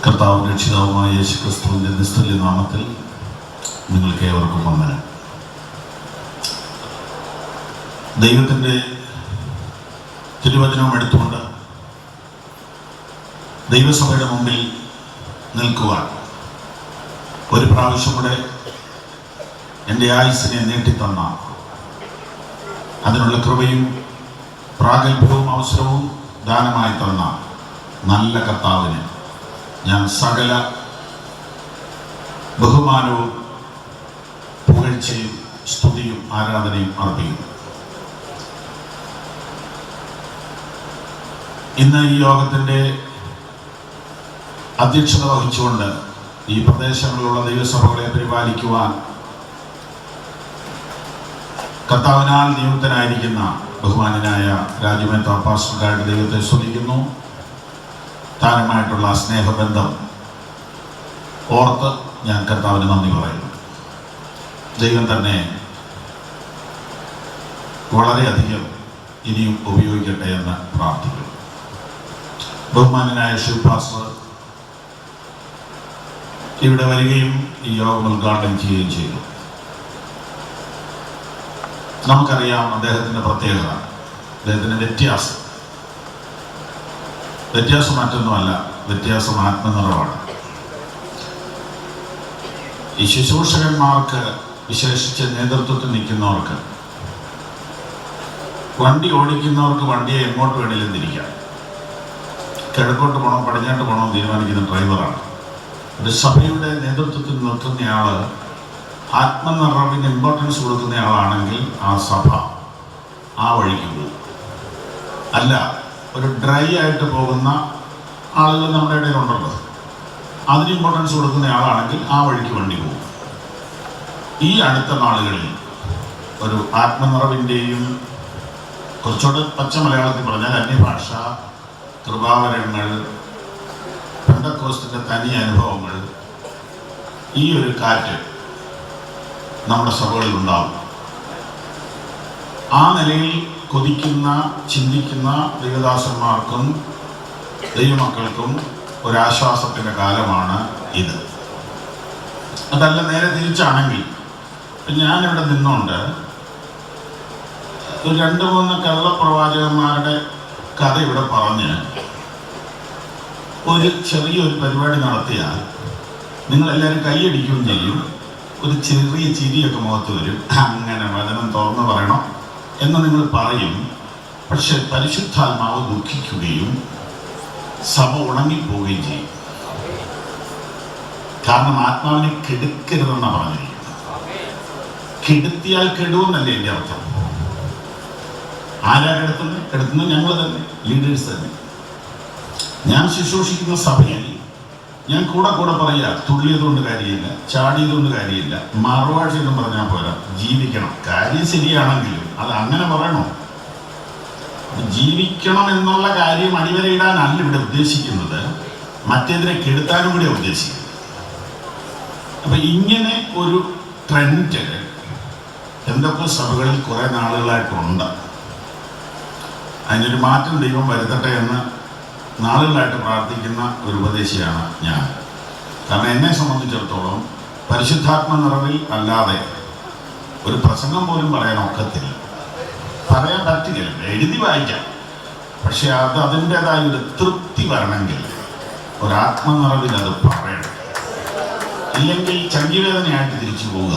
കർത്താവും രക്ഷിതാവുമായ യേശുക്രിസ്തുവിൻ്റെ നിസ്തുല്യ നാമത്തിൽ നിങ്ങൾക്ക് ഏവർക്കും വന്ദനം. ദൈവത്തിൻ്റെ തിരുവചനം എടുത്തുകൊണ്ട് ദൈവസഭയുടെ മുമ്പിൽ നിൽക്കുവാൻ ഒരു പ്രാവശ്യം കൂടെ എൻ്റെ ആയുസ്സിനെ നീട്ടിത്തന്ന അതിനുള്ള കൃപയും പ്രാഗൽഭ്യവും അവസരവും ദാനമായി തന്ന നല്ല കർത്താവിന് ഞാൻ സകല ബഹുമാനവും പുകഴ്ചയും സ്തുതിയും ആരാധനയും അർപ്പിക്കുന്നു. ഇന്ന് ഈ യോഗത്തിൻ്റെ അധ്യക്ഷത വഹിച്ചുകൊണ്ട് ഈ പ്രദേശങ്ങളിലുള്ള ദൈവസഭകളെ പരിപാലിക്കുവാൻ കർത്താവിനാൽ നിയുക്തനായിരിക്കുന്ന ബഹുമാനനായ രാജുമേത്ത പാസ്റ്റർക്കാരുടെ ദൈവത്തെ സ്തുതിക്കുന്നു. താനുമായിട്ടുള്ള സ്നേഹബന്ധം ഓർത്ത് ഞാൻ കർത്താവിന് നന്ദി പറയുന്നു. ദൈവം തന്നെ വളരെയധികം ഇനിയും ഉപയോഗിക്കട്ടെ എന്ന് പ്രാർത്ഥിക്കുന്നു. ബഹുമാനനായ ശിവ് പാസ്റ്റർ ഇവിടെ വരികയും ഈ യോഗം ഉദ്ഘാടനം ചെയ്യുകയും ചെയ്തു. നമുക്കറിയാം അദ്ദേഹത്തിൻ്റെ പ്രത്യേകത, അദ്ദേഹത്തിൻ്റെ വ്യത്യാസം മറ്റൊന്നുമല്ല, വ്യത്യാസം ആത്മനിറവാണ്. ഈ ശുശ്രൂഷകന്മാർക്ക്, വിശേഷിച്ച് നേതൃത്വത്തിൽ നിൽക്കുന്നവർക്ക്, വണ്ടി ഓടിക്കുന്നവർക്ക് വണ്ടിയെ എങ്ങോട്ട് വേണമെങ്കിലും തിരിക്കാം. കിഴക്കോട്ട് പോകണം പടിഞ്ഞാട്ട് പോകണം തീരുമാനിക്കുന്ന ഡ്രൈവറാണ്. ഒരു സഭയുടെ നേതൃത്വത്തിൽ നിൽക്കുന്നയാൾ ആത്മനിറവിന് ഇമ്പോർട്ടൻസ് കൊടുക്കുന്നയാളാണെങ്കിൽ ആ സഭ ആ വഴിക്ക് പോകും. അല്ല, ഒരു ഡ്രൈ ആയിട്ട് പോകുന്ന ആളുകൾ നമ്മുടെ ഇടയിലുണ്ടല്ലോ, അതിന് ഇമ്പോർട്ടൻസ് കൊടുക്കുന്ന ആളാണെങ്കിൽ ആ വഴിക്ക് വണ്ടി പോകും. ഈ അടുത്ത നാളുകളിൽ ഒരു ആത്മനിറവിൻ്റെയും, കുറച്ചുകൂടെ പച്ച മലയാളത്തിൽ പറഞ്ഞാൽ അന്യഭാഷ, കൃപാവരങ്ങൾ, പെന്തക്കോസ്തിൻ്റെ തനി അനുഭവങ്ങൾ, ഈ ഒരു കാറ്റ് നമ്മുടെ സഭകളിൽ ഉണ്ടാവും. ആ നിലയിൽ കൊതിക്കുന്ന, ചിന്തിക്കുന്ന ദൈവദാസന്മാർക്കും ദൈവമക്കൾക്കും ഒരാശ്വാസത്തിൻ്റെ കാലമാണ് ഇത്. അതല്ല, നേരെ തിരിച്ചാണെങ്കിൽ ഞാനിവിടെ നിന്നുകൊണ്ട് ഒരു 2-3 കള്ളപ്രവാചകന്മാരുടെ കഥ ഇവിടെ പറഞ്ഞ് ഒരു ചെറിയൊരു പരിപാടി നടത്തിയാൽ നിങ്ങളെല്ലാവരും കൈയടിക്കുകയും ചെയ്യും. ഒരു ചെറിയ ചിരിയൊക്കെ മുഖത്ത് വരും. അങ്ങനെ വചനം തുറന്നു പറയണം എന്ന് നിങ്ങൾ പറയും. പക്ഷെ പരിശുദ്ധാത്മാവ് ദുഃഖിക്കുകയും സഭ ഉണങ്ങിപ്പോവുകയും ചെയ്യും. കാരണം ആത്മാവിനെ കെടുക്കരുതെന്നാണ് പറഞ്ഞിരിക്കുന്നത്. കെടുത്തിയാൽ കെടുവെന്നല്ലേ എൻ്റെ അർത്ഥം. ആരാ കെടുത്തുന്നത്? ഞങ്ങൾ തന്നെ, ലീഡേഴ്സ് തന്നെ. ഞാൻ ശുശ്രൂഷിക്കുന്ന സഭയിൽ ഞാൻ കൂടെ പറയുക, തുള്ളിയതുകൊണ്ട് കാര്യമില്ല, ചാടിയതുകൊണ്ട് കാര്യമില്ല, മറുവാഴ്ചയൊന്നും പറഞ്ഞാൽ പോരാ, ജീവിക്കണം. കാര്യം ശരിയാണെങ്കിലും അത് അങ്ങനെ പറയണോ? ജീവിക്കണം എന്നുള്ള കാര്യം അടിവരയിടാനല്ല ഇവിടെ ഉദ്ദേശിക്കുന്നത്, മറ്റേതിനെ കെടുത്താനും കൂടി ഉദ്ദേശിക്കുന്നത്. അപ്പം ഇങ്ങനെ ഒരു ട്രെൻഡ് എന്തൊക്കെ സഭകളിൽ കുറേ നാളുകളായിട്ടുണ്ട്. അതിനൊരു മാറ്റം ദൈവം വരുത്തട്ടെ എന്ന് നാളുകളായിട്ട് പ്രാർത്ഥിക്കുന്ന ഒരു ഉപദേശിയാണ് ഞാൻ. കാരണം എന്നെ സംബന്ധിച്ചിടത്തോളം പരിശുദ്ധാത്മ നിറവിൽ അല്ലാതെ ഒരു പ്രസംഗം പോലും പറയാൻ ഒക്കത്തില്ല. പറയാൻ പറ്റില്ല, എഴുതി വായിക്കാം. പക്ഷെ അത് അതിൻ്റെതായ ഒരു തൃപ്തി വരണമെങ്കിൽ ഒരാത്മനിറവിൽ അത് പറയണം. ഇല്ലെങ്കിൽ ചങ്കിവേദനയായിട്ട് തിരിച്ചു പോവുക.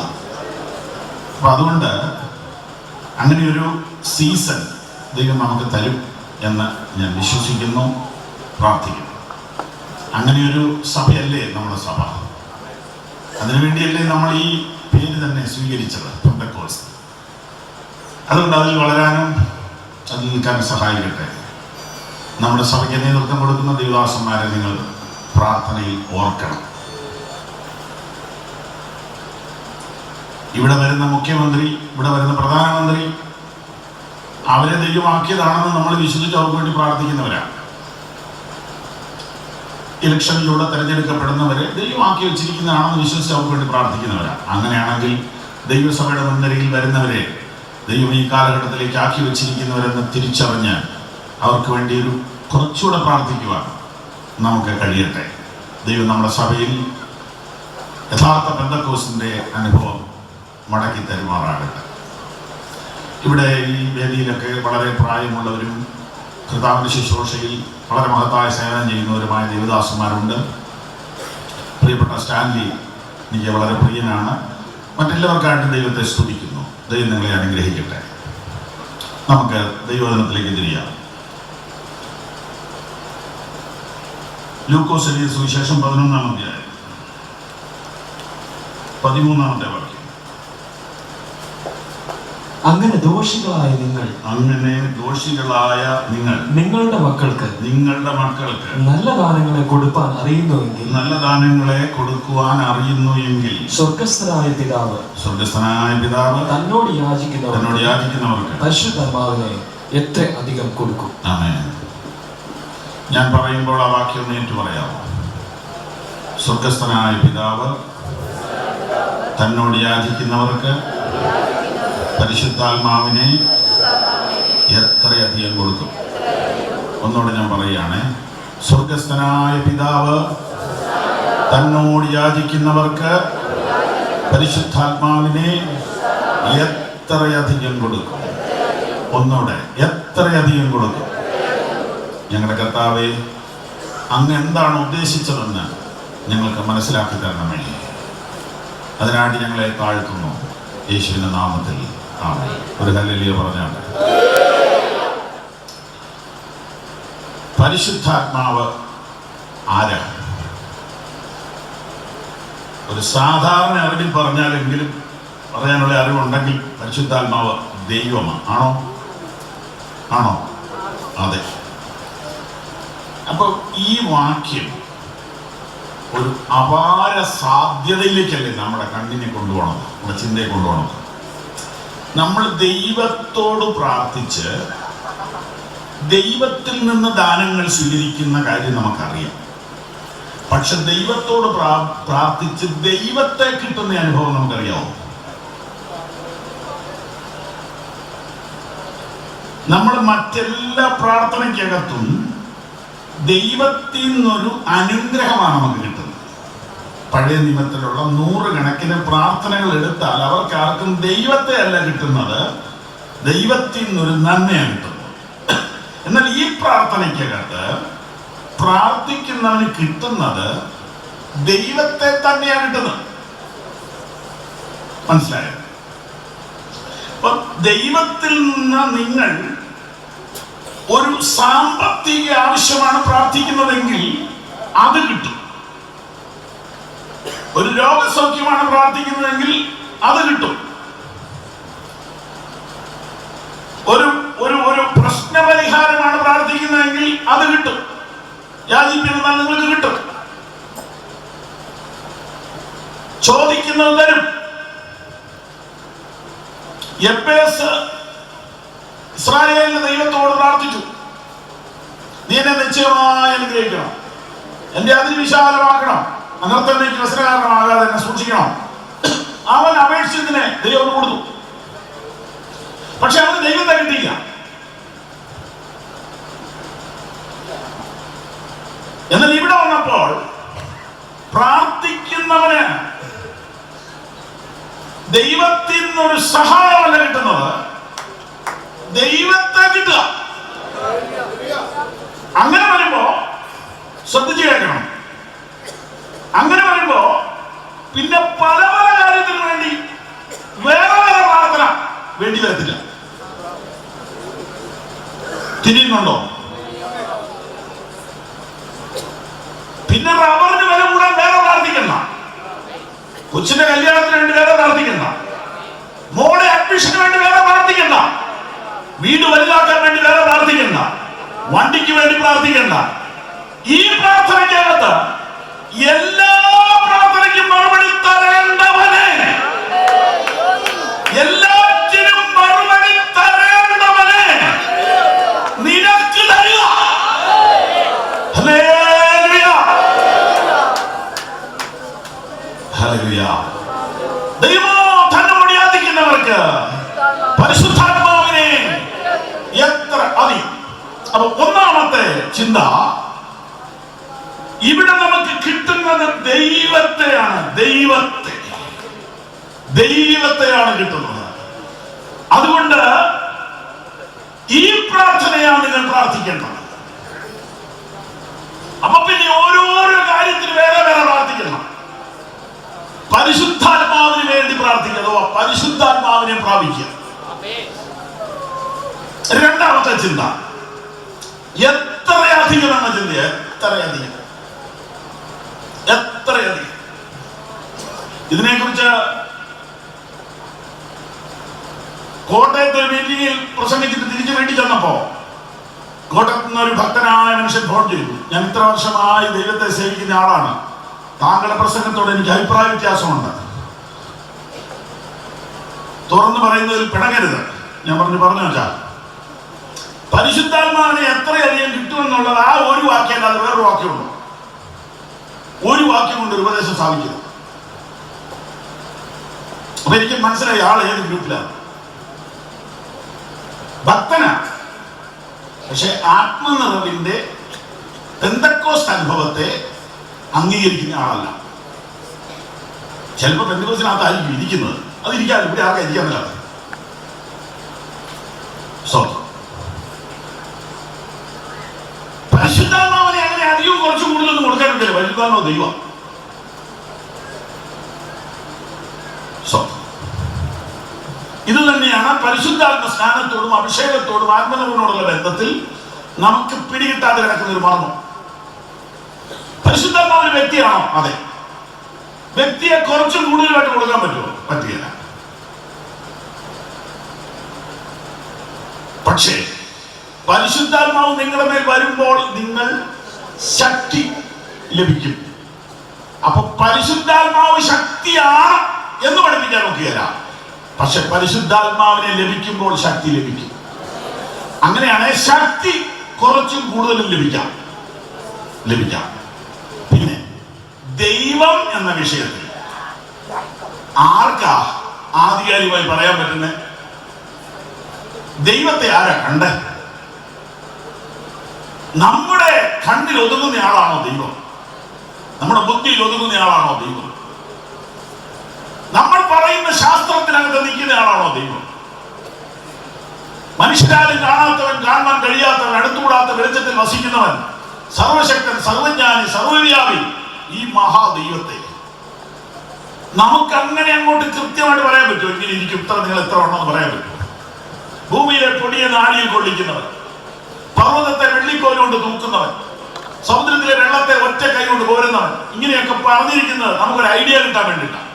അപ്പം അതുകൊണ്ട് അങ്ങനെയൊരു സീസൺ ദൈവം നമുക്ക് തരും എന്ന് ഞാൻ വിശ്വസിക്കുന്നു, പ്രാർത്ഥിക്കുന്നു. അങ്ങനെയൊരു സഭയല്ലേ നമ്മുടെ സഭ. അതിനുവേണ്ടിയല്ലേ നമ്മൾ ഈ പേര് തന്നെ സ്വീകരിച്ചത്, പെന്തക്കോസ്ത്. അതുകൊണ്ട് അതിൽ വളരാനും അതിൽ നിൽക്കാനും സഹായിക്കട്ടെ. നമ്മുടെ സഭയ്ക്ക് നേതൃത്വം കൊടുക്കുന്ന ദൈവദാസന്മാരെ നിങ്ങൾ പ്രാർത്ഥനയിൽ ഓർക്കണം. ഇവിടെ വരുന്ന മുഖ്യമന്ത്രി, ഇവിടെ വരുന്ന പ്രധാനമന്ത്രി, അവരെ ദൈവമാക്കിയതാണെന്ന് നമ്മൾ വിശ്വസിച്ച് അവർക്ക് വേണ്ടി പ്രാർത്ഥിക്കുന്നവരാണ്. ഇലക്ഷനിലൂടെ തിരഞ്ഞെടുക്കപ്പെടുന്നവരെ ദൈവമാക്കി വെച്ചിരിക്കുന്നതാണെന്ന് വിശ്വസിച്ച് അവർക്ക് വേണ്ടി പ്രാർത്ഥിക്കുന്നവരാണ്. അങ്ങനെയാണെങ്കിൽ ദൈവസഭയുടെ മുൻനിരയിൽ വരുന്നവരെ ദൈവം ഈ കാലഘട്ടത്തിലേക്ക് ആക്കി വെച്ചിരിക്കുന്നവരെന്ന് തിരിച്ചറിഞ്ഞ് അവർക്ക് വേണ്ടി ഒരു കുറച്ചുകൂടെ പ്രാർത്ഥിക്കുവാൻ നമുക്ക് കഴിയട്ടെ. ദൈവം നമ്മുടെ സഭയിൽ യഥാർത്ഥ പെന്തക്കോസ്തിന്റെ അനുഭവം മടക്കി തരുമാറാകട്ടെ. ഇവിടെ ഈ വേദിയിലൊക്കെ വളരെ പ്രായമുള്ളവരും കർത്താവിന്റെ ശുശ്രൂഷയിൽ വളരെ മഹത്തായ സേവനം ചെയ്യുന്നവരുമായ ദേവദാസന്മാരുണ്ട്. പ്രിയപ്പെട്ട സ്റ്റാൻലി എനിക്ക് വളരെ പ്രിയനാണ്. മറ്റെല്ലാവർക്കായിട്ടും ദൈവത്തെ സ്തുതിക്കുന്നു. ദൈവം നിങ്ങളെ അനുഗ്രഹിക്കട്ടെ. നമുക്ക് ദൈവവചനത്തിലേക്ക് തിരിയാം. ലൂക്കോസ് എഴുതിയ സുവിശേഷം 11-ാം അധ്യായം 13-ാമത്തെ വാക്യം. അങ്ങനെ ദോഷികളായ നിങ്ങൾ നിങ്ങളുടെ മക്കൾക്ക് നല്ല ദാനങ്ങളെ കൊടുക്കുവാൻ അറിയുന്നുവെങ്കിൽ സ്വർഗസ്ഥനായ പിതാവ് തന്നോട് യാചിക്കുന്നവർക്ക് പരിശുദ്ധാത്മാവിനെ എത്ര അധികം കൊടുക്കും. ആമേൻ. ഞാൻ പറയുമ്പോൾ ആ വാക്യം നേരിട്ട് പറയാമോ? സ്വർഗസ്ഥനായ പിതാവ് തന്നോട് യാചിക്കുന്നവർക്ക് പരിശുദ്ധാത്മാവിനെ എത്രയധികം കൊടുക്കും. ഒന്നുകൂടെ ഞാൻ പറയുകയാണേ. സ്വർഗസ്ഥനായ പിതാവ് തന്നോട് യാചിക്കുന്നവർക്ക് പരിശുദ്ധാത്മാവിനെ എത്രയധികം കൊടുക്കും. ഒന്നുകൂടെ, എത്രയധികം കൊടുക്കും. ഞങ്ങളുടെ കർത്താവേ, അങ്ങ് എന്താണ് ഉദ്ദേശിച്ചതെന്ന് ഞങ്ങൾക്ക് മനസ്സിലാക്കി തരണമേ. അതിനായിട്ട് ഞങ്ങളെ താഴ്ത്തുന്നു യേശുവിന്റെ നാമത്തിൽ. ആമേൻ. ഒരു ഹല്ലേലൂയ പറഞ്ഞാൽ. പരിശുദ്ധാത്മാവ് ആരാണ്? ഒരു സാധാരണ അറിവിൽ പറഞ്ഞാലെങ്കിലും പറയാനുള്ള അറിവുണ്ടെങ്കിൽ പരിശുദ്ധാത്മാവ് ദൈവമാണ്. ആണോ? അതെ. അപ്പൊ ഈ വാക്യം ഒരു അപാര സാധ്യതയിലേക്കല്ലേ നമ്മുടെ കണ്ണിനെ കൊണ്ടുപോകണം, നമ്മുടെ ചിന്തയെ കൊണ്ടുപോകണം. നമ്മൾ ദൈവത്തോട് പ്രാർത്ഥിച്ച് ദൈവത്തിൽ നിന്ന് ദാനങ്ങൾ സ്വീകരിക്കുന്ന കാര്യം നമുക്കറിയാം. പക്ഷെ ദൈവത്തോട് പ്രാർത്ഥിച്ച് ദൈവത്തെ കിട്ടുന്ന അനുഭവം നമുക്കറിയാമോ? നമ്മൾ മറ്റെല്ലാ പ്രാർത്ഥനയ്ക്കകത്തും ദൈവത്തിൽ നിന്നൊരു അനുഗ്രഹമാണ് നമുക്ക് കിട്ടുന്നത്. പഴയ നിയമത്തിലുള്ള 100 കണക്കിന് പ്രാർത്ഥനകൾ എടുത്താൽ അവർക്കാർക്കും ദൈവത്തെ അല്ല കിട്ടുന്നത്, ദൈവത്തിൽ നിന്നൊരു നന്മയാണ് കിട്ടുന്നത്. എന്നാൽ ഈ പ്രാർത്ഥനയ്ക്കകത്ത് പ്രാർത്ഥിക്കുന്നവന് കിട്ടുന്നത് ദൈവത്തെ തന്നെയാണ് കിട്ടുന്നത്. മനസ്സിലായോ? അപ്പൊ ദൈവത്തിൽ നിന്ന് നിങ്ങൾ ഒരു സാമ്പത്തിക ആവശ്യമാണ് പ്രാർത്ഥിക്കുന്നതെങ്കിൽ അത് കിട്ടും. ഒരു രോഗസൗഖ്യമാണ് പ്രാർത്ഥിക്കുന്നതെങ്കിൽ അത് കിട്ടും. ഒരു പ്രശ്നപരിഹാരമാണ് പ്രാർത്ഥിക്കുന്നതെങ്കിൽ അത് കിട്ടും. യാചിപ്പിന്നാൽ നിങ്ങൾക്ക് കിട്ടും. ചോദിക്കുന്നത് തരും. യബ്ബേസ് ഇസ്രായേലിന്റെ ദൈവത്തോട് പ്രാർത്ഥിച്ചു, നീ എന്നെ നിശ്ചയമായി അനുഗ്രഹിക്കണം, എന്റെ അതിന് വിശാലമാക്കണം, അനർത്ഥനേക്ക് വ്യസനകാരണമാകാതെ എന്നെ സൂക്ഷിക്കണം. അവൻ അപേക്ഷിച്ചതിനെ ദൈവം കൊടുത്തു. പക്ഷെ അവന് ദൈവത്തെ കിട്ടിയില്ല. എന്നാൽ ഇവിടെ വന്നപ്പോൾ പ്രാർത്ഥിക്കുന്നവന് ദൈവത്തിൽ നിന്നൊരു സഹായമല്ല കിട്ടുന്നത്, ദൈവത്തെ കിട്ടുക. അങ്ങനെ വരുമ്പോ ശ്രദ്ധിച്ചു കേൾക്കണം. അങ്ങനെ വരുമ്പോ പിന്നെ പല പല കാര്യത്തിന് വേണ്ടി വേറെ പ്രാർത്ഥന വേണ്ടി വരത്തില്ല. തിരിയുന്നുണ്ടോ? പിന്നെ റബ്ബറിന് വില കൂടാൻ വേറെ പ്രാർത്ഥിക്കണ്ട, കൊച്ചിന്റെ കല്യാണത്തിന് വേണ്ടി വേറെ പ്രാർത്ഥിക്കണ്ട, മോളെ അഡ്മിഷന് വേണ്ടി വേറെ പ്രാർത്ഥിക്കണ്ട, വീട് വലുതാക്കാൻ വേണ്ടി വേറെ പ്രാർത്ഥിക്കണ്ട, വണ്ടിക്ക് വേണ്ടി പ്രാർത്ഥിക്കണ്ട. ഈ പ്രാർത്ഥനയ്ക്കകത്ത് എല്ലാ പ്രാർത്ഥനയ്ക്കും മറുപടി തരേണ്ടവനെ, എല്ലാറ്റിനും മറുപടി തരേണ്ടവനെ നിനക്ക് തരിക. Hallelujah, hallelujah. ദൈവം തന്നോട് യാചിക്കുന്നവർക്ക് പരിശുദ്ധാത്മാവിനെ എത്ര അതി. അപ്പൊ ഒന്നാമത്തെ ചിന്ത, ഇവിടെ നമുക്ക് കിട്ടുന്നത് ദൈവത്തെയാണ്. ദൈവത്തെയാണ് കിട്ടുന്നത്. അതുകൊണ്ട് ഈ പ്രാർത്ഥനയാണ് നിങ്ങൾ പ്രാർത്ഥിക്കേണ്ടത്. അപ്പൊ പിന്നെ ഓരോരോ കാര്യത്തിന് വേറെ വേറെ പ്രാർത്ഥിക്കണം. പരിശുദ്ധാത്മാവിന് വേണ്ടി പ്രാർത്ഥിക്കുക, അഥവാ പരിശുദ്ധാത്മാവിനെ പ്രാപിക്കുക. രണ്ടാമത്തെ ചിന്ത, എത്രയധികം എന്ന ചിന്ത. എത്രയധികം ഇതിനെക്കുറിച്ച് കോട്ടയത്തെ മീറ്റിംഗിൽ പ്രസംഗിച്ചിട്ട് തിരിച്ചു വീട്ടിൽ ചെന്നപ്പോ കോട്ടയത്ത് നിന്ന് ഒരു ഭക്തനായ മനുഷ്യൻ ഫോൺ ചെയ്തു. ഞാൻ ഇത്ര വർഷമായി ദൈവത്തെ സേവിക്കുന്ന ആളാണ്, താങ്കളുടെ പ്രസംഗത്തോട് എനിക്ക് അഭിപ്രായ വ്യത്യാസമുണ്ട്, തുറന്നു പറയുന്നതിൽ പിണങ്ങരുത്. ഞാൻ പറഞ്ഞു വെച്ചാൽ പരിശുദ്ധാത്മാവിനെ എത്രയധികം കിട്ടുമെന്നുള്ളത് ആ ഒരു വാക്യമല്ലാതെ വേറൊരു വാക്യമുണ്ടോ? ഒരു വാക്യം കൊണ്ട് ഒരു ഉപദേശം സ്ഥാപിക്കുന്നു. അപ്പൊ എനിക്ക് മനസ്സിലായി ആൾ ഏത് ഗ്രൂപ്പിലാണ്. ഭക്തനാണ്, പക്ഷെ ആത്മനിറവിന്റെ പെന്തക്കോസ്ത് അനുഭവത്തെ അംഗീകരിക്കുന്ന ആളല്ല. ചിലപ്പോൾ പെന്തക്കോസ്തിനകത്തായിരിക്കും ഇരിക്കുന്നത്, അതിരിക്കാതെ ഇവിടെ ആർക്കും ഇരിക്കാനില്ല. പരിശുദ്ധാത്മാവിനെ അങ്ങനെ അധികം കുറച്ച് കൂടുതലൊന്നും കൊടുക്കാനുണ്ടല്ലോ. പരിശുദ്ധാത്മാവ് ദൈവം. ഇത് തന്നെയാണ് പരിശുദ്ധാത്മ സ്നാനത്തോടും അഭിഷേകത്തോടും ആത്മനിറവിനോടുള്ള ബന്ധത്തിൽ നമുക്ക് പിടികിട്ടാതെ കിടക്കുന്ന ഒരു മർമ്മം. പരിശുദ്ധാത്മാവിന് വ്യക്തിയാണോ? അതെ. വ്യക്തിയെ കുറച്ചും കൂടുതലായിട്ട് കൊടുക്കാൻ പറ്റുമോ? പറ്റില്ല. പക്ഷേ പരിശുദ്ധാത്മാവ് നിങ്ങളുടെ മേൽ വരുമ്പോൾ നിങ്ങൾ ശക്തി ലഭിക്കും. അപ്പൊ പരിശുദ്ധാത്മാവ് ശക്തിയാണ് എന്ന് പഠിപ്പിക്കാൻ നോക്കിയല്ല, പക്ഷെ പരിശുദ്ധാത്മാവിനെ ലഭിക്കുമ്പോൾ ശക്തി ലഭിക്കും. അങ്ങനെയാണ് ശക്തി കുറച്ചും കൂടുതലും ലഭിക്കാം. പിന്നെ ദൈവം എന്ന വിഷയത്തിൽ ആർക്കാ ആധികാരികമായി പറയാൻ പറ്റുന്നത്? ദൈവത്തെ ആരാ കണ്ടേ? നമ്മുടെ കണ്ണിൽ ഒതുങ്ങുന്ന ആളാണോ ദൈവം? നമ്മുടെ ബുദ്ധിയിൽ ഒതുങ്ങുന്ന ആളാണോ ദൈവം? നമ്മൾ പറയുന്ന ശാസ്ത്രത്തിനകത്ത് നിൽക്കുന്ന ആളാണോ ദൈവം? മനുഷ്യരാലും കാണാത്തവൻ, കാണാൻ കഴിയാത്തവൻ, അടുത്തുകൂടാത്ത വെളിച്ചത്തിൽ വസിക്കുന്നവൻ, സർവശക്തൻ, സർവജ്ഞാനി, സർവവ്യാപി, ഈ മഹാദൈവത്തെ നമുക്ക് അങ്ങനെ അങ്ങോട്ട് കൃത്യമായിട്ട് പറയാൻ പറ്റുമോ? ഇങ്ങനെ ഇരിക്കും, ഇത്ര നിങ്ങൾ എത്ര ഉണ്ടെന്ന് പറയാൻ പറ്റുമോ? ഭൂമിയിലെ പൊടിയെ നാടിയിൽ കൊള്ളിക്കുന്നവൻ, പർവ്വതത്തെ വെള്ളിക്കോലുകൊണ്ട് തൂക്കുന്നവൻ, സമുദ്രത്തിലെ വെള്ളത്തെ ഒറ്റ കൈ കൊണ്ട് കോരുന്നവൻ, ഇങ്ങനെയൊക്കെ പറഞ്ഞിരിക്കുന്നത് നമുക്കൊരു ഐഡിയ കിട്ടാൻ വേണ്ടിയിട്ടാണ്.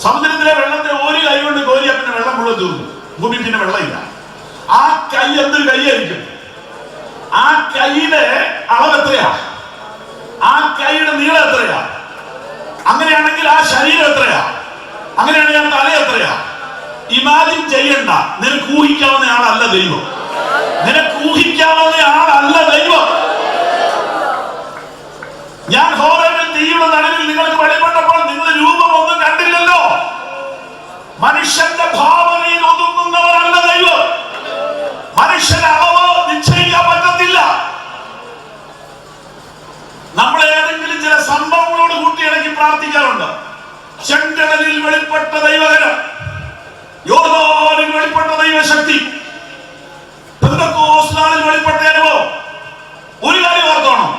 സമുദ്രത്തിലെ വെള്ളത്തെ ഒരു കൈ കൊണ്ട് കോരിയാൽ പിന്നെ വെള്ളം മുഴുവൻ തീർന്നു, ഭൂമി പിന്നെ വെള്ളമില്ല. ആ കൈ എന്തൊരു കൈയായിരിക്കും? ആ കൈയുടെ അളവ് എത്രയാ? ആ കൈയുടെ നീളം എത്രയാ? അങ്ങനെയാണെങ്കിൽ ആ ശരീരം എത്രയാ? അങ്ങനെയാണെങ്കിൽ ആ തല എത്രയാ? ഇമാജിൻ ചെയ്യണ്ട. നിനക്ക് ഊഹിക്കാവുന്ന ആളല്ല ദൈവം. ഞാൻ ഹോറേബിൽ തീയുടെ നടുവിൽ നിങ്ങൾക്ക് വെളിപ്പെട്ടപ്പോൾ നിങ്ങൾ രൂപമൊന്നും കണ്ടില്ലല്ലോ. മനുഷ്യന്റെ ഭാവനയിൽ ഒതുങ്ങുന്നവരല്ല ദൈവം. മനുഷ്യന്റെ അളവ് നിശ്ചയിക്കാൻ പറ്റത്തില്ല. നമ്മൾ ഏതെങ്കിലും ചില സംഭവങ്ങളോട് കൂട്ടിയിണക്കി പ്രാർത്ഥിക്കാറുണ്ട്. ചെങ്കടലിൽ വെളിപ്പെട്ട ദൈവകരം, യോർദാനിൽ വെളിപ്പെട്ട ദൈവശക്തി, പെന്തക്കോസ്തിനാളിൽ വെളിപ്പെട്ട അനുഭവം. ഒരു കാര്യം ഓർത്തോണം,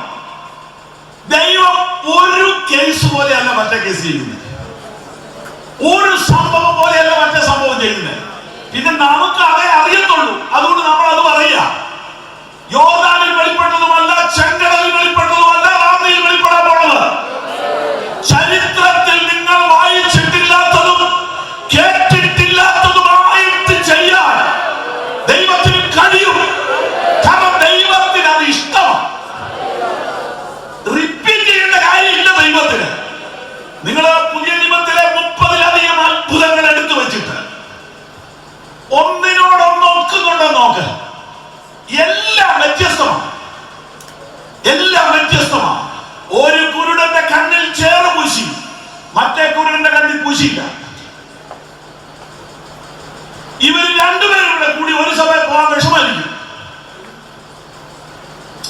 ദൈവം ഒരു കേസ് പോലെയല്ല മറ്റേ കേസ് ചെയ്യുന്നത്, ഒരു സംഭവം പോലെയല്ല മറ്റേ സംഭവം ചെയ്യുന്നത്. പിന്നെ നമുക്ക് അതേ അറിയത്തുള്ളൂ, അതുകൊണ്ട് നമ്മൾ അത് പറയുക. യോർദാനിൽ വെളിപ്പെട്ടതുമല്ല, ചെങ്കടലിൽ വെളിപ്പെട്ടതുമല്ല, റാന്നിയിൽ വെളിപ്പെടാൻ പോണത്. ചരിത്രത്തിൽ നിങ്ങൾ വായിച്ചിട്ടില്ലാത്തതും കേട്ടിട്ടില്ലാത്തതുമായിട്ട് ചെയ്യാൻ ദൈവത്തിന് കഴിയും. കാരണം ദൈവത്തിന് അത് ഇഷ്ടമാണ്. റിപ്പീറ്റ് ചെയ്യേണ്ട കാര്യമില്ല ദൈവത്തിന്. നിങ്ങൾ പുതിയ നിയമത്തിലെ 30-ലധികം അത്ഭുതങ്ങൾ എടുത്തു വെച്ചിട്ട് ഒന്നിനോടൊന്ന് ഒക്കുന്നുണ്ടോ നോക്ക്. എല്ലാം വ്യത്യസ്തമാണ്. ഒരു കുരുടന്റെ കണ്ണിൽ ചേറ് പൂശി, മറ്റേ കുരുടന്റെ കണ്ണിൽ പൂശിയില്ല. ഇവർ രണ്ടുപേരും കൂടെ കൂടി ഒരു സഭയിൽ പോകാൻ വിഷമായിരിക്കും.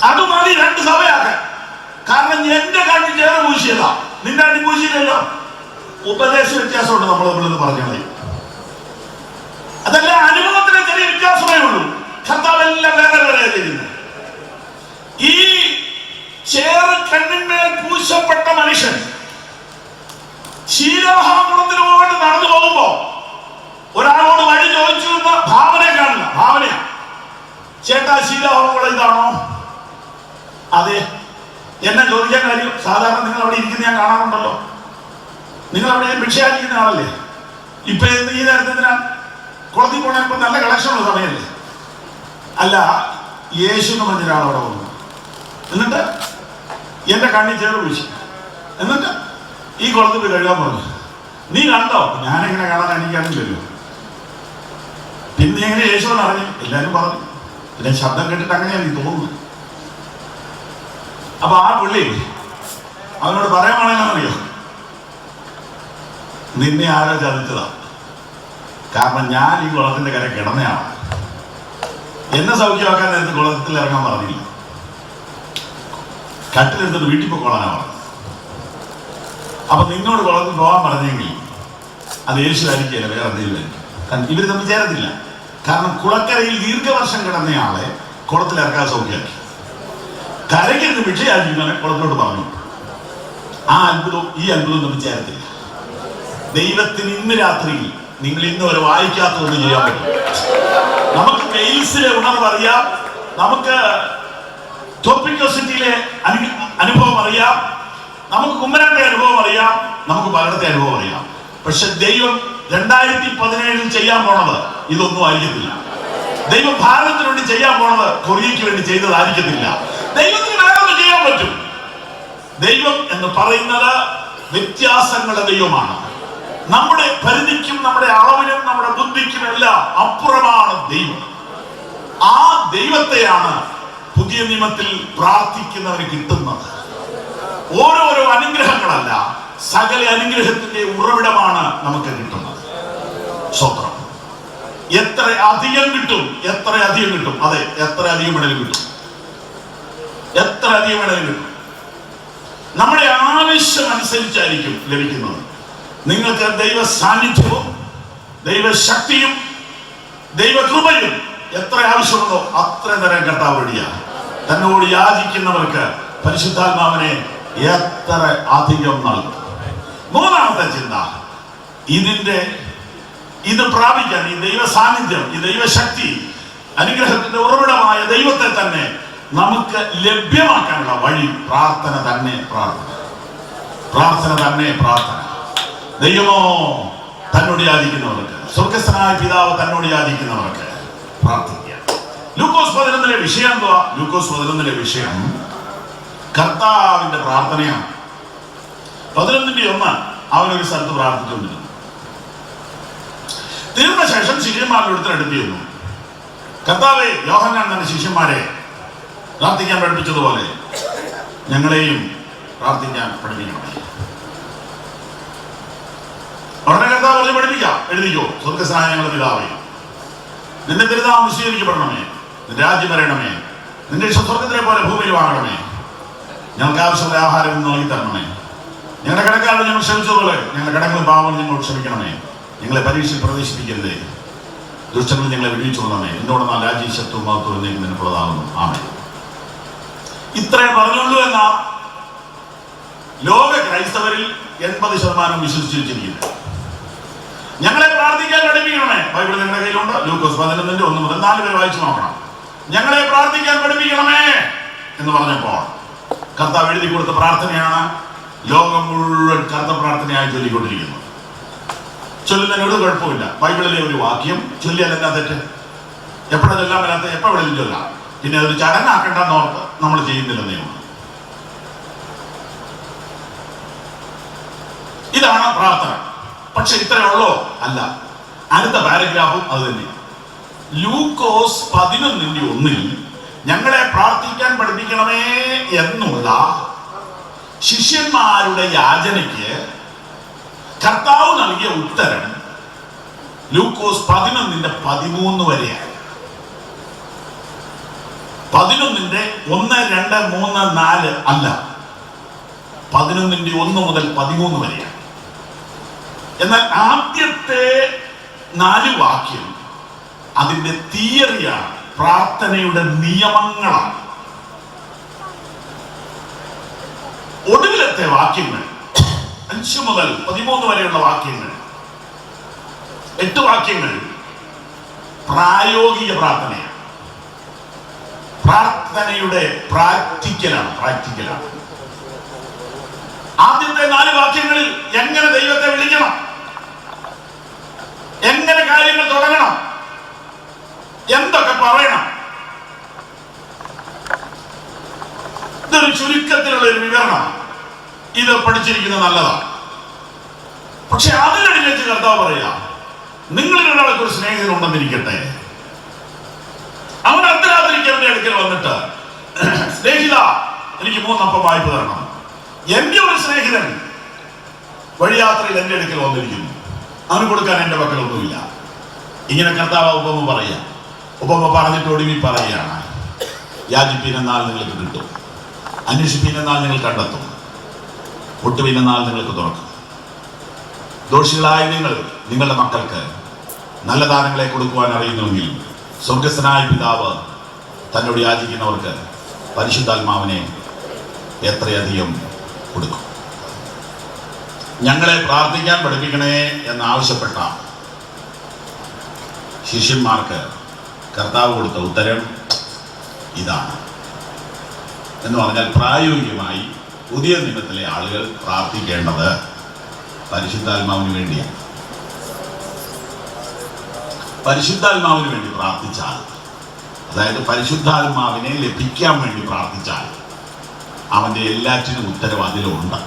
അത് മതി രണ്ട് സഭയാക്കാൻ. കാരണം എന്റെ കണ്ണിൽ ചേർന്ന് പൂശിയതാ, നിന്റെ കണ്ണി പൂശിയില്ലല്ലോ. ഉപദേശ വ്യത്യാസമുണ്ട്, നമ്മളിന്ന് പറഞ്ഞത്. അതല്ല, അനുഭവത്തിന് ചെറിയ വ്യത്യാസമേ ഉള്ളൂ. കർത്താവെല്ലാം വേറെ വേറെ ചെയ്യുന്നത്. ഈ ചേറ് കണ്ണിന്മേൽ പൂശപ്പെട്ട മനുഷ്യൻ ശീലമഹാകുളത്തിന് പോയിട്ട് നടന്നു പോകുമ്പോ ഒരാളോട് വഴി ചോദിച്ചു എന്ന ഭാവനയെ കാണില്ല. ഭാവനയാ. ചേട്ടാ, ശീലമഹാകുളം ഇതാണോ? അതെ. എന്നെ ചോദിക്കാൻ കാര്യം, സാധാരണ നിങ്ങൾ അവിടെ ഇരിക്കുന്ന ഞാൻ കാണാറുണ്ടല്ലോ. നിങ്ങൾ അവിടെ ഭിക്ഷയായിരിക്കുന്ന ആളല്ലേ? ഇപ്പൊ ഈ നേരത്തെ കുളത്തിൽ പോണ ഇപ്പൊ നല്ല കളക്ഷനുള്ള സമയമല്ലേ? അല്ല, യേശു എന്ന് പറഞ്ഞ ഒരാളവിടെ വന്നു. എന്നിട്ട് എന്റെ കണ്ണി ചേർന്ന് വീശി. എന്നിട്ട് ഈ കുളത്തിൽ പോയി കഴുകാൻ പറഞ്ഞു. നീ കണ്ടോ? ഞാനെങ്ങനെ കാണാൻ എനിക്കറിയില്ലല്ലോ. പിന്നെ എങ്ങനെ യേശു എന്ന് അറിഞ്ഞു? എല്ലാരും പറഞ്ഞു. പിന്നെ ശബ്ദം കേട്ടിട്ട് അങ്ങനെയാണ് നീ തോന്നുന്നത്. അപ്പൊ ആ പുള്ളി അവനോട് പറയാൻ വേണമെന്നറിയോ? നിന്നെ ആരോ ചതിച്ചതാ. കാരണം ഞാൻ ഈ കുളത്തിന്റെ കര കിടന്നയാണ്. എന്നെ സൗഖ്യമാക്കാൻ നേരത്തെ കുളത്തിൽ ഇറങ്ങാൻ പറഞ്ഞില്ല. കട്ടിലെടുത്തിട്ട് വീട്ടിൽ പോയിക്കൊള്ളാനാ പറഞ്ഞത്. അപ്പൊ നിന്നോട് കുളത്തിൽ പോകാൻ പറഞ്ഞെങ്കിൽ അത് യേശു ആയിരിക്കില്ല, വേറെ എന്തെങ്കിലും. കാരണം ഇവർ തമ്മിൽ ചേരത്തില്ല. കാരണം കുളക്കരയിൽ ദീർഘവർഷം കിടന്നയാളെ കുളത്തിൽ ഇറക്കാൻ സൗഖ്യമാക്കി. കരയ്ക്കിരുന്ന് ഭിക്ഷയായിരിക്കുന്നവനെ കുളത്തിലോട്ട് പറഞ്ഞു. ആ അത്ഭുതവും ഈ അത്ഭുതവും തമ്മിൽ ചേരത്തില്ല. ദൈവത്തിന് ഇന്ന് രാത്രിയിൽ നിങ്ങൾ ഇന്ന് വരെ വായിക്കാത്തതൊന്നും ചെയ്യാൻ പറ്റും. നമുക്ക് വെയിൽസിലെ ഉണർവ് അറിയാം, നമുക്ക് ടോപ്പിക്കോ സിറ്റിയിലെ അനുഭവം അറിയാം, നമുക്ക് കുമ്മരന്റെ അനുഭവം അറിയാം, നമുക്ക് പലയിടത്തെ അനുഭവം അറിയാം. പക്ഷെ ദൈവം 2017 ചെയ്യാൻ പോണത് ഇതൊന്നും ആയിരിക്കത്തില്ല. ദൈവം ഭാരതത്തിന് വേണ്ടി ചെയ്യാൻ പോണത് കൊറിയയ്ക്ക് വേണ്ടി ചെയ്തതായിരിക്കത്തില്ല. ദൈവത്തിന് വേറെ ചെയ്യാൻ പറ്റും. ദൈവം എന്ന് പറയുന്നത് വ്യത്യാസങ്ങളുടെ ദൈവമാണ്. നമ്മുടെ പരിധിക്കും നമ്മുടെ അളവിനും നമ്മുടെ ബുദ്ധിക്കും എല്ലാം അപ്പുറമാണ് ദൈവം. ആ ദൈവത്തെയാണ് പുതിയ നിയമത്തിൽ പ്രാർത്ഥിക്കുന്നവന് കിട്ടുന്നത്. ഓരോരോ അനുഗ്രഹങ്ങളല്ല, സകല അനുഗ്രഹത്തിന്റെ ഉറവിടമാണ് നമുക്ക് കിട്ടുന്നത്. സ്വത്രം എത്ര അധികം കിട്ടും, എത്ര അധികം കിട്ടും. അതെ, എത്ര അധികം വേണേലും കിട്ടും, എത്ര അധികം വേണേലും കിട്ടും. നമ്മുടെ ആവശ്യം അനുസരിച്ചായിരിക്കും ലഭിക്കുന്നത്. നിങ്ങൾക്ക് ദൈവ സാന്നിധ്യവും ദൈവശക്തിയും ദൈവകൃപയും എത്ര ആവശ്യമുണ്ടോ അത്ര തരം കർത്താവ് വഴിയാണ്. തന്നോട് യാചിക്കുന്നവർക്ക് പരിശുദ്ധാത്മാവിനെ എത്ര അധികം നൽകും. മൂന്നാമത്തെ ചിന്ത, ഇത് പ്രാപിക്കാൻ ഈ ദൈവ സാന്നിധ്യം, ഈ ദൈവശക്തി, അനുഗ്രഹത്തിന്റെ ഉറവിടമായ ദൈവത്തെ തന്നെ നമുക്ക് ലഭ്യമാക്കാനുള്ള വഴി പ്രാർത്ഥന തന്നെ. പ്രാർത്ഥന തന്നെ പ്രാർത്ഥന. ദൈവമോ തന്നോട് യാചിക്കുന്നവർക്ക്, സ്വർഗസ്ഥനായ പിതാവ് തന്നോട് യാചിക്കുന്നവർക്ക് പ്രാർത്ഥിക്കുക. ലൂക്കോസ് 11 വിഷയം എന്തുവാ? ലൂക്കോസ് 11 വിഷയം കർത്താവിന്റെ പ്രാർത്ഥനയാണ്. 11:1 അവനൊരു സ്ഥലത്ത് പ്രാർത്ഥിച്ചുകൊണ്ടിരുന്നു. തീർന്ന ശേഷം ശിഷ്യന്മാരുടെ അടുത്ത് ചെന്നു. കർത്താവേ, യോഹന്നാൻ തന്റെ ശിഷ്യന്മാരെ പ്രാർത്ഥിക്കാൻ പഠിപ്പിച്ചതുപോലെ ഞങ്ങളെയും പ്രാർത്ഥിക്കാൻ പഠിപ്പിക്കണം. ഉടനെ കർത്താവ് പറഞ്ഞ് പഠിപ്പിക്കാം. എഴുതിക്കോ, സ്വർഗസ്ഥനായ ഞങ്ങളുടെ പിതാവേ, നിന്റെ തിരുനാമം വിശദീകരിക്കപ്പെടണമേ, നിന്റെ രാജ്യം വരണമേ, നിന്റെ ഇഷ്ടം സ്വർഗത്തിലെ പോലെ ഭൂമിയിൽ വാങ്ങണമേ, ഞങ്ങൾക്ക് ആവശ്യമുള്ള ആഹാരം ഇന്ന് നൽകി തരണമേ, ഞങ്ങളുടെ കടക്കാരോട് ഞങ്ങൾ ക്ഷമിച്ചതുപോലെ ഞങ്ങളുടെ കടങ്ങളും പാവങ്ങളും ഞങ്ങൾ ക്ഷമിക്കണമേ, ഞങ്ങളെ പരീക്ഷയിൽ പ്രവേശിപ്പിക്കരുതേ, ദുഷ്ടങ്ങളിൽ ഞങ്ങളെ വിടുവിച്ചു കൊള്ളണമേ, എന്നോട് രാജ്യം ശത്രു മഹത്വം എന്നേക്കും നിനക്കുള്ളതാകുന്നു. ആമേൻ. ഇത്രയും പറഞ്ഞുള്ളൂ എന്നാ ലോക ക്രൈസ്തവരിൽ 80% വിശ്വസിച്ചു വെച്ചിരിക്കുന്നത്. ഞങ്ങളെ പ്രാർത്ഥിക്കാൻ പഠിപ്പിക്കണമേ. ബൈബിൾ നിങ്ങളുടെ കയ്യിലുണ്ട്. ലൂക്കോസ് 11:1 മുതൽ 4 വരെ വായിച്ചു നോക്കണം. ഞങ്ങളെ പ്രാർത്ഥിക്കാൻ പഠിപ്പിക്കണമേ എന്ന് പറഞ്ഞപ്പോൾ കർത്താവ് എഴുതി കൊടുത്ത പ്രാർത്ഥനയാണ് ലോകം മുഴുവൻ കർത്ത പ്രാർത്ഥനയായി ചൊല്ലിക്കൊണ്ടിരിക്കുന്നത്. ചൊല്ലുന്നതിനോട് കുഴപ്പമില്ല. ബൈബിളിലെ ഒരു വാക്യം ചൊല്ലിയാൽ എന്നാ തെറ്റ്? എപ്പോഴും ചൊല്ലാൻ പറ്റാത്ത എപ്പോഴും ചൊല്ലാം. പിന്നെ അതൊരു ചടങ്ങാക്കണ്ടെന്ന് ഓർത്ത് നമ്മൾ ചെയ്യുന്നില്ലെന്നേ ഉള്ളൂ. ഇതാണ് പ്രാർത്ഥന. പക്ഷെ ഇത്രയേ ഉള്ളോ? അല്ല. അടുത്ത പാരഗ്രാഫും അത് തന്നെയാണ്. ലൂക്കോസ് 11:1 ഞങ്ങളെ പ്രാർത്ഥിക്കാൻ പഠിപ്പിക്കണമേ എന്നുള്ള ശിഷ്യന്മാരുടെ യാചനയ്ക്ക് കർത്താവ് നൽകിയ ഉത്തരം ലൂക്കോസ് 11:13 വരെയാണ്. 11:1, 2, 3, 4 അല്ല. 11:1 മുതൽ 13 വരെയാണ്. എന്നാൽ ആദ്യത്തെ 4 വാക്യം അതിന്റെ തിയറിയാണ്, പ്രാർത്ഥനയുടെ നിയമങ്ങളാണ്. ഒടുവിലത്തെ വാക്യങ്ങൾ 5 മുതൽ 13 വരെയുള്ള വാക്യങ്ങൾ, 8 വാക്യങ്ങൾ പ്രായോഗിക പ്രാർത്ഥനയാണ്. പ്രാർത്ഥനയുടെ പ്രാക്ടിക്കലാണ്. ആദ്യത്തെ 4 വാക്യങ്ങളിൽ എങ്ങനെ ദൈവത്തെ വിളിക്കണം, എങ്ങനെ കാര്യങ്ങൾ തുടങ്ങണം, എന്തൊക്കെ പറയണം, ഇതൊരു ചുരുക്കത്തിലുള്ള ഒരു വിവരണമാണ്. ഇത് പഠിച്ചിരിക്കുന്നത് നല്ലതാണ്. പക്ഷെ അതിനെഴുന്നേറ്റ് കർത്താവ് പറയാ, നിങ്ങളിൽ ഒരാൾക്ക് ഒരു സ്നേഹിതൻ ഉണ്ടെന്നിരിക്കട്ടെ, അവൻ അർദ്ധരാത്രിക്ക് അവന്റെ അടുക്കൽ വന്നിട്ട്, സ്നേഹിത എനിക്ക് 3 അപ്പം വായ്പ തരണം. എന്റെ ഒരു സ്നേഹിതൻ വഴിയാത്രയിൽ എന്റെ അടുക്കൽ വന്നിരിക്കുന്നു, അവന് കൊടുക്കാൻ എന്റെ പക്കലൊന്നുമില്ല. ഇങ്ങനെ കർത്താവ് ഉപമ പറയുക. ഉപമ പറഞ്ഞിട്ട് ഒടുവിൽ പറയുകയാണ്, യാചിപ്പീനെന്നാൽ നിങ്ങൾക്ക് കിട്ടും, അന്വേഷിപ്പീനെന്നാൽ നിങ്ങൾ കണ്ടെത്തും, മുട്ടുവീനെന്നാൽ നിങ്ങൾക്ക് തുറക്കും. ദോഷികളായ നിങ്ങളുടെ മക്കൾക്ക് നല്ല ദാനങ്ങളെ കൊടുക്കുവാൻ അറിയുന്നുവെങ്കിൽ സ്വർഗസ്ഥനായ പിതാവ് തന്നോട് യാചിക്കുന്നവർക്ക് പരിശുദ്ധാത്മാവിനെ എത്രയധികം കൊടുക്കും. ഞങ്ങളെ പ്രാർത്ഥിക്കാൻ പഠിപ്പിക്കണേ എന്നാവശ്യപ്പെട്ട ശിഷ്യന്മാർക്ക് കർത്താവ് കൊടുത്ത ഉത്തരം ഇതാണ്. എന്ന് പറഞ്ഞാൽ പ്രായോഗികമായി പുതിയ നിയമത്തിലെ ആളുകൾ പ്രാർത്ഥിക്കേണ്ടത് പരിശുദ്ധാത്മാവിന് വേണ്ടിയാണ്. പരിശുദ്ധാത്മാവിന് വേണ്ടി പ്രാർത്ഥിച്ചാൽ, അതായത് പരിശുദ്ധാത്മാവിനെ ലഭിക്കാൻ വേണ്ടി പ്രാർത്ഥിച്ചാൽ അവന്റെ എല്ലാറ്റിനും ഉത്തരവ് അതിലുണ്ട്.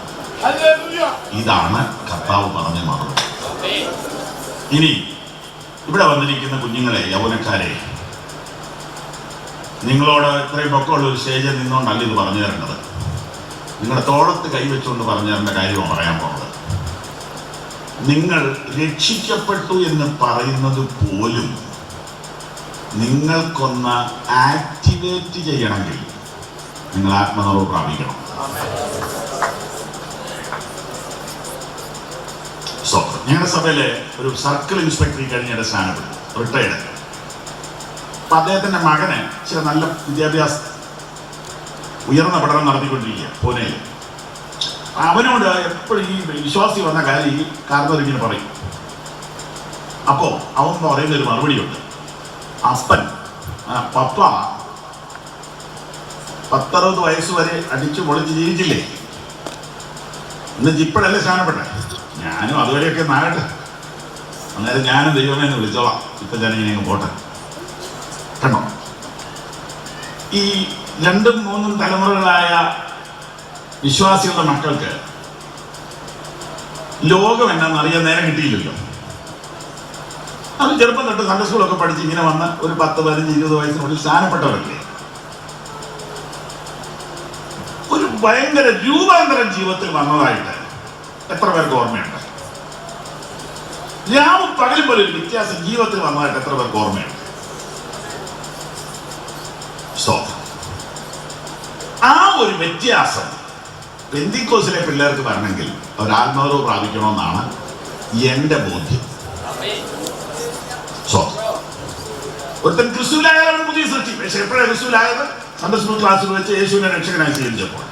ഇതാണ് കർത്താവ് പറഞ്ഞ മറുപടി. ഇനി ഇവിടെ വന്നിരിക്കുന്ന കുഞ്ഞുങ്ങളെ, യൗവനക്കാരെ, നിങ്ങളോട് ഇത്രയും പൊക്കമുള്ള ഒരു സ്റ്റേജിൽ നിന്നുകൊണ്ടല്ല ഇത് പറഞ്ഞു തരേണ്ടത്. നിങ്ങളുടെ തോളത്ത് കൈവച്ചുകൊണ്ട് പറഞ്ഞു തരേണ്ട കാര്യമാണ് പറയാൻ പോകുന്നത്. നിങ്ങൾ രക്ഷിക്കപ്പെട്ടു എന്ന് പറയുന്നത് പോലും നിങ്ങൾക്കൊന്ന് ആക്ടിവേറ്റ് ചെയ്യണമെങ്കിൽ നിങ്ങൾ ആത്മനിർഭർ പ്രാപിക്കണം. ഞങ്ങളുടെ സഭയിലെ ഒരു സർക്കിൾ ഇൻസ്പെക്ടർ കഴിഞ്ഞിടെ സ്ഥാനപ്പെട്ടു, റിട്ടയർഡ്. അപ്പൊ അദ്ദേഹത്തിന്റെ മകന് ചില നല്ല വിദ്യാഭ്യാസ ഉയർന്ന പഠനം നടത്തിക്കൊണ്ടിരിക്കുക പൂനെയിൽ. അവനോട് എപ്പോഴും ഈ വിശ്വാസി വന്ന കാര്യം ഈ കാരണവരിങ്ങനെ പറയും. അപ്പോ അവൻ പറയുന്ന ഒരു മറുപടിയുണ്ട്. അപ്പൻ പപ്പ 10-60 വയസ്സ് വരെ അടിച്ചു പൊളിച്ച് ജീവിച്ചില്ലേ, ഇന്ന് ഇപ്പോഴല്ലേ സ്ഥാനപ്പെട്ടെ, ഞാനും അതുവരെയൊക്കെ നാകട്ടെ, അന്നേരം ഞാനും ദൈവമേ എന്ന് വിളിച്ചോളാം, ഇപ്പൊ ഞാനിങ്ങനെ പോട്ടെ. കണ്ടോ, ഈ 2ഉം 3ഉം തലമുറകളായ വിശ്വാസികളുടെ മക്കൾക്ക് ലോകം എന്നാന്ന് അറിയാൻ നേരം കിട്ടിയില്ലല്ലോ. അത് ചെറുപ്പം തൊട്ട് സൺഡേ സ്കൂളൊക്കെ പഠിച്ച് ഇങ്ങനെ വന്ന് ഒരു 10, 15, 20 വയസ്സിനുള്ളിൽ സ്ഥാനപ്പെട്ടവരല്ലേ. ഒരു ഭയങ്കര രൂപാന്തരം ജീവിതത്തിൽ വന്നതായിട്ട് എത്ര പേർക്ക് ഓർമ്മയുണ്ട്? രാവും പകലും പോലെ ഒരു വ്യത്യാസം ജീവിതത്തിൽ വന്നതായിട്ട് എത്ര പേർക്ക് ഓർമ്മയുണ്ട്? ആ ഒരു വ്യത്യാസം പെന്തിക്കോസിലെ പിള്ളേർക്ക് വരണമെങ്കിൽ അവർ ആത്മാവ് പ്രാപിക്കണമെന്നാണ് എന്റെ ബോധ്യം. ഒരുത്തൻ ക്രിസ്തുവിലായാലും പുതിയ സൃഷ്ടി. പക്ഷെ എപ്പോഴാണ് ക്രിസ്തുവിലായത്? സൺഡേ സ്കൂൾ ക്ലാസ്സിൽ വെച്ച് യേശുവിനെ രക്ഷകനായി സ്വീകരിച്ചപ്പോൾ.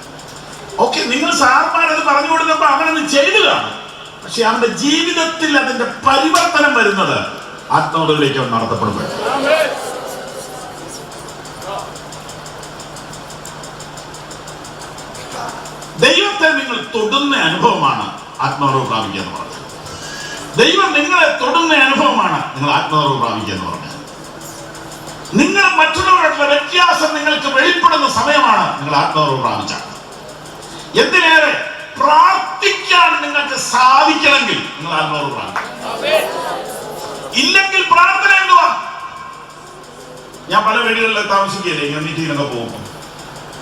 ഓക്കെ, നിങ്ങൾ സാർമാരത് പറഞ്ഞു കൊടുക്കുമ്പോൾ അവനത് ചെയ്തു കാണും. പക്ഷെ അവന്റെ ജീവിതത്തിൽ അതിന്റെ പരിവർത്തനം വരുന്നത് ആത്മാവിലേക്ക് അവൻ നടത്തപ്പെടുമ്പോൾ. ദൈവത്തെ നിങ്ങൾ തൊടുന്ന അനുഭവമാണ് ആത്മാവ് പ്രാപിക്കുക എന്ന് പറഞ്ഞത്. ദൈവം നിങ്ങളെ തൊടുന്ന അനുഭവമാണ് നിങ്ങൾ ആത്മാവ് പ്രാപിക്കുക എന്ന് പറഞ്ഞത്. നിങ്ങൾ മറ്റുള്ളവരുടെ വ്യത്യാസം നിങ്ങൾക്ക് വെളിപ്പെടുന്ന സമയമാണ് നിങ്ങൾ ആത്മാവ് പ്രാപിച്ചത്. എന്തിനേറെ പ്രാർത്ഥിക്കാൻ നിങ്ങൾക്ക് സാധിക്കണമെങ്കിൽ നിങ്ങൾ ആത്മാവ് പ്രാപിക്കും. ഇല്ലെങ്കിൽ പ്രാർത്ഥന എന്തുവാ? ഞാൻ പല വീടുകളിൽ താമസിക്കുകയല്ലേ, ഇങ്ങനെ മീറ്റിങ്ങിനൊക്കെ പോകുമ്പോൾ.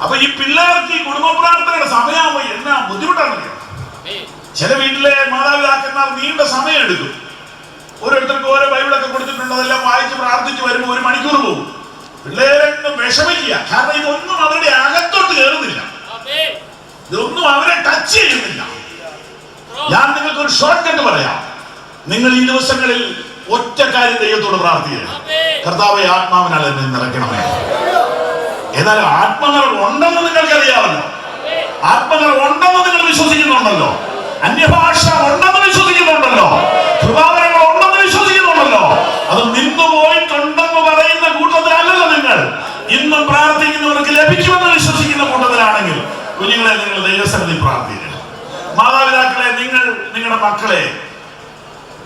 അപ്പൊ ഈ പിള്ളേർക്ക് ഈ കുടുംബ പ്രാർത്ഥനയുടെ സമയമാകുമ്പോ എന്നാ ബുദ്ധിമുട്ടാണ്. ചില വീട്ടിലെ മാതാപിതാക്കന്മാർ നീണ്ട സമയം എടുക്കും. ഓരോരുത്തർക്ക് ഓരോ ബൈബിളൊക്കെ കൊടുത്തിട്ടുണ്ട്, അതെല്ലാം വായിച്ച് പ്രാർത്ഥിച്ച് വരുമ്പോൾ 1 മണിക്കൂർ പോകും. പിള്ളേരെന്നും വിഷമിക്കുക, കാരണം ഇതൊന്നും അവരുടെ അകത്തോട്ട് കയറുന്നില്ല. ഇതൊന്നും അവരെ ടച്ച് ചെയ്യുന്നില്ല. ഞാൻ നിങ്ങൾക്ക് ഒരു ഷോർട്ട് കട്ട് പറയാം. നിങ്ങൾ ഈ ദിവസങ്ങളിൽ ഒറ്റ കാര്യം ദൈവത്തോട് പ്രാർത്ഥിക്കുക, കർത്താവേ ആത്മാവിനാൽ എന്നെ നിറയ്ക്കണമേ. ഏതായാലും ആത്മനിറവ് ഉണ്ടെന്ന് നിങ്ങൾക്കറിയാമല്ലോ, ആത്മനിറവ് ഉണ്ടെന്ന് നിങ്ങൾ വിശ്വസിക്കുന്നുണ്ടല്ലോ, അന്യഭാഷ ഉണ്ടെന്ന് വിശ്വസിക്കുന്നുണ്ടല്ലോ, കൃപാവരങ്ങൾ ഉണ്ടെന്ന് വിശ്വസിക്കുന്നുണ്ടല്ലോ. അത് നിന്നുപോയിട്ടുണ്ടെന്ന് പറയുന്ന കൂട്ടത്തിലല്ലല്ലോ നിങ്ങൾ. ഇന്നും പ്രാർത്ഥിക്കുന്നവർക്ക് ലഭിക്കുമെന്ന് വിശ്വസിക്കുന്ന കൂട്ടത്തിലാണെങ്കിൽ കുഞ്ഞുങ്ങളെ നിങ്ങൾ ദൈവസന്നിധി പ്രാർത്ഥിക്കുക. മാതാപിതാക്കളെ, നിങ്ങൾ നിങ്ങളുടെ മക്കളെ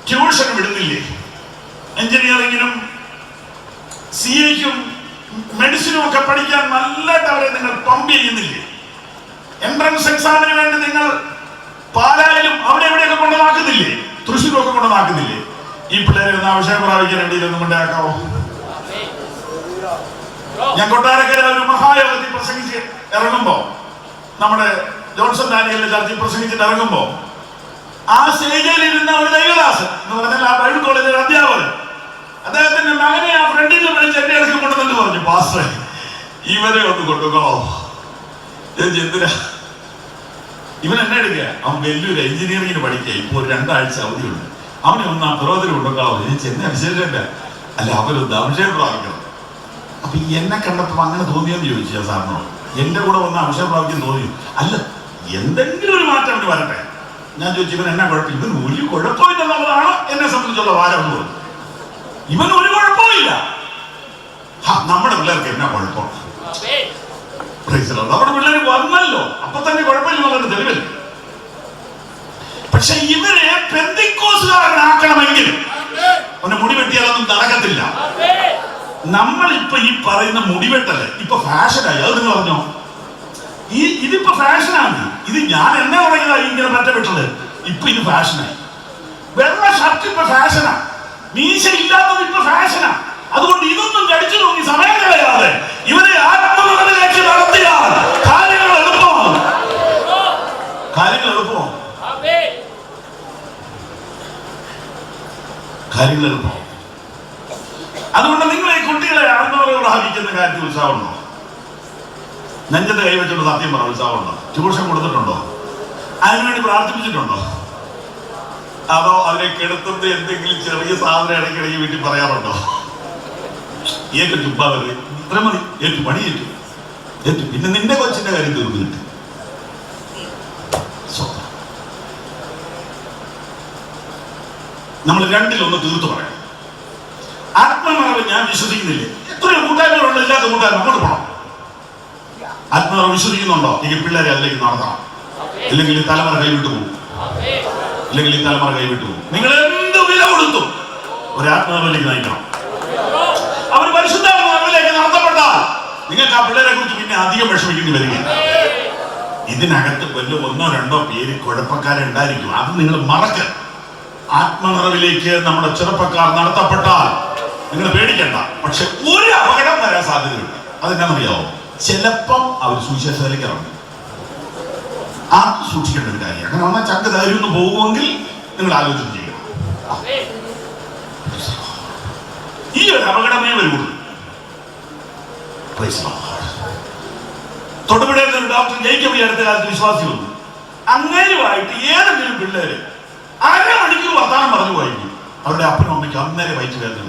ട്യൂഷൻ വിടുന്നില്ലേ? എഞ്ചിനീയറിംഗിനും CA-ക്കും മെഡിസിനും ഒക്കെ പഠിക്കാൻ നല്ലതായിട്ട് അവരെ നിങ്ങൾ പമ്പ് ചെയ്യുന്നില്ലേ? എൻട്രൻസ് എക്സാമിന് വേണ്ടി നിങ്ങൾ പാലായിലും അവിടെ എവിടെയൊക്കെ കൊണ്ടുവന്നാക്കുന്നില്ലേ? തൃശ്ശൂരും ഒക്കെ കൊണ്ടുവന്നാക്കുന്നില്ലേ? ഈ പിള്ളേരെ ഒന്ന് ആവശ്യം പ്രാപിക്കാൻ എവിടെയൊന്നും കൊണ്ടാക്കാവോ? ഞാൻ കൊട്ടാരക്കര ഒരു മഹായോഗത്തിൽ പ്രസംഗിച്ച് ഇറങ്ങുമ്പോ, നമ്മുടെ ജോൺസൺ ഡാനിയലിന്റെ ചർച്ചയിൽ പ്രസംഗിച്ചിട്ട് ഇറങ്ങുമ്പോ, ആ സ്റ്റേജിൽ ഇരുന്ന ഒരു ദൈവദാസൻ എന്ന് പറഞ്ഞാൽ ആ ബൈബിൾ കോളേജിലെ അധ്യാപകൻ, അദ്ദേഹത്തിന്റെ മകനെ ആ ഫ്രണ്ടിൽ നിന്ന് വിളിച്ച് എന്റെ അടുത്ത് കൊണ്ടുവന്നിട്ട് പറഞ്ഞു, പാസ്റ്ററെ ഇവരെ ഒന്ന് കൊണ്ടുപോകോ. എന്തിനാ? ഇവൻ എന്നെ എടുക്കുക, അവൻ വലിയൊരു എഞ്ചിനീയറിംഗിന് പഠിക്കുക, ഇപ്പൊ ഒരു 2 ആഴ്ച അവധിയുണ്ട്, അവനെ ഒന്ന് ആ പ്രവചനം കൊണ്ടുപോകാവോ? ഞാൻ ചെന്ന വിശേഷമില്ല, അല്ല അവരൊന്ന് അഭിഷേകം പ്രാപിക്കണം. അപ്പൊ എന്നെ കണ്ടപ്പോ അങ്ങനെ തോന്നിയെന്ന് ചോദിച്ചു ഞാൻ സാറിനോട്. എന്റെ കൂടെ വന്ന് അഭിഷേകം പ്രാപിക്കാൻ തോന്നി. അല്ല, എന്തെങ്കിലും ഒരു മാറ്റം അവന് വരട്ടെ. ഞാൻ ചോദിച്ചു, ഇവൻ എന്നാ കുഴപ്പം? ഇവൻ ഒരു കുഴപ്പമില്ലെന്നുള്ളതാണ് എന്നെ സംബന്ധിച്ചുള്ള വാരം എന്ന് പറഞ്ഞു. ഇവൻ ഒരു കുഴപ്പമില്ല. നമ്മുടെ പിള്ളേർക്ക് എന്നാ കുഴപ്പം? നമ്മുടെ പിള്ളേർ വന്നല്ലോ, അപ്പൊ തന്നെ കുഴപ്പമില്ലെന്നുള്ളത് തെളിവല്ലേ? പക്ഷെ ഇവരെ പെന്തിക്കോസുകാരനാക്കണമെങ്കിൽ അവനെ മുടി വെട്ടിയാലൊന്നും നടക്കത്തില്ല. നമ്മളിപ്പോ ഈ പറയുന്ന മുടിവെട്ടല്ലേ ഇപ്പൊ ഫാഷനായി. അത് നിങ്ങൾ പറഞ്ഞോ? ഇതിപ്പോ ഫാഷനാണ്. ഇത് ഞാൻ എന്നെ പറയുന്നതായി ഇങ്ങനെ മറ്റേ വിട്ടത്. ഇപ്പൊ ഇത് ഫാഷനായി. വെള്ള ഷർട്ട് ഇപ്പൊ ഫാഷനാ, മീശ ഇല്ലാത്തത് ഇപ്പൊ ഫാഷനാ. അതുകൊണ്ട് ഇതൊന്നും കടിച്ചു നോക്കി സമയം കളയാതെ ഇവരെ ആത്മനിറവിലേക്ക് നടത്തിയാൽ കാര്യങ്ങൾ എളുപ്പമാണ്. കാര്യങ്ങൾ എളുപ്പമാണ്. കാര്യങ്ങൾ എളുപ്പമാണ്. അതുകൊണ്ട് നിങ്ങൾ ഈ കുട്ടികളെ ആത്മനിറവ് പ്രാപിക്കുന്ന കാര്യത്തിൽ ഉത്സാഹമുണ്ടോ? നെഞ്ചത്ത് കൈവച്ചുകൊണ്ട് സത്യം പറ, ഉത്സാഹമുണ്ടോ? ട്യൂഷൻ കൊടുത്തിട്ടുണ്ടോ? അതിനുവേണ്ടി പ്രാർത്ഥിപ്പിച്ചിട്ടുണ്ടോ? അതോ അതിനെ കെടുത്തുന്നത് എന്തെങ്കിലും ചെറിയ സാധനം ഇടയ്ക്കിടയ്ക്ക് വീട്ടിൽ പറയാറുണ്ടോ? ഏറ്റു ചുമ്പാ വരെ ഇത്ര മതി, ഏറ്റു പണി ഏറ്റു ഏറ്റു, പിന്നെ നിന്റെ കൊച്ചിന്റെ കാര്യം തീർന്നു കിട്ടും. നമ്മൾ രണ്ടിലൊന്ന് തീർത്തു പറയാം. ആത്മനിറവ് ഞാൻ വിശ്വസിക്കുന്നില്ലേ? എത്രയോ കൂട്ടായ്മകളുണ്ട്, ഇല്ലാത്ത കൂട്ടായ്മ അങ്ങോട്ട് പോകണം. ആത്മനിറവ് വിശ്വസിക്കുന്നുണ്ടോ? ഈ പിള്ളേരെ അതിലേക്ക് നടത്തണം, ഇല്ലെങ്കിൽ ഈ തലമുറ കൈവിട്ടു പോകും. ഇല്ലെങ്കിൽ ഈ തലമുറ കൈവിട്ടു പോകും. നിങ്ങൾ എന്ത് വില കൊടുത്തു ഒരു ആത്മനിറവിലേക്ക് നയിക്കണം. അവർ പരിശുദ്ധാത്മാവിലേക്ക് നടത്തപ്പെട്ടാൽ നിങ്ങൾക്ക് ആ പിള്ളേരെ കുറിച്ച് പിന്നെ അധികം വിഷമിക്കേണ്ടി വരികയാണ്. ഇതിനകത്ത് വല്ല 1 or 2 പേര് കുഴപ്പക്കാരുണ്ടായിരിക്കും, അത് നിങ്ങൾ മറക്കുക. ആത്മനിറവിലേക്ക് നമ്മുടെ ചെറുപ്പക്കാർ നടത്തപ്പെട്ടാൽ നിങ്ങൾ പേടിക്കണ്ട. പക്ഷെ ഒരു അപകടം വരാൻ സാധ്യതയുണ്ട്. അതെന്താണെന്നറിയാവോ? ചിലപ്പം അവർ സുവിശേഷത്തിലേക്ക് ഇറങ്ങും. അത് സൂക്ഷിക്കേണ്ട ഒരു കാര്യം. അങ്ങനെ വന്നാൽ ചങ്ക ധൈര്യം ഒന്ന് പോകുമെങ്കിൽ നിങ്ങൾ ആലോചന ചെയ്യണം. ഈ ഒരു അപകടമേ വരുള്ളൂ. തൊടുപുഴയിൽ ഒരു ഡോക്ടർ ജയിക്കബി അടുത്ത കാലത്ത് വിശ്വാസി വന്നു. അങ്ങനെയുമായിട്ട് ഏതെങ്കിലും പിള്ളേര് 1/2 മണിക്കൂർ വർത്താനം പറഞ്ഞു പോയിരിക്കും. അവരുടെ അപ്പനും അമ്മയ്ക്ക് അന്നേരം വയറ്റ് വേദന.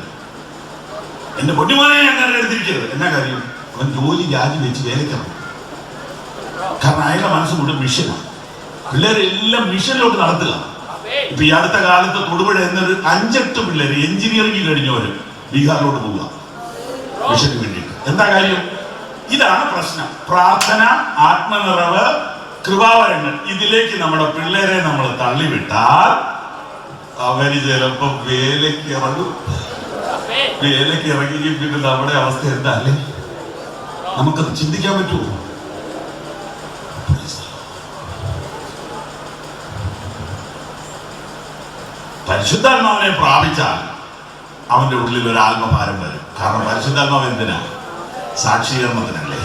എന്റെ പൊന്നുമോനെ അങ്ങനെ എടുത്തിരിക്കരുത്. എന്നാ കാര്യം? അവൻ ജോലി രാജി വെച്ച് വേലയ്ക്കണം. കാരണം അയാളുടെ മനസ്സ് മുഴുവൻ മിഷനാണ്. പിള്ളേരെല്ലാം മിഷനിലോട്ട് നടത്തുക. ഇപ്പൊ ഈ അടുത്ത കാലത്ത് തൊടുപുഴ എന്നൊരു 5-8 പിള്ളേര് എഞ്ചിനീയറിംഗ് കഴിഞ്ഞവര് ബീഹാറിലോട്ട് പോവുക മിഷന് വേണ്ടിയിട്ട്. എന്താ കാര്യം? ഇതാണ് പ്രശ്നം. പ്രാർത്ഥന, ആത്മനിറവ്, കൃപാവരങ്ങൾ, ഇതിലേക്ക് നമ്മുടെ പിള്ളേരെ നമ്മൾ തള്ളിവിട്ടാൽ അവര് ചിലപ്പോ വേലയ്ക്ക് ഇറങ്ങും. വേലയ്ക്ക് ഇറങ്ങി പിന്നെ നമ്മുടെ അവസ്ഥ എന്താ അല്ലേ? നമുക്കത് ചിന്തിക്കാൻ പറ്റുമോ? പരിശുദ്ധാത്മാവിനെ പ്രാപിച്ചാൽ അവന്റെ ഉള്ളിൽ ഒരു ആത്മഭാരം വരും. കാരണം പരിശുദ്ധാത്മാവ് എന്തിനാ? സാക്ഷീകരണത്തിനല്ലേ.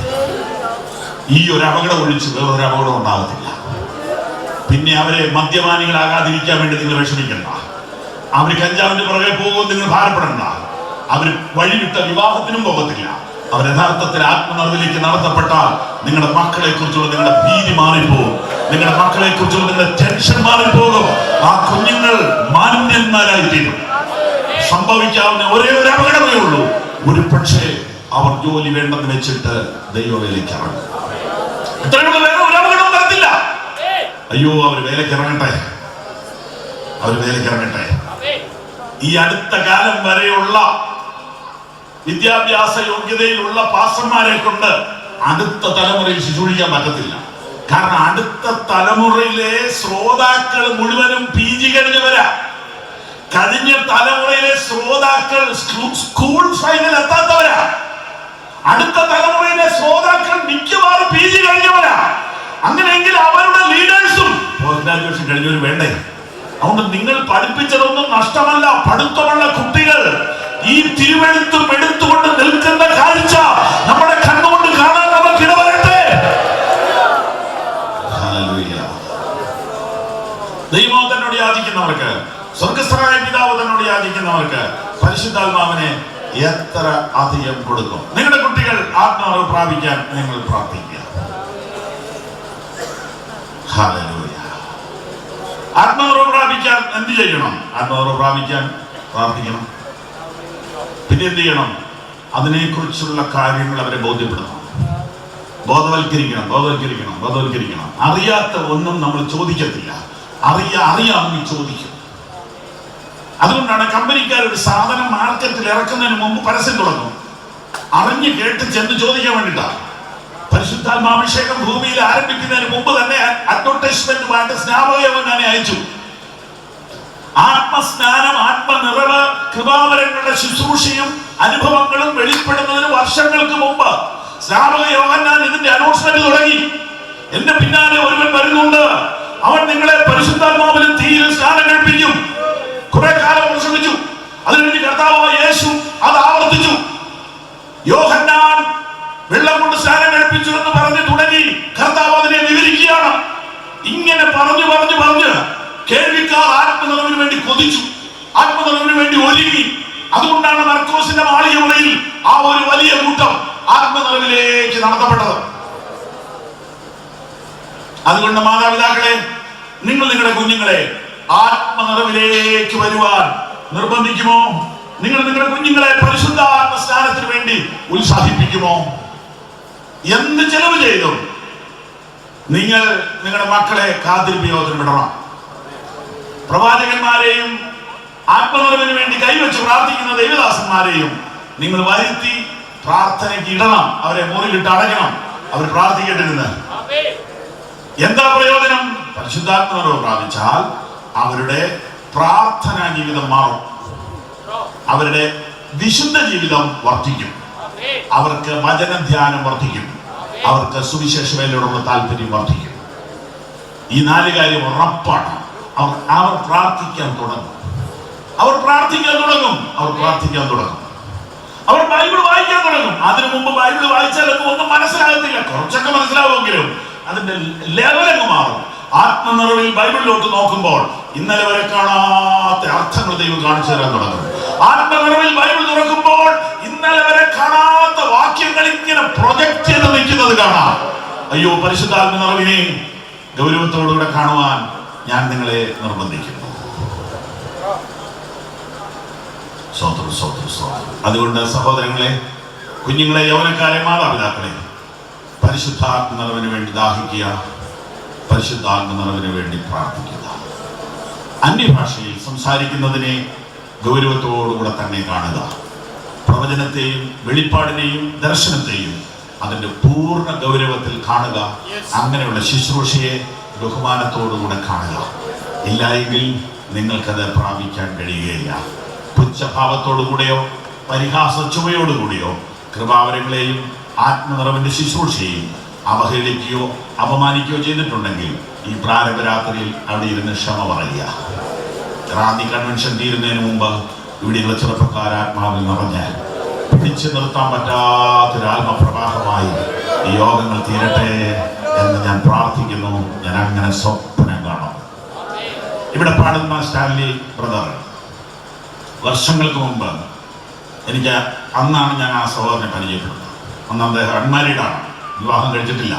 ഈ ഒരു അപകടം ഒഴിച്ച് വേറൊരു അപകടം ഉണ്ടാകത്തില്ല. പിന്നെ അവരെ മദ്യപാനികളാകാതിരിക്കാൻ വേണ്ടി നിങ്ങൾ വിഷമിക്കണ്ട. അവര് കഞ്ചാവിന്റെ പുറകെ പോകുമെന്ന് നിങ്ങൾ ഭാരപ്പെടണ്ട. അവര് വഴിവിട്ട വിവാഹത്തിനും പോകത്തില്ല. അവർ യഥാർത്ഥത്തിൽ ആത്മനിറവിലേക്ക് നടത്തപ്പെട്ടാൽ നിങ്ങളുടെ മക്കളെ കുറിച്ചുള്ള നിങ്ങളുടെ ഭീതി മാറിപ്പോകും. നിങ്ങളുടെ മക്കളെ കുറിച്ചുള്ള നിങ്ങളുടെ ടെൻഷൻ മാറിപ്പോകും. ആ കുഞ്ഞുങ്ങൾ മാന്യന്മാരായിത്തീരും. സംഭവിക്കാവുന്ന ഒരേ ഒരു അപകടമേ ഉള്ളൂ, ഒരു പക്ഷേ അവർ ജോലി വേണ്ടെന്ന് വെച്ചിട്ട് ദൈവവേലയ്ക്ക് ഇറങ്ങും. ഇത്രയുള്ള വേറെ ഒരു അപകടവും വരത്തില്ല. അയ്യോ, അവർ വേലയ്ക്ക് ഇറങ്ങട്ടെ, അവർ വേലയ്ക്ക് ഇറങ്ങട്ടെ. ഈ അടുത്ത കാലം വരെയുള്ള വിദ്യാഭ്യാസ യോഗ്യതയിലുള്ള പാസ്റ്റർമാരെ കൊണ്ട് അടുത്ത തലമുറയിൽ ശുശ്രൂഷിക്കാൻ പറ്റത്തില്ല. കാരണം അടുത്ത തലമുറയിലെ ശ്രോതാക്കൾ മുഴുവനും PG കഴിഞ്ഞവരാ. കഴിഞ്ഞ തലമുറയിലെ ശ്രോതാക്കൾ സ്കൂൾ ഫൈനൽ എത്താത്തവരാ. അടുത്ത തലമുറയിലെ ശ്രോതാക്കൾ മിക്കവാറും PG കഴിഞ്ഞവരാ. അങ്ങനെയെങ്കിൽ അവരുടെ ലീഡേഴ്സും പോസ്റ്റ് ഗ്രാജുവേഷൻ കഴിഞ്ഞവർ വേണ്ടേ? അതുകൊണ്ട് നിങ്ങൾ പഠിപ്പിച്ചതൊന്നും നഷ്ടമല്ല. പഠിത്തമുള്ള കുട്ടികൾ ഈ തിരുവെഴുത്തും എടുത്തുകൊണ്ട് നിൽക്കുന്ന കാഴ്ച നമ്മുടെ കണ്ണുകൊണ്ട് കാണാൻ നമുക്ക് ഇടവരട്ടെ. ദൈവം തന്നോട് യാചിക്കുന്നവർക്ക്, സ്വർഗസ്ഥനായ പിതാവ് തന്നോട് യാചിക്കുന്നവർക്ക് പരിശുദ്ധാത്മാവിനെ എത്ര അധികം കൊടുക്കും. നിങ്ങളുടെ കുട്ടികൾ ആത്മാവ് പ്രാപിക്കാൻ നിങ്ങൾ പ്രാർത്ഥിക്കുക. ഹല്ലേലൂയ. ആത്മാവ് പ്രാപിക്കാൻ എന്ത് ചെയ്യണം? ആത്മാവ് പ്രാപിക്കാൻ പ്രാർത്ഥിക്കണം. പിന്നെ എന്ത് ചെയ്യണം? അതിനെക്കുറിച്ചുള്ള കാര്യങ്ങൾ അവരെ ബോധ്യപ്പെടുത്തണം, ബോധവൽക്കരിക്കണം. അറിയാത്ത ഒന്നും നമ്മൾ ചോദിക്കത്തില്ല, അറിയാമെന്ന് ചോദിക്കും. അതുകൊണ്ടാണ് കമ്പനിക്കാർ ഒരു സാധനം മാർക്കറ്റിൽ ഇറക്കുന്നതിന് മുമ്പ് പരസ്യം തുടങ്ങും. അറിഞ്ഞു കേട്ട് ചെന്ന് ചോദിക്കാൻ വേണ്ടിയിട്ടാണ്. പരിശുദ്ധാത്മാഭിഷേകം ഭൂമിയിൽ ആരംഭിക്കുന്നതിന് മുമ്പ് തന്നെ അഡ്വർടൈസ്മെന്റുമായിട്ട് സ്നാപകയോഗനെ അയച്ചു. ആത്മസ്നാനം, ആത്മനിറവ്, കൃപാവരങ്ങളുടെ ശുശ്രൂഷയും അനുഭവങ്ങളും വെളിപ്പെടുന്നതിന് വർഷങ്ങൾക്ക് മുമ്പ് സ്നാപക യോഹന്നാൻ ഇതിന്റെ അനൗൺസ്മെന്റ് തുടങ്ങി. എന്റെ പിന്നാലെ ഒരുവൻ വരുന്നുണ്ട്, അവൻ നിങ്ങളെ പരിശുദ്ധാത്മാവിലും തീയിലും സ്നാനം കഴിപ്പിക്കും. കുറെ കാലം പ്രസംഗിച്ചു. അതിനുവേണ്ടി കർത്താവായ യേശു അത് ആവർത്തിച്ചു. യോഹന്നാൻ വെള്ളം കൊണ്ട് സ്നാനം കഴിപ്പിച്ചു എന്ന് പറഞ്ഞ് തുടങ്ങി. കർത്താവ് അതിനെ വിവരിക്കുകയാണ്. ഇങ്ങനെ പറഞ്ഞു കേൾവിക്കാർ ആത്മനിറവിന് വേണ്ടി കൊതിച്ചു, ആത്മനിറവിന് വേണ്ടി ഒരുങ്ങി. അതുകൊണ്ടാണ് മർക്കോസിന്റെ മാളികമുറിയിൽ ആ ഒരു വലിയ കൂട്ടം ആത്മനിറവിലേക്ക് നടത്തപ്പെട്ടത്. അതുകൊണ്ട് മാതാപിതാക്കളെ, നിങ്ങൾ നിങ്ങളുടെ കുഞ്ഞുങ്ങളെ ആത്മനിറവിലേക്ക് വരുവാൻ നിർബന്ധിക്കുമോ? നിങ്ങൾ നിങ്ങളുടെ കുഞ്ഞുങ്ങളെ പരിശുദ്ധാത്മ സ്നാനത്തിന് വേണ്ടി ഉത്സാഹിപ്പിക്കുമോ? എന്ത് ചെലവ് ചെയ്തും നിങ്ങൾ നിങ്ങളുടെ മക്കളെ കാത്തിരിപ്പിയോഗത്തിന് വിടണം. പ്രവാചകന്മാരെയും ആത്മനിറവിന് വേണ്ടി കൈവച്ച് പ്രാർത്ഥിക്കുന്ന ദൈവദാസന്മാരെയും നിങ്ങൾ വരുത്തി പ്രാർത്ഥനയ്ക്ക് ഇടണം. അവരെ മുറിയിലിട്ട് അടയ്ക്കണം. അവർ പ്രാർത്ഥിക്കേണ്ടിരുന്ന് എന്താ പ്രയോജനം? പരിശുദ്ധാത്മാവ് പ്രാപിച്ചാൽ അവരുടെ പ്രാർത്ഥനാ ജീവിതം മാറും, അവരുടെ വിശുദ്ധ ജീവിതം വർദ്ധിക്കും, അവർക്ക് വചനധ്യാനം വർദ്ധിക്കും, അവർക്ക് സുവിശേഷ വേലയോടുള്ള താല്പര്യം വർദ്ധിക്കും. ഈ 4 കാര്യം ഉറപ്പാണ്. അവർ പ്രാർത്ഥിക്കാൻ തുടങ്ങും. അവർ ബൈബിൾ വായിക്കാൻ തുടങ്ങും. അതിനു മുമ്പ് ബൈബിൾ വായിച്ചാലൊന്നും ഒന്നും മനസ്സിലാകത്തില്ല. കുറച്ചൊക്കെ മനസ്സിലാവുമെങ്കിലും അതിന്റെ ലെവലങ്ങ് മാറും. ആത്മനിറവിൽ ബൈബിളിലോട്ട് നോക്കുമ്പോൾ ഇന്നലെ വരെ കാണാത്ത അർത്ഥങ്ങൾ ദൈവം കാണിച്ചു തരാൻ തുടങ്ങും. ആത്മനിറവിൽ ബൈബിൾ തുറക്കുമ്പോൾ ഇന്നലെ വരെ കാണാത്ത വാക്യങ്ങൾ ഇങ്ങനെ പ്രൊജക്ട് ചെയ്ത് നിൽക്കുന്നത് കാണാം. അയ്യോ, പരിശുദ്ധാത്മനിറവിനെ ഗൗരവത്തോടുകൂടെ കാണുവാൻ ഞാൻ നിങ്ങളെ നിർബന്ധിക്കുന്നു. അതുകൊണ്ട് സഹോദരങ്ങളെ, കുഞ്ഞുങ്ങളെ, യൗവനക്കാരെ, മാതാപിതാക്കളെ, പരിശുദ്ധാത്മനിറവിന് വേണ്ടി ദാഹിക്കുക, പരിശുദ്ധാത്മനിറവിന് വേണ്ടി പ്രാർത്ഥിക്കുക. അന്യഭാഷയിൽ സംസാരിക്കുന്നതിനെ ഗൗരവത്തോടുകൂടെ തന്നെ കാണുക. പ്രവചനത്തെയും വെളിപ്പാടിനെയും ദർശനത്തെയും അതിന്റെ പൂർണ്ണ ഗൗരവത്തിൽ കാണുക. അങ്ങനെയുള്ള ശുശ്രൂഷയെ ബഹുമാനത്തോടുകൂടെ കാണുക. ഇല്ലായെങ്കിൽ നിങ്ങൾക്കത് പ്രാപിക്കാൻ കഴിയുകയില്ല. പുച്ഛഭാവത്തോടുകൂടെയോ പരിഹാസ ചുവയോടുകൂടിയോ കൃപാവരങ്ങളെയും ആത്മനിറവിന്റെ ശുശ്രൂഷയെയും അവഹേളിക്കുകയോ അപമാനിക്കുകയോ ചെയ്തിട്ടുണ്ടെങ്കിൽ ഈ പ്രാരംഭരാത്രിയിൽ അവിടെ ഇരുന്ന് ക്ഷമ പറയുക. റാന്നി കൺവെൻഷൻ തീരുന്നതിന് മുമ്പ് ഇവിടെയുള്ള ചെറുപ്പക്കാർ ആത്മാവിൽ നിറഞ്ഞാൽ പിടിച്ചു നിർത്താൻ പറ്റാത്തൊരാത്മപ്രവാഹമായി ഈ യോഗങ്ങൾ തീരട്ടെ എന്ന് ഞാൻ പ്രാർത്ഥിക്കുന്നു. ഞാൻ അങ്ങനെ സ്വപ്നം കാണും. ഇവിടെ പാടുന്ന സ്റ്റാൻലി ബ്രദർ വർഷങ്ങൾക്ക് മുമ്പ് അന്നാണ് ഞാൻ ആ സഹോദരനെ പരിചയപ്പെടുന്നത്. അന്ന് അദ്ദേഹം അൺമാരീഡാണ്. വിവാഹം കഴിച്ചിട്ടില്ല.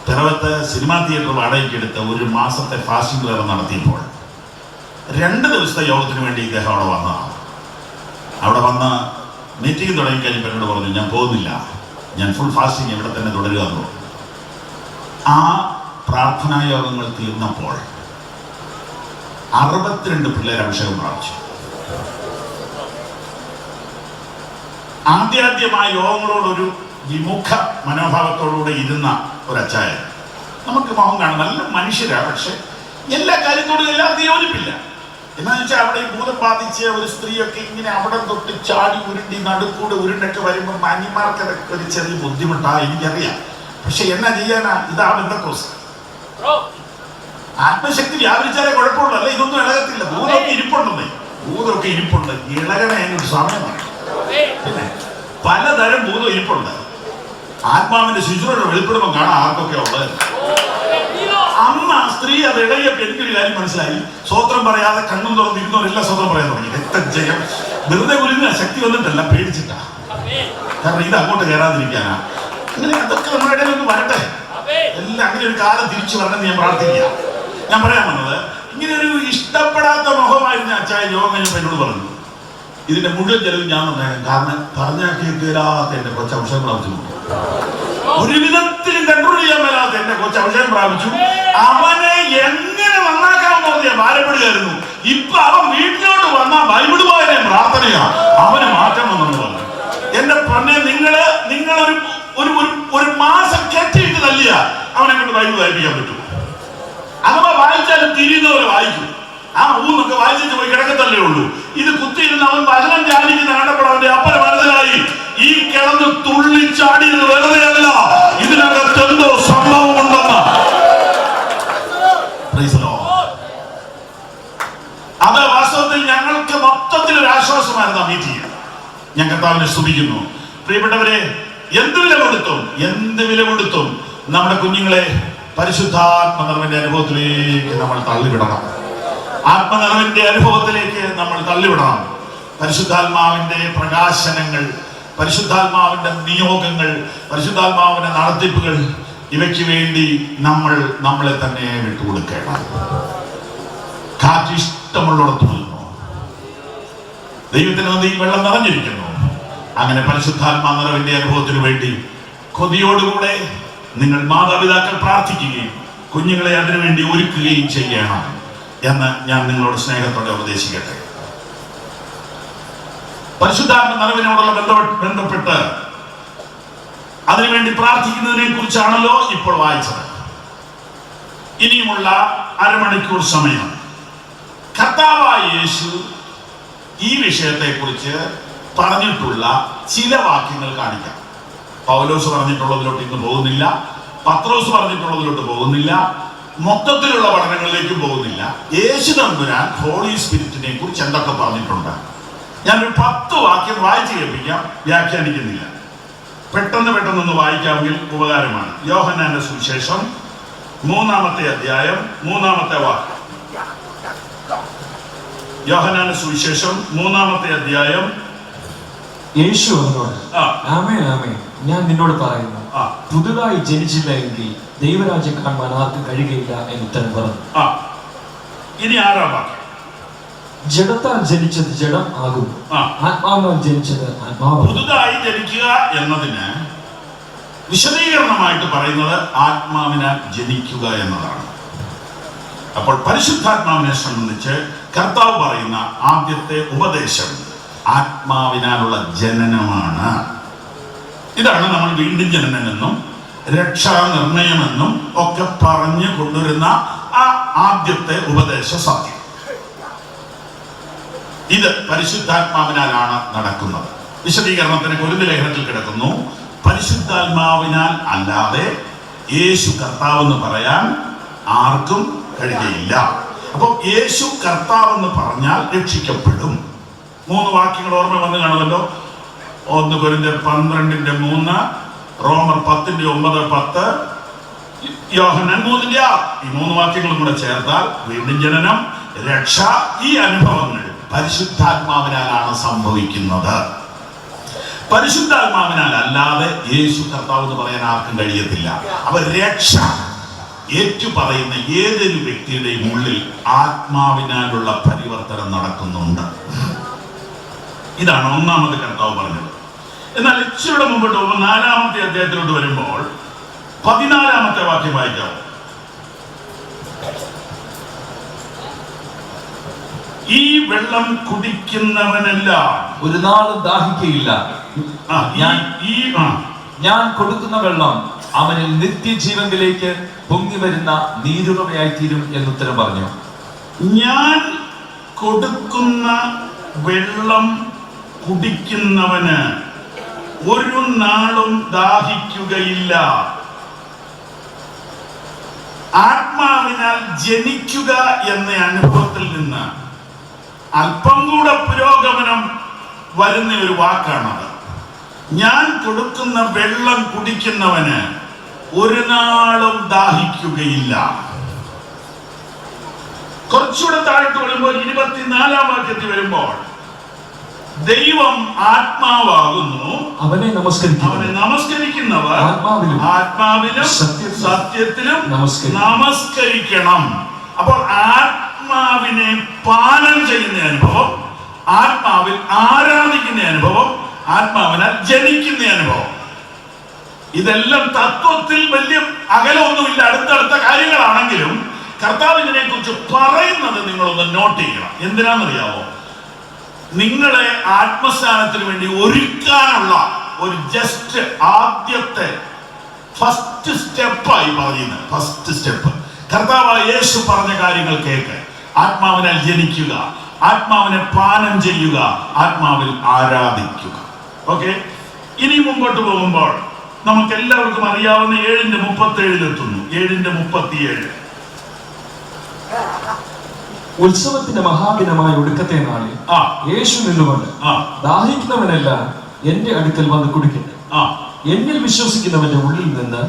പിറവത്ത് സിനിമാ തിയേറ്റർ വാടകയ്ക്ക് എടുത്ത് ഒരു മാസത്തെ ഫാസ്റ്റിംഗ് പ്രയർ നടത്തിയപ്പോൾ 2 ദിവസത്തെ യോഗത്തിന് വേണ്ടി ഇദ്ദേഹം അവിടെ വന്നതാണ്. അവിടെ വന്ന് മീറ്റിംഗ് തുടങ്ങിക്കഴിഞ്ഞപ്പോൾ എന്നോട് പറഞ്ഞു, ഞാൻ പോകുന്നില്ല, ഞാൻ ഫുൾ ഫാസ്റ്റിംഗ് ഇവിടെ തന്നെ തുടരുക എന്ന് പറഞ്ഞു. ആ പ്രാർത്ഥനാ യോഗങ്ങൾ തീർന്നപ്പോൾ 62 പിള്ളേർ അഭിഷേകം പ്രാപിച്ചു. ആദ്യാദ്യമായ യോഗങ്ങളോടൊരു വിമുഖ മനോഭാവത്തോടുകൂടെ ഇരുന്ന ഒരച്ചായൻ. നമുക്ക് മോഹം കാണും, നല്ല മനുഷ്യരാണ്, പക്ഷെ എല്ലാ കാര്യത്തോടും എല്ലാവർക്കും യോജിപ്പില്ല. എന്നാന്ന് വെച്ചാൽ അവിടെ ഈ ഭൂതം ബാധിച്ച ഒരു സ്ത്രീയൊക്കെ ഇങ്ങനെ അവിടെ തൊട്ട് ചാടി ഉരുണ്ടി നടുക്കൂടെ ഉരുണ്ടൊക്കെ വരുമ്പോൾ മാന്യന്മാർക്ക് അതൊക്കെ ഒരു ചെറിയ ബുദ്ധിമുട്ടാണ്, എനിക്കറിയാം. പക്ഷെ എന്നാ ചെയ്യാനാ, ഇതാ ബന്ധക്കോസ്. ആത്മശക്തി വ്യാപരിച്ചാലേ കുഴപ്പമുള്ളൂ, അല്ല ഇതൊന്നും ഇളകത്തില്ല. ഭൂതമൊക്കെ ഇരിപ്പുണ്ടെന്നേ, ഭൂതമൊക്കെ ഇരിപ്പുണ്ട്, ഇളകണേ അതിനൊരു സമയമാണ്. പിന്നെ പലതരം ഭൂതം ഇരിപ്പുണ്ട്. ആത്മാവിന്റെ ശുചിത്വ വെളിപ്പെടുമ്പോൾ കാണാം ആർക്കൊക്കെ ഉള്ളത്. അന്ന് ആ സ്ത്രീ അത് ഇടയപ്പോൾ എനിക്കൊരു കാര്യം മനസ്സിലായി. സ്വോത്രം പറയാതെ കണ്ണും തുറന്നിരുന്നവരെല്ലാം സ്വോത്രം പറയാൻ തുടങ്ങി. രക്തജയം വെറുതെ കുലിഞ്ഞ ശക്തി വന്നിട്ടല്ല, പേടിച്ചിട്ടാ. കാരണം ഇത് അങ്ങോട്ട് കയറാതിരിക്കാനാ. അങ്ങനെ അതൊക്കെ നമ്മുടെ ഇടയിൽ ഒന്ന് വരട്ടെ. എല്ലാം അങ്ങനെ ഒരു കാലം തിരിച്ചു വരണമെന്ന് ഞാൻ പ്രാർത്ഥിക്കുക. ഞാൻ പറയാൻ വന്നത്, ഇങ്ങനെ ഒരു ഇഷ്ടപ്പെടാത്ത മുഖമായിരുന്നു അച്ചായ യോഗം കഴിഞ്ഞപ്പോൾ എന്നോട് പറഞ്ഞു, ഇതിന്റെ മുഴുവൻ ചെലവ് ഞാൻ തന്നേക്കാം, കാരണം പറഞ്ഞാൽ കേൾക്കാത്ത എന്റെ കൊച്ചു അഭിഷേകം പ്രാപിച്ചു. ഒരു വിധത്തിലും കൺട്രോൾ ചെയ്യാൻ മേലാത്ത എന്റെ കൊച്ചു അഭിഷേകം പ്രാപിച്ചു. അവനെ എങ്ങനെ നന്നാക്കാമെന്ന് പറഞ്ഞാൽ ഭാരപ്പെടുകയായിരുന്നു. ഇപ്പൊ അവൻ വീട്ടിലോട്ട് വന്ന ബൈബിള് വായന പ്രാർത്ഥനയാ, അവന് മാറ്റം വന്നെന്ന് പറഞ്ഞു. എന്റെ പൊന്നെ, നിങ്ങളൊരു ഒരു മാസം കെട്ടിയിട്ട് തല്ലിയ അവനെ കൊണ്ട് ബൈബിൾ വായിപ്പിക്കാൻ പറ്റും. അഥവാ വായിച്ചാലും തിരിയുന്നവരെ വായിക്കും. ആ ഊന്നൊക്കെ വായിച്ചിട്ട് പോയി കിടക്കത്തല്ലേ ഉള്ളൂ. ഇത് കുത്തിയിരുന്ന് അവൻ വചനം ധ്യാനിക്കുന്ന കണ്ടപ്പോൾ അവന്റെ അപ്പനെ മനസ്സിലായി, ഈ കിടന്ന് തുള്ളിച്ചാടിയത് വെറുതെയല്ല, ഇതിനകത്ത് എന്തോ സംഭവമുണ്ടെന്ന്. അത് വാസ്തവത്തിൽ ഞങ്ങൾക്ക് മൊത്തത്തിൽ ഒരു ആശ്വാസമായിരുന്നു ആ മീറ്റിംഗ്. ഞാൻ കർത്താവിനെ സ്തുതിക്കുന്നു. പ്രിയപ്പെട്ടവരെ, എന്ത് വില കൊടുത്തും നമ്മുടെ കുഞ്ഞുങ്ങളെ പരിശുദ്ധാത്മനിറവിന്റെ അനുഭവത്തിലേക്ക് നമ്മൾ തള്ളിവിടണം. ആത്മനിറവിന്റെ അനുഭവത്തിലേക്ക് നമ്മൾ തള്ളിവിടണം. പരിശുദ്ധാത്മാവിന്റെ പ്രകാശനങ്ങൾ, പരിശുദ്ധാത്മാവിന്റെ നിയോഗങ്ങൾ, പരിശുദ്ധാത്മാവിന്റെ നടത്തിപ്പുകൾ, ഇവയ്ക്ക് വേണ്ടി നമ്മളെ തന്നെ വിട്ടുകൊടുക്കണം. കാറ്റ് ഇഷ്ടമുള്ളിടത്ത് വീഴുന്നു. ദൈവത്തിന് നദിയിൽ വെള്ളം നിറഞ്ഞിരിക്കുന്നു. അങ്ങനെ പരിശുദ്ധാത്മാ നിറവിന്റെ അനുഭവത്തിന് വേണ്ടി കൊതിയോടുകൂടെ നിങ്ങൾ മാതാപിതാക്കൾ പ്രാർത്ഥിക്കുകയും കുഞ്ഞുങ്ങളെ അതിനുവേണ്ടി ഒരുക്കുകയും ചെയ്യണം എന്ന് ഞാൻ നിങ്ങളോട് സ്നേഹത്തോടെ ഉപദേശിക്കട്ടെ. പരിശുദ്ധാത്മ നിറവിനോടുള്ള ബന്ധപ്പെട്ട് അതിനുവേണ്ടി പ്രാർത്ഥിക്കുന്നതിനെ കുറിച്ചാണല്ലോ ഇപ്പോൾ വായിച്ചത്. ഇനിയുമുള്ള അരമണിക്കൂർ സമയം കർത്താവായ യേശു ഈ വിഷയത്തെ കുറിച്ച് പറഞ്ഞിട്ടുള്ള ചില വാക്യങ്ങൾ കാണിക്കാം. പൗലോസ് പറഞ്ഞിട്ടുള്ളതിലോട്ട് ഇന്ന് പോകുന്നില്ല, പത്രോസ് പറഞ്ഞിട്ടുള്ളതിലോട്ട് പോകുന്നില്ല, മൊത്തത്തിലുള്ള പഠനങ്ങളിലേക്കും പോകുന്നില്ല. യേശു തമ്പുരാൻ ഹോളി സ്പിരിറ്റിനെ കുറിച്ച് എന്തൊക്കെ പറഞ്ഞിട്ടുണ്ട് ഞാനൊരു 10 വാക്യം വായിച്ചു കേൾപ്പിക്കാം, വ്യാഖ്യാനിക്കുന്നില്ല. പെട്ടെന്ന് വായിക്കാമെങ്കിൽ ഉപകാരമാണ്. യോഹന്നാന്റെ സുവിശേഷം 3-ാമത്തെ അധ്യായം 3-ാമത്തെ വാക്യം. യോഹന്നാന്റെ സുവിശേഷം 3-ാമത്തെ അധ്യായം. യേശു അവനോട്, ആമേൻ ആമേൻ ഞാൻ നിന്നോട് പറയുന്നു, പുതുതായി ജനിച്ചില്ല എങ്കിൽ ദൈവരാജ്യം കാണുവാൻ ആർക്കും കഴിയുകയില്ല എന്ന് ഉത്തരം പറഞ്ഞു. ഇനി 6-ാം വാക്യം. ജഡത്താൽ ജനിച്ചത് ജഡം ആകും, ആത്മാവാൽ ജനിച്ചത് ആത്മാവ്. പുതുതായി ജനിക്കുക എന്നതിന് വിശദീകരണമായിട്ട് പറയുന്നത് ആത്മാവിനാൽ ജനിക്കുക എന്നതാണ്. അപ്പോൾ പരിശുദ്ധാത്മാവിനെ സംബന്ധിച്ച് കർത്താവ് പറയുന്ന ആദ്യത്തെ ഉപദേശം ആത്മാവിനാലുള്ള ജനനമാണ്. ഇതാണ് നമ്മൾ വീണ്ടും ജനനമെന്നും രക്ഷാനിർണയമെന്നും ഒക്കെ പറഞ്ഞു കൊണ്ടുവരുന്ന ആ ആദ്യത്തെ ഉപദേശ സത്യം. ഇത് പരിശുദ്ധാത്മാവിനാലാണ് നടക്കുന്നത്. വിശദീകരണത്തിന് കൊരിന്ത്യർ ലേഖനത്തിൽ കിടക്കുന്നു, പരിശുദ്ധാത്മാവിനാൽ അല്ലാതെ യേശു കർത്താവെന്ന് പറയാൻ ആർക്കും കഴിയുകയില്ല. അപ്പോൾ യേശു കർത്താവെന്ന് പറഞ്ഞാൽ രക്ഷിക്കപ്പെടും. 3 വാക്യങ്ങൾ ഓർമ്മ വന്ന് കാണുമല്ലോ. 1 കൊരിന്ത്യർ 12:3, റോമർ 10:9-10, യോഹന്നാൻ 3:6. ഈ 3 വാക്യങ്ങളും കൂടെ ചേർത്താൽ വീണ്ടും ജനനം, രക്ഷ, ഈ അനുഭവങ്ങൾ പരിശുദ്ധാത്മാവിനാലാണ് സംഭവിക്കുന്നത്. പരിശുദ്ധാത്മാവിനാൽ അല്ലാതെ യേശു കർത്താവ് എന്ന് പറയാൻ ആർക്കും കഴിയത്തില്ല. അവർ രക്ഷ ഏറ്റു പറയുന്ന ഏതൊരു വ്യക്തിയുടെയും ഉള്ളിൽ ആത്മാവിനാലുള്ള പരിവർത്തനം നടക്കുന്നുണ്ട്. ഇതാണ് ഒന്നാമത് കർത്താവ് പറഞ്ഞത്. എന്നാൽ ഇച്ചിരിയുടെ മുമ്പോട്ട് പോകുമ്പോൾ 4-ാമത്തെ അധ്യായത്തിലോട്ട് വരുമ്പോൾ 14-ാമത്തെ വാക്യം വായിക്കാം. ഈ വെള്ളം കുടിക്കുന്നവനെല്ലാം ഒരു നാളും ദാഹിക്കയില്ല. ഞാൻ കൊടുക്കുന്ന വെള്ളം അവനിൽ നിത്യജീവനിലേക്ക് പൊങ്ങി വരുന്ന നീരുറവയായി തീരും എന്നുത്തരം പറഞ്ഞു. ഞാൻ കൊടുക്കുന്ന വെള്ളം കുടിക്കുന്നവന് ഒരു നാളും ദാഹിക്കുകയില്ല. ആത്മാവിനാൽ ജനിക്കുക എന്ന അനുഭവത്തിൽ നിന്ന് അല്പം കൂടെ പുരോഗമനം വരുന്ന ഒരു വാക്കാണത്. ഞാൻ കൊടുക്കുന്ന വെള്ളം കുടിക്കുന്നവന് ഒരു നാളും ദാഹിക്കുകയില്ല. കുറച്ചുകൂടെ താഴോട്ട് വരുമ്പോൾ 24-ാം വാക്യത്തിൽ വരുമ്പോൾ ദൈവം ആത്മാവാകുന്നു, അവനെ നമസ്കരിക്കുന്നവർ ആത്മാവിലും സത്യത്തിലും നമസ്കരിക്കണം. അപ്പോൾ ആത്മാവിനെ പാനം ചെയ്യുന്ന അനുഭവം, ആത്മാവിൽ ആരാധിക്കുന്ന അനുഭവം, ആത്മാവിനാൽ ജനിക്കുന്ന അനുഭവം, ഇതെല്ലാം തത്വത്തിൽ വലിയ അകലമൊന്നുമില്ല, അടുത്തടുത്ത കാര്യങ്ങളാണെങ്കിലും കർത്താവ് ഇതിനെ കുറിച്ച് പറയുന്നത് നിങ്ങളൊന്ന് നോട്ട് ചെയ്യണം. എന്തിനാണെന്നറിയാമോ? നിങ്ങളെ ആത്മസ്ഥാനത്തിന് വേണ്ടി ഒരുക്കാനുള്ള ഒരു ജസ്റ്റ് ആദ്യത്തെ ഫസ്റ്റ് സ്റ്റെപ്പായി പറയുന്നത്. ഫസ്റ്റ് സ്റ്റെപ്പ് കർത്താവായ യേശു പറഞ്ഞ കാര്യങ്ങൾ കേൾക്ക്. ആത്മാവിനാൽ ജനിക്കുക, ആത്മാവിനെ പാനം ചെയ്യുക, ആത്മാവിൽ ആരാധിക്കുക. ഓക്കെ, ഇനി മുമ്പോട്ട് പോകുമ്പോൾ നമുക്ക് എല്ലാവർക്കും അറിയാവുന്ന 7:37 7:37 ഉത്സവത്തിന്റെ മഹാദിനമായ ഒടുക്കത്തെ നാളിൽ യേശു നിന്നുകൊണ്ട് ദാഹിക്കുന്നവനെല്ലാം എന്റെ അടുക്കൽ വന്ന് കുടിക്കട്ടെ. എന്നിൽ വിശ്വസിക്കുന്നവന്റെ ഉള്ളിൽ നിന്ന്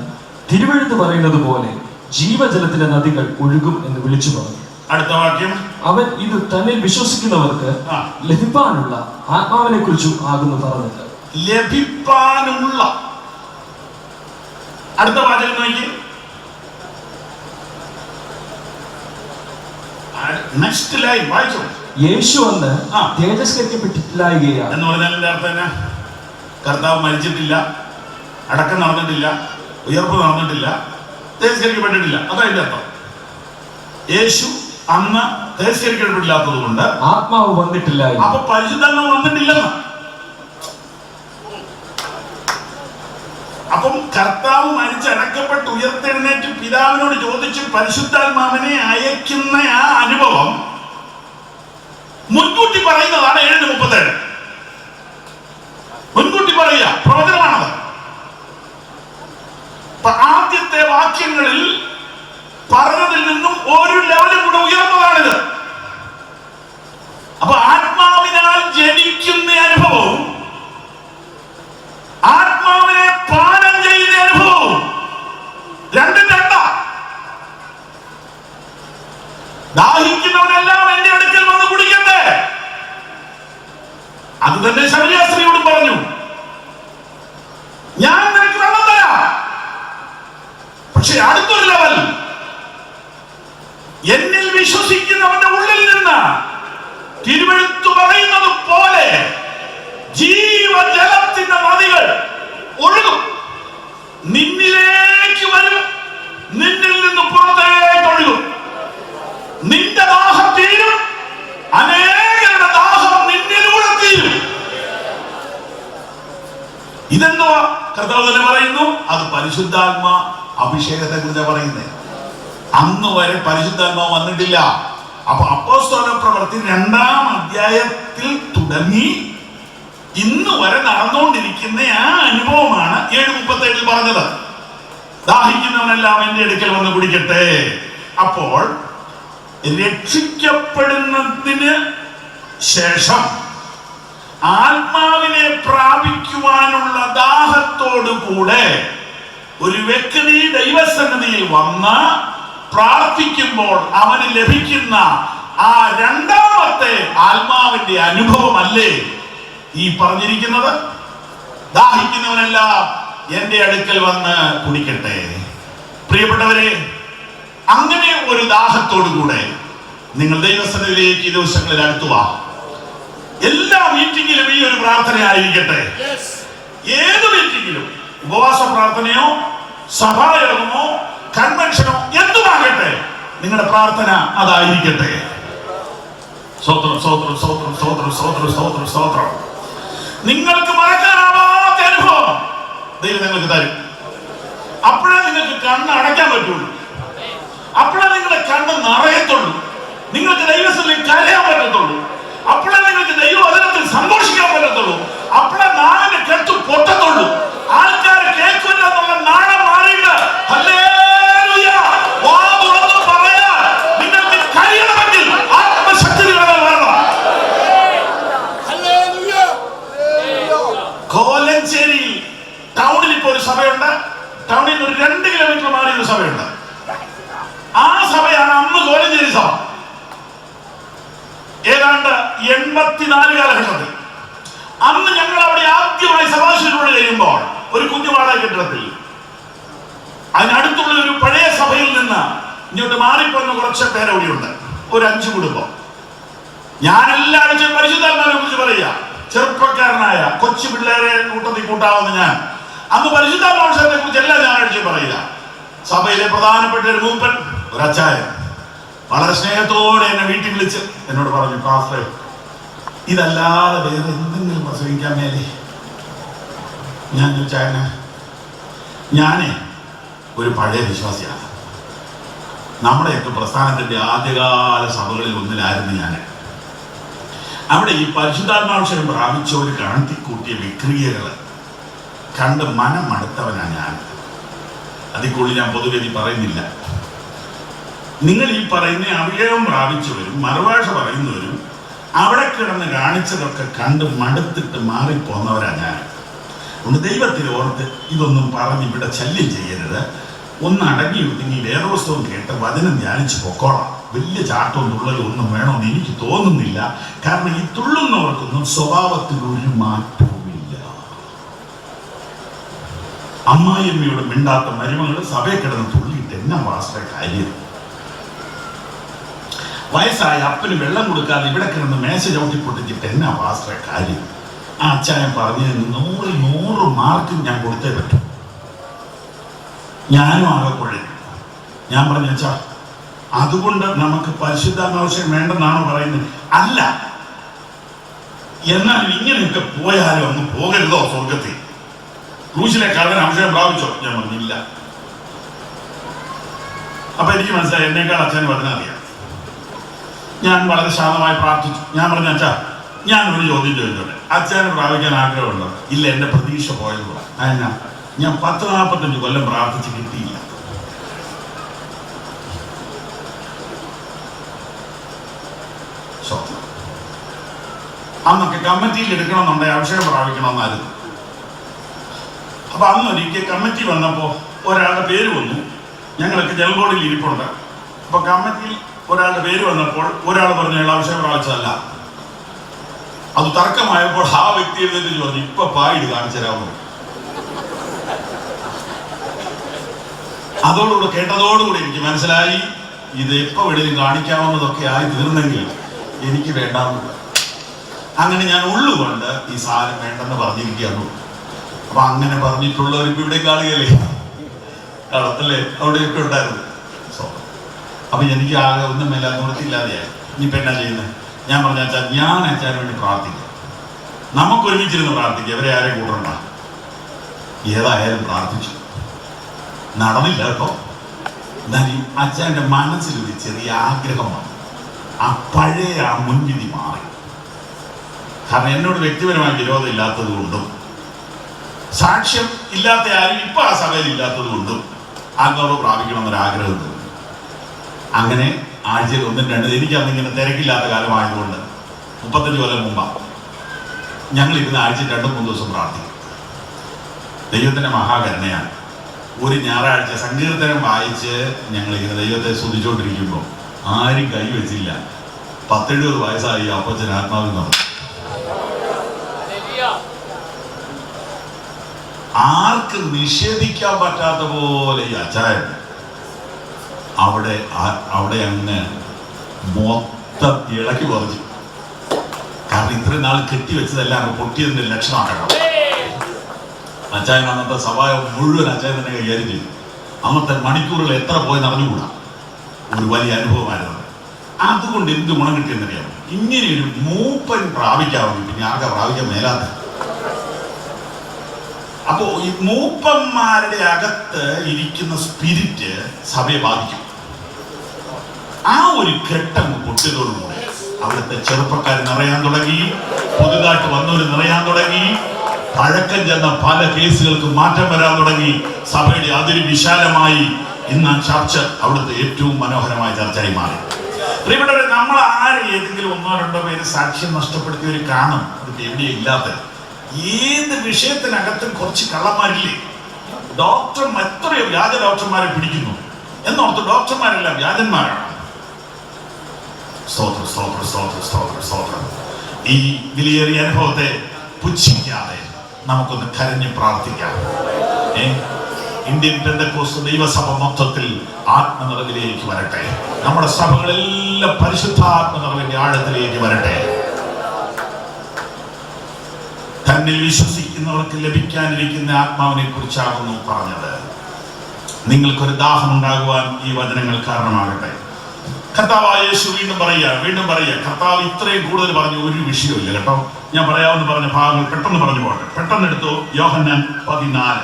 തിരുവെഴുത്ത് പറയുന്നത് പോലെ ജീവജലത്തിന്റെ നദികൾ ഒഴുകും എന്ന് വിളിച്ചു പറഞ്ഞു. അടുത്ത വാക്യം, അവൻ ഇത് തന്നിൽ വിശ്വസിക്കുന്നവർക്ക് ലഭിപ്പാനുള്ള ആത്മാവിനെ കുറിച്ചും ആകുന്നു പറഞ്ഞത്. ലഭിപ്പാനുള്ള. അടുത്ത വാചകം നോക്കി. നെക്സ്റ്റ് ലൈൻ വായിച്ചു. യേശു അന്ന് തേജസ്കരിക്കപ്പെട്ടിട്ടില്ലായികയാൽ എന്ന് പറഞ്ഞാൽ എന്താ അർത്ഥം? കർത്താവ് മരിച്ചിട്ടില്ല, അടക്കം നടന്നിട്ടില്ല, ഉയർപ്പ് നടന്നിട്ടില്ല, തേജസ്കരിക്കപ്പെട്ടിട്ടില്ല. അതതിന്റെ അർത്ഥം. യേശു അന്ന് തേജസ്കരിക്കപ്പെട്ടില്ലാത്തത് കൊണ്ട് ആത്മാവ് വന്നിട്ടില്ല. അപ്പൊ പരിശുദ്ധാത്മാവ് വന്നിട്ടില്ലെന്ന്. അപ്പം കർത്താവ് മരിച്ചടക്കപ്പെട്ട് ഉയർത്തെഴുന്നേറ്റ് പിതാവിനോട് ചോദിച്ച് പരിശുദ്ധാത്മാവിനെ അയക്കുന്ന ആ അനുഭവം മുൻകൂട്ടി പറയുന്നതാണ് 7:37. മുൻകൂട്ടി പറയുക, പ്രവചനമാണത്. ആദ്യത്തെ വാക്യങ്ങളിൽ പറഞ്ഞതിൽ നിന്നും ഒരു ലെവലും കൂടെ ഉയർന്നതാണിത്. അപ്പൊ ആത്മാവിനാൽ ജനിക്കുന്ന അനുഭവവും ആത്മാവിനെ പാനം ചെയ്യുന്ന അനുഭവവും രണ്ടും രണ്ടാ. ദാഹിക്കുന്നവനെല്ലാം എന്റെ അടുക്കൽ വന്ന് കുടിക്കട്ടെ. അത് തന്നെ ശമരിയാസ്ത്രീയോട് പറഞ്ഞു, ഞാൻ നിനക്ക് വെള്ളം തരാം. പക്ഷെ അടുത്തൊരു ലെവൽ, എന്നിൽ വിശ്വസിക്കുന്നവന്റെ ഉള്ളിൽ നിന്ന് തിരുവെഴുത്ത് പറയുന്നത് പോലെ ജീവജലത്തിന്റെ നദികൾ ഒഴുകും, നിന്നിലേക്ക് വരും, നിന്നിൽ നിന്ന് പുറത്തേക്ക് ഒഴുകും. നിന്റെ ദാഹം തീരും, അനേകരുടെ ദാഹം നിന്നിലൂടെ തീരും. ഇതെന്തുവാ? കർത്താവ് തന്നെ പറയുന്നു, അത് പരിശുദ്ധാത്മ അഭിഷേകത്തെ കുറിച്ച് പറയുന്നത്. അന്ന് വരെ പരിശുദ്ധാത്മാവ് വന്നിട്ടില്ല. അപ്പൊ അപ്പോസ്തല പ്രവൃത്തി 2-ാം അധ്യായത്തിൽ തുടങ്ങി ഇന്ന് വരെ നടന്നുകൊണ്ടിരിക്കുന്ന ആ അനുഭവമാണ് 7:37 പറഞ്ഞത്. ദാഹിക്കുന്നവനെല്ലാം എന്റെ അടുക്കൽ വന്ന് കുടിക്കട്ടെ. അപ്പോൾ രക്ഷിക്കപ്പെടുന്നതിന് ശേഷം ആത്മാവിനെ പ്രാപിക്കുവാനുള്ള ദാഹത്തോടു കൂടെ ഒരു വ്യക്തി ദൈവസന്നിധിയിൽ വന്ന് പ്രാർത്ഥിക്കുമ്പോൾ അവന് ലഭിക്കുന്ന ആ രണ്ടാമത്തെ ആത്മാവിന്റെ അനുഭവമല്ലേ ഈ പറഞ്ഞിരിക്കുന്നത്? ദാഹിക്കുന്നവനെല്ലാം എന്റെ അടുക്കൽ വന്ന് കുടിക്കട്ടെ. പ്രിയപ്പെട്ടവരെ, അങ്ങനെ ഒരു ദാഹത്തോടുകൂടെ നിങ്ങൾ ദൈവസന്നിധിയിലേക്ക് ഈ ദിവസങ്ങളിൽ അടുത്തുവാ. എല്ലാ മീറ്റിംഗിലും ഈ ഒരു പ്രാർത്ഥന ആയിരിക്കട്ടെ. ഏത് മീറ്റിംഗിലും ഉപവാസ പ്രാർത്ഥനയോ സഭായോഗമോ കൺവെൻഷനോ എന്തുമാകട്ടെ, നിങ്ങളുടെ പ്രാർത്ഥന അതായിരിക്കട്ടെ. സ്തോത്രം, സ്തോത്രം, സ്തോത്രം, സ്തോത്രം, സ്തോത്രം, സ്തോത്രം, സ്തോത്രം. നിങ്ങൾക്ക് മറക്കാനാവാത്ത അനുഭവം ദൈവം നിങ്ങൾക്ക് തരും. അപ്പോഴേ നിങ്ങൾക്ക് കണ്ണ് അടയ്ക്കാൻ പറ്റുള്ളൂ. അപ്പോഴേ നിങ്ങളുടെ കണ്ണ് നിറയത്തുള്ളൂ. നിങ്ങൾക്ക് ദൈവത്തിൽ കരയാൻ പറ്റത്തുള്ളൂ. അപ്പോഴേ നിങ്ങൾക്ക് ദൈവവചനത്തിൽ സന്തോഷിക്കാൻ പറ്റത്തുള്ളൂ. അപ്പോഴേ നാടിന്റെ കെട്ടു പൊട്ടത്തുള്ളൂ. ആൾക്കാരെ കേൾക്കില്ല എന്നുള്ള നാണം മാറിയിട്ട് ഹല്ലേലൂയ വാ തുറന്ന് പറയാൻ നിങ്ങൾക്ക് കഴിയണമെങ്കിൽ ആത്മശക്തി വരണം. കോലഞ്ചേരി ടൗണിൽ ഇപ്പൊ ഒരു സഭയുണ്ട്. ടൗണിൽ നിന്ന് ഒരു 2 കിലോമീറ്റർ മാറി ഒരു സഭയുണ്ട്. ആ സഭയാണ് അന്ന് കോലഞ്ചേരി സഭ. ഏതാണ്ട് 84 കാലഘട്ടത്തിൽ അന്ന് ഞങ്ങൾ അവിടെ ആദ്യമായി സഭാശുശ്രൂഷ ചെയ്യുമ്പോൾ ഒരു കുഞ്ഞു വാടക കെട്ടിടത്തിൽ അതിനടുത്തുള്ള ഒരു പഴയ സഭയിൽ നിന്ന് ഇങ്ങോട്ട് മാറിപ്പോന്ന കുറച്ച് പേരവിടെയുണ്ട്. ഒരു 5 കുടുംബം. ഞാൻ എല്ലാ ആഴ്ചയും പരിശുദ്ധാത്മാവിനെ കുറിച്ച് പറയുക. ചെറുപ്പക്കാരനായ കൊച്ചു പിള്ളേരെ കൂട്ടത്തിൽ കൂട്ടാവുന്ന ഞാൻ അന്ന് പരിശുദ്ധാത്മാവിനെ കുറിച്ച് എല്ലാ ഞായറാഴ്ചയും പറയുക. സഭയിലെ പ്രധാനപ്പെട്ട ഒരു മൂപ്പൻ, ഒരു അച്ചായൻ, വളരെ സ്നേഹത്തോടെ എന്നെ വീട്ടിൽ വിളിച്ച് എന്നോട് പറഞ്ഞു, പാസ്റ്ററെ, ഇതല്ലാതെ വേറെ എന്തെങ്കിലും പ്രസംഗിക്കാൻ മേലെ? ഞാൻ ചോദിച്ചാൽ, ഞാനേ ഒരു പഴയ വിശ്വാസിയാണ്. നമ്മുടെയൊക്കെ പ്രസ്ഥാനത്തിന്റെ ആദ്യകാല സഭകളിൽ ഒന്നിലായിരുന്നു ഞാൻ. അവിടെ ഈ പരിശുദ്ധാത്മാവിഷയം പ്രാപിച്ച ഒരു കണത്തിക്കൂട്ടിയ വിക്രിയകൾ കണ്ട് മനം മടുത്തവനാണ് ഞാൻ. അതിക്കുള്ളിൽ ഞാൻ പൊതുവെ പറയുന്നില്ല. നിങ്ങൾ ഈ പറയുന്ന അഭിഷേകം പ്രാപിച്ചവരും മറുഭാഷ പറയുന്നവരും അവിടെ കിടന്ന് കാണിച്ചതൊക്കെ കണ്ട് മടുത്തിട്ട് മാറിപ്പോന്നവരാണ് ഞാൻ. ഒന്ന് ദൈവത്തിൽ ഓർത്ത് ഇതൊന്നും പറഞ്ഞ് ഇവിടെ ശല്യം ചെയ്യരുത്. ഒന്ന് അടങ്ങി ഒതുങ്ങി വേദോസ്തവം കേട്ട് വചനം ധ്യാനിച്ച് പൊക്കോളാം. വലിയ ചാട്ടവും തുള്ളലും ഒന്നും വേണമെന്ന് എനിക്ക് തോന്നുന്നില്ല. കാരണം ഈ തുള്ളുന്നവർക്കൊന്നും സ്വഭാവത്തിൽ ഒരു മാറ്റവുമില്ല. അമ്മായിയമ്മയോട് മിണ്ടാത്ത മരുമകൾ സഭയെ കിടന്ന് തുള്ളിയിട്ട് എന്നാ വാസ്ത്ര കാര്യം? വയസ്സായ അപ്പന് വെള്ളം കൊടുക്കാതെ ഇവിടെ കിടന്ന് മേശ ചവിട്ടി പൊട്ടിച്ചിട്ട് എന്നാ വാസ്ത്ര കാര്യം? ആ അച്ചായൻ പറഞ്ഞതിന് 100 മാർക്ക് ഞാൻ കൊടുത്തേ പറ്റും. ഞാനും ആകെ കുഴഞ്ഞു. ഞാൻ പറഞ്ഞു, അച്ഛാ, അതുകൊണ്ട് നമുക്ക് പരിശുദ്ധാത്മാവിഷയം വേണ്ടെന്നാണോ പറയുന്നത്? അല്ല, എന്നാൽ ഇങ്ങനെയൊക്കെ പോയാലും അങ്ങ് പോകരുതോ സ്വർഗത്തിൽ? ക്രൂശിലെ കള്ളൻ അഭിഷേകം പ്രാപിച്ചോ? ഞാൻ പറഞ്ഞില്ല. അപ്പൊ എനിക്ക് മനസ്സിലായി എന്നേക്കാൾ അച്ഛന് വചനം അറിയാം. ഞാൻ വളരെ ശാന്തമായി പ്രാർത്ഥിച്ചു. ഞാൻ പറഞ്ഞു, അച്ഛാ, ഞാൻ ഒരു ചോദ്യം ചോദിച്ചോട്ടെ, അച്ഛന് പ്രാപിക്കാൻ ആഗ്രഹമുണ്ടോ? ഇല്ല, എന്റെ പ്രതീക്ഷ പോയതുപോലെ. അതിനാ ഞാൻ 10-45 കൊല്ലം പ്രാർത്ഥിച്ച് കിട്ടിയില്ല. അന്നൊക്കെ കമ്മിറ്റിയിൽ എടുക്കണമെന്നുണ്ടെങ്കിൽ അഭിഷേകം പ്രാപിക്കണമെന്നായിരുന്നു. അപ്പൊ അന്നൊരിക്കൽ കമ്മിറ്റി വന്നപ്പോ ഒരാളുടെ പേര് വന്നു. ഞങ്ങളൊക്കെ ജനറൽ ബോർഡിൽ ഇരിപ്പുണ്ട്. അപ്പൊ കമ്മിറ്റിയിൽ ഒരാളുടെ പേര് വന്നപ്പോൾ ഒരാൾ പറഞ്ഞു, അയാൾ അഭിഷേകം പ്രാപിച്ചതല്ല. അത് തർക്കമായപ്പോൾ ആ വ്യക്തി എഴുന്നേറ്റ് പറഞ്ഞു, ഇപ്പൊ പായിട് കാണിച്ചു തരാമോ? അതോടുകൂടെ കേട്ടതോടുകൂടി എനിക്ക് മനസ്സിലായി ഇത് എപ്പോ എവിടെയും കാണിക്കാവുന്നതൊക്കെ ആയി തീർന്നെങ്കിൽ എനിക്ക് വേണ്ടാന്ന്. അങ്ങനെ ഞാൻ ഉള്ളുകൊണ്ട് ഈ സാധനം വേണ്ടെന്ന് പറഞ്ഞിരിക്കുകയാണ്. അപ്പൊ അങ്ങനെ പറഞ്ഞിട്ടുള്ളവർക്ക് ഇവിടെ കാണുകയല്ലേ, അല്ലേ? അവിടെയൊക്കെ ഉണ്ടായിരുന്നു. അപ്പൊ എനിക്ക് ആകെ ഒന്നും മേല നിവൃത്തിയില്ലാതെയായി. ഇനിയിപ്പോ എന്നാ ചെയ്യുന്നത്? ഞാൻ പറഞ്ഞ, അച്ഛാ, ഞാൻ അച്ഛന് വേണ്ടി പ്രാർത്ഥിക്കാം. നമുക്ക് ഒരുമിച്ചിരുന്ന് പ്രാർത്ഥിക്കാം, അവരെ ആരെയും കൂടണ്ട. ഏതായാലും പ്രാർത്ഥിച്ചു. നടന്നില്ല കേട്ടോ. എന്നാലും അച്ഛൻ്റെ മനസ്സിലൊരു ചെറിയ ആഗ്രഹമാണ്. ആ പഴയ ആ മുൻവിധി മാറി. കാരണം എന്നോട് വ്യക്തിപരമായ വിരോധം ഇല്ലാത്തത് കൊണ്ടും സാക്ഷ്യം ഇല്ലാത്ത ആരും ഇപ്പൊ ആ സഭയിൽ ഇല്ലാത്തത് കൊണ്ടും ആത്മാവ് പ്രാപിക്കണമെന്നൊരാഗ്രഹം തോന്നി. അങ്ങനെ ആഴ്ചയിൽ 1-2, എനിക്ക് അന്നിങ്ങനെ തിരക്കില്ലാത്ത കാലമായതുകൊണ്ട് 35 കൊല്ലം മുമ്പാണ് ഞങ്ങൾ ഇരുന്ന് ആഴ്ചയിൽ 2-3 ദിവസം പ്രാർത്ഥിക്കും. ദൈവത്തിന്റെ മഹാകരുണയാണ്. ഒരു ഞായറാഴ്ച സങ്കീർത്തനം വായിച്ച് ഞങ്ങളിങ്ങനെ ദൈവത്തെ സ്തുതിച്ചുകൊണ്ടിരിക്കുമ്പോൾ ആരും കൈവച്ചില്ല. 10-70 വയസ്സായി അപ്പച്ചൻ ആത്മാവിൽ നടന്നു. ആർക്ക് നിഷേധിക്കാൻ പറ്റാത്ത പോലെ ഈ അച്ചായൻ അവിടെ അങ്ങ് മൊത്തം ഇളക്കി പറിച്ചു. കാരണം ഇത്രയും നാൾ കെട്ടിവെച്ചതെല്ലാം അങ്ങ് പൊട്ടിയതിന്റെ ലക്ഷണമാക്കണം. അച്ചായൻ അന്നത്തെ സഭായം മുഴുവൻ അച്ചായൻ തന്നെ കൈകാര്യം ചെയ്തു. അന്നത്തെ മണിക്കൂറുകൾ എത്ര പോയെന്ന് അറിഞ്ഞുകൂടാ. ഒരു വലിയ അനുഭവമായിരുന്നു. അതുകൊണ്ട് എന്ത് ഗുണം കിട്ടിയെന്നറിയാം. ഇങ്ങനെയൊരു മൂപ്പൻ പ്രാപിക്കാവുന്നു, പിന്നെ ആർക്കാ പ്രാപിക്കാൻ മേലാത്ത. അപ്പോ ഈ മൂപ്പന്മാരുടെ അകത്ത് ഇരിക്കുന്ന സ്പിരിറ്റ് സഭയെ ബാധിക്കും. ആ ഒരു ഘട്ടം പൊട്ടിയതോടുകൂടെ അവിടുത്തെ ചെറുപ്പക്കാർ നിറയാൻ തുടങ്ങി, പുതുതായിട്ട് വന്നവർ നിറയാൻ തുടങ്ങി, പഴക്കം ചെന്ന പല കേസുകൾക്ക് മാറ്റം വരാൻ തുടങ്ങി. സഭയുടെ അതിര് വിശാലമായി. ഇന്ന് ആ ചർച്ച അവിടുത്തെ ഏറ്റവും മനോഹരമായ ചർച്ചയായി മാറി. പ്രിയപ്പെട്ടവരെ, നമ്മൾ ഏതെങ്കിലും 1-2 പേര് സാക്ഷ്യം നഷ്ടപ്പെടുത്തിയവർ കാണും. അതിന്റെ എവിടെയും ഇല്ലാത്ത ഏത് വിഷയത്തിനകത്തും കുറച്ച് കള്ളന്മാരില്ലേ? എത്രയോ വ്യാജ ഡോക്ടർമാരെ പിടിക്കുന്നു എന്നോർത്ത് ഡോക്ടർമാരെല്ലാം വ്യാജന്മാരാണ്. സ്തോത്രം, സ്തോത്രം, സ്തോത്രം, സ്തോത്രം, സ്തോത്രം. ഈ വിലയേറിയ അനുഭവത്തെ പുച്ഛിക്കാതെ നമുക്കൊന്ന് കരഞ്ഞ് പ്രാർത്ഥിക്കാം. ഇന്ത്യൻ പെന്തക്കോസ്ത് ദൈവസഭ മൊത്തത്തിൽ ആത്മനിറവിലേക്ക് വരട്ടെ. നമ്മുടെ സഭകളെല്ലാം പരിശുദ്ധാത്മനിറവിന്റെ ആഴത്തിലേക്ക് വരട്ടെ. തന്നിൽ വിശ്വസിക്കുന്നവർക്ക് ലഭിക്കാനിരിക്കുന്ന ആത്മാവിനെ കുറിച്ചാകുന്നു പറഞ്ഞത്. നിങ്ങൾക്കൊരു ദാഹം ഉണ്ടാകുവാൻ ഈ വചനങ്ങൾ കാരണമാകട്ടെ. കർത്താവായ യേശു വീണ്ടും പറയുക. കർത്താവ് ഇത്രയും കൂടുതൽ പറഞ്ഞു ഒരു വിഷയമില്ല കേട്ടോ. ഞാൻ പറയാമെന്ന് പറഞ്ഞ ഭാഗങ്ങൾ പെട്ടെന്ന് പറഞ്ഞു പോകട്ടെ. പെട്ടെന്ന് എടുത്തു. യോഹന്നാൻ 14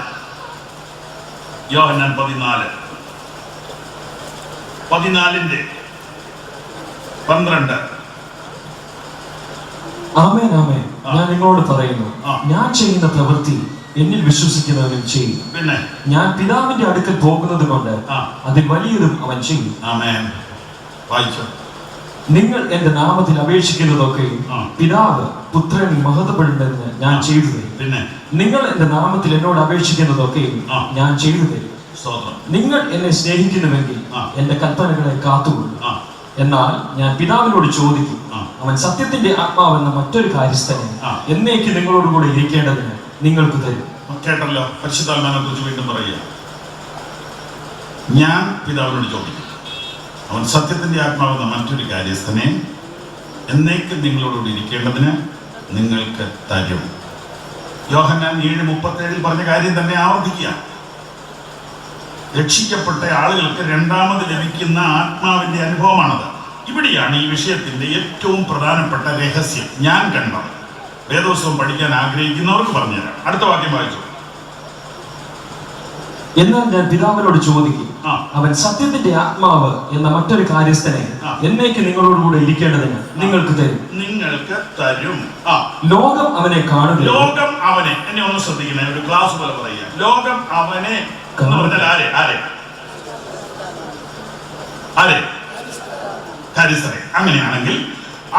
14:12. ആമേൻ, ആമേൻ. ഞാൻ നിങ്ങളോട് പറയുന്നു, ഞാൻ ചെയ്യുന്ന പ്രവൃത്തി എന്നിൽ വിശ്വസിക്കുന്നവനും ചെയ്യും. പിന്നെ ഞാൻ പിതാവിന്റെ അടുക്കൽ പോകുന്നത് കൊണ്ട് അതിൽ വലിയതും അവൻ ചെയ്യും. ആമേൻ. വായിച്ചു. നിങ്ങൾ എന്റെ നാമത്തിൽ അപേക്ഷിക്കുന്നതൊക്കെ പിതാവ് പുത്രനിൽ മഹത്വപ്പെടുന്നതിന് ഞാൻ ചെയ്തു തരും. പിന്നെ നിങ്ങൾ എന്റെ നാമത്തിൽ എന്നോട് അപേക്ഷിക്കുന്നതൊക്കെ ഞാൻ ചെയ്തു തരും. നിങ്ങൾ എന്നെ സ്നേഹിക്കുന്നുവെങ്കിൽ എന്റെ കൽപ്പനകളെ കാത്തുകൊള്ളു. എന്നാൽ ഞാൻ പിതാവിനോട് ചോദിക്കും, അവൻ സത്യത്തിന്റെ ആത്മാവെന്ന മറ്റൊരു കാര്യസ്ഥനെ എന്നേക്ക് നിങ്ങളോടുകൂടെ ഇരിക്കേണ്ടതിന് നിങ്ങൾക്ക് തരും. കേട്ടല്ലോ, പരിശുദ്ധാത്മാവിനെ കുറിച്ച് വീണ്ടും പറയുക. ഞാൻ പിതാവിനോട് ചോദിക്കും, അവൻ സത്യത്തിന്റെ ആത്മാവെന്ന മറ്റൊരു കാര്യസ്ഥനെ എന്നേക്ക് നിങ്ങളോടുകൂടി ഇരിക്കേണ്ടതിന് നിങ്ങൾക്ക് തരും. യോഹന്നാൻ 7:37 പറഞ്ഞ കാര്യം തന്നെ ആവർത്തിക്കുക. രക്ഷിക്കപ്പെട്ട ആളുകൾക്ക് രണ്ടാമത് ലഭിക്കുന്ന ആത്മാവിന്റെ അനുഭവമാണത്. ഇവിടെയാണ് ഈ വിഷയത്തിന്റെ ഏറ്റവും പ്രധാനപ്പെട്ട രഹസ്യം ഞാൻ കണ്ടത്. വേദോത്സവം പഠിക്കാൻ ആഗ്രഹിക്കുന്നവർക്ക് പറഞ്ഞുതരാം. അടുത്ത വാക്യം വായിച്ചു. എന്നാൽ ഞാൻ പിതാവിനോട് ചോദിക്കും, അവൻ സത്യത്തിന്റെ ആത്മാവ് എന്ന മറ്റൊരു കാര്യസ്ഥനെ എന്നേക്ക് നിങ്ങളോടുകൂടെ ഇരിക്കേണ്ടതിന് നിങ്ങൾക്ക് തരും. നിങ്ങൾക്ക് തരും. ലോകം അവനെ കാണുക. ലോകം അവനെ, എന്നെ ഒന്ന് ശ്രദ്ധിക്കണേ, ഒരു ക്ലാസ് പോലെ പറയുക. ലോകം അവനെ എന്ന് പറഞ്ഞാൽ ആരെ? കാര്യസ്ഥനെ. അങ്ങനെയാണെങ്കിൽ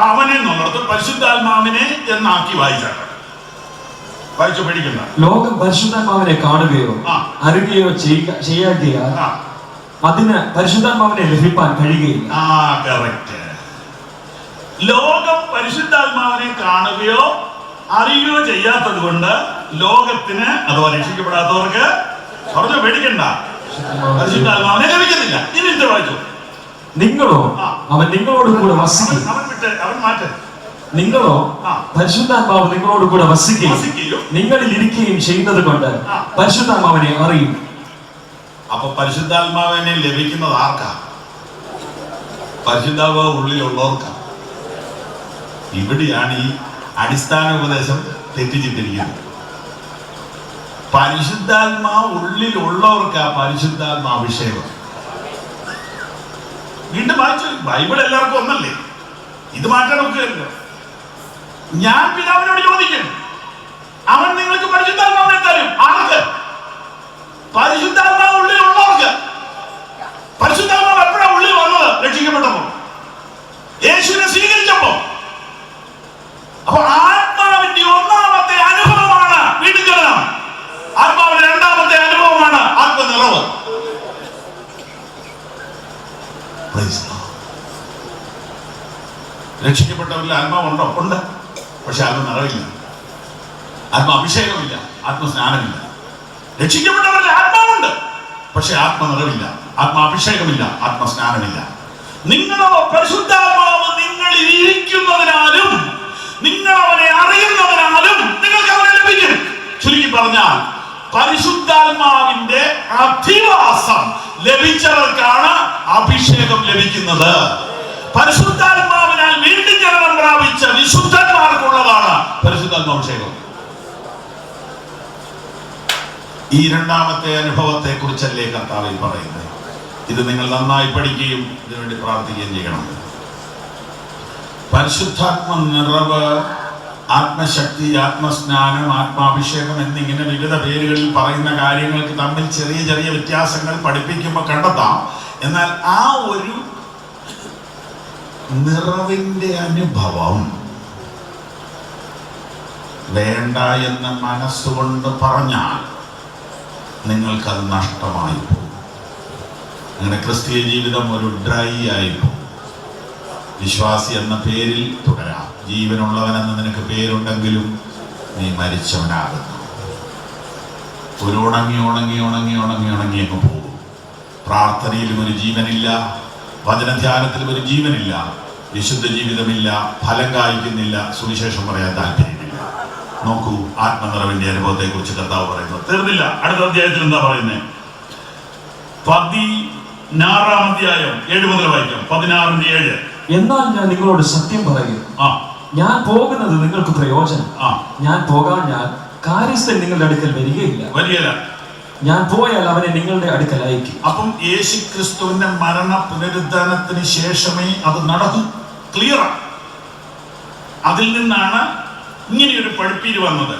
അവനെ എന്നുള്ളത് പരിശുദ്ധാത്മാവിനെ എന്നാക്കി വായിച്ചാണ്. വായിച്ചു പഠിക്കണ്ട. ലോകം പരിശുദ്ധാത്മാവിനെ കാണുകയോ അറിയുകയോ ചെയ്യാതെയാൽ അതിന് പരിശുദ്ധാത്മാവിനെ ലഭിക്കാൻ കഴിയുകയില്ല. ലോകം പരിശുദ്ധാത്മാവിനെ കാണുകയോ അറിയുകയോ ചെയ്യാത്തത് കൊണ്ട് ലോകത്തിന് അഥവാ രക്ഷിക്കപ്പെടാത്തവർക്ക് പറഞ്ഞു പേടിക്കണ്ട, പരിശുദ്ധാത്മാവിനെ ലഭിക്കുന്നില്ല. ഇനി എന്ത് വായിച്ചു? നിങ്ങളോ അവൻ നിങ്ങളോട് കൂടെ വസിക്കും. അവൻ മാറ്റ നിങ്ങളോ പരിശുദ്ധാത്മാവ് നിങ്ങളോട് കൂടെ വസിക്കുകയും നിങ്ങളിൽ ഇരിക്കുകയും ചെയ്യുന്നത് കൊണ്ട് പരിശുദ്ധാത്മാവിനെ അറിയും. അപ്പൊ പരിശുദ്ധാത്മാവിനെ ലഭിക്കുന്നത് ആർക്കാ? പരിശുദ്ധാത്മാവ് ഉള്ളിലുള്ളവർക്കാ. ഇവിടെയാണ് ഈ അടിസ്ഥാന ഉപദേശം തെറ്റിച്ചിട്ടിരിക്കുന്നത്. പരിശുദ്ധാത്മാവ് ഉള്ളിലുള്ളവർക്കാ പരിശുദ്ധാത്മാഭിഷേകം. വീണ്ടും വായിച്ചു. ബൈബിൾ എല്ലാവർക്കും ഒന്നല്ലേ? ഇത് മാറ്റാൻ നോക്കുകയല്ലോ. ഞാൻ പിതാവിനോട് ചോദിക്കും, അവൻ നിങ്ങൾക്ക് പരിശുദ്ധാത്മാവിനെ തരും. ആർക്ക്? പരിശുദ്ധാത്മാവ് ഉള്ളിലുള്ളവർക്ക്. പരിശുദ്ധാത്മാവ് എപ്പോഴാണ് ഉള്ളിൽ വന്നത്? രക്ഷിക്കപ്പെട്ടപ്പോ, യേശുവിനെ സ്വീകരിച്ചപ്പോ. അപ്പൊ ആത്മാവിന്റെ ഒന്നാമത്തെ അനുഭവമാണ് വീണ്ടും ജനനം. ആത്മാവിന്റെ രണ്ടാമത്തെ അനുഭവമാണ് ആത്മനിറവ്. രക്ഷിക്കപ്പെട്ടവരിൽ ആത്മാവുണ്ടോ? ഉണ്ട്. പക്ഷെ ആത്മനിറവില്ല, ആത്മാഭിഷേകമില്ല, ആത്മസ്നാനമില്ല. രക്ഷിക്കപ്പെട്ടവരിൽ ആത്മാവുണ്ട്, പക്ഷെ ആത്മനിറവില്ല, ആത്മാഭിഷേകമില്ല, ആത്മസ്നാനമില്ല. നിങ്ങളോ പരിശുദ്ധാത്മാവ് നിങ്ങളിൽ ഇരിക്കുന്നതിനാലും നിങ്ങൾ അവനെ അറിയുന്നതിനാലും നിങ്ങൾക്ക് അവനെ ലഭിക്കും. ചുരുക്കി പറഞ്ഞാൽ പരിശുദ്ധാത്മാവിന്റെ അധിവാസം ലഭിച്ചവർക്കാണ് അഭിഷേകം ലഭിക്കുന്നത്. പരിശുദ്ധാത്മാവിനാൽ വീണ്ടും ജനനം പ്രാപിച്ച വിശുദ്ധന്മാർക്കുള്ളതാണ് പരിശുദ്ധാത്മാഭിഷേകം. ഈ രണ്ടാമത്തെ അനുഭവത്തെ കുറിച്ചല്ലേ കർത്താവിൽ പറയുന്നത്. ഇത് നിങ്ങൾ നന്നായി പഠിക്കുകയും ഇതിനുവേണ്ടി പ്രാർത്ഥിക്കുകയും ചെയ്യണം. പരിശുദ്ധാത്മ നിറവ്, ആത്മശക്തി, ആത്മസ്നാനം, ആത്മാഭിഷേകം എന്നിങ്ങനെ വിവിധ പേരുകളിൽ പറയുന്ന കാര്യങ്ങൾക്ക് തമ്മിൽ ചെറിയ ചെറിയ വ്യത്യാസങ്ങൾ പഠിപ്പിക്കുമ്പോൾ കണ്ടെത്താം. എന്നാൽ ആ ഒരു നിറവിന്റെ അനുഭവം വേണ്ട എന്ന് മനസ്സുകൊണ്ട് പറഞ്ഞാൽ നിങ്ങൾക്കത് നഷ്ടമായി പോകും. നിങ്ങളുടെ ക്രിസ്തീയ ജീവിതം ഒരു ഡ്രൈ ആയി പോകും. വിശ്വാസി എന്ന പേരിൽ തുടരാം. ജീവനുള്ളവനെന്ന് നിനക്ക് പേരുണ്ടെങ്കിലും നീ മരിച്ചവനാകുന്നു. ഒരു ഉണങ്ങി ഉണങ്ങി ഉണങ്ങി ഉണങ്ങി ഉണങ്ങി അങ്ങ് പോകും. പ്രാർത്ഥനയിലും ഒരു ജീവനില്ല, വചനധ്യാനത്തിലും ഒരു ജീവനില്ല, വിശുദ്ധ ജീവിതമില്ല, ഫലം കായ്ക്കുന്നില്ല, സുവിശേഷം പറയാൻ താല്പര്യമില്ല. നോക്കൂ, ആത്മനിറവിന്റെ അനുഭവത്തെ കുറിച്ച് കർത്താവ് പറയുന്നത് തീർന്നില്ല. അടുത്ത അധ്യായത്തിൽ എന്താ പറയുന്നത്? 16-ാം അധ്യായം 7 മുതൽ വായിക്കാം. 16-7. എന്നാൽ ഞാൻ നിങ്ങളോട് സത്യം പറയും, ഞാൻ പോകുന്നത് നിങ്ങൾക്ക് പ്രയോജനം. ഞാൻ പോകാഞ്ഞാൽ കാര്യസ്ഥൻ നിങ്ങളുടെ അടുക്കൽ വരികയില്ല. ഞാൻ പോയാൽ അവനെ നിങ്ങളുടെ അടുക്കൽ അയക്കും. അപ്പം യേശുക്രിസ്തുവിന്റെ മരണ പുനരുദ്ധാനത്തിന് ശേഷമേ അത് നടക്കൂ. ക്ലിയറാണ്. അതിൽ നിന്നാണ് ഇങ്ങനെയൊരു പഠിപ്പീര് വന്നത്.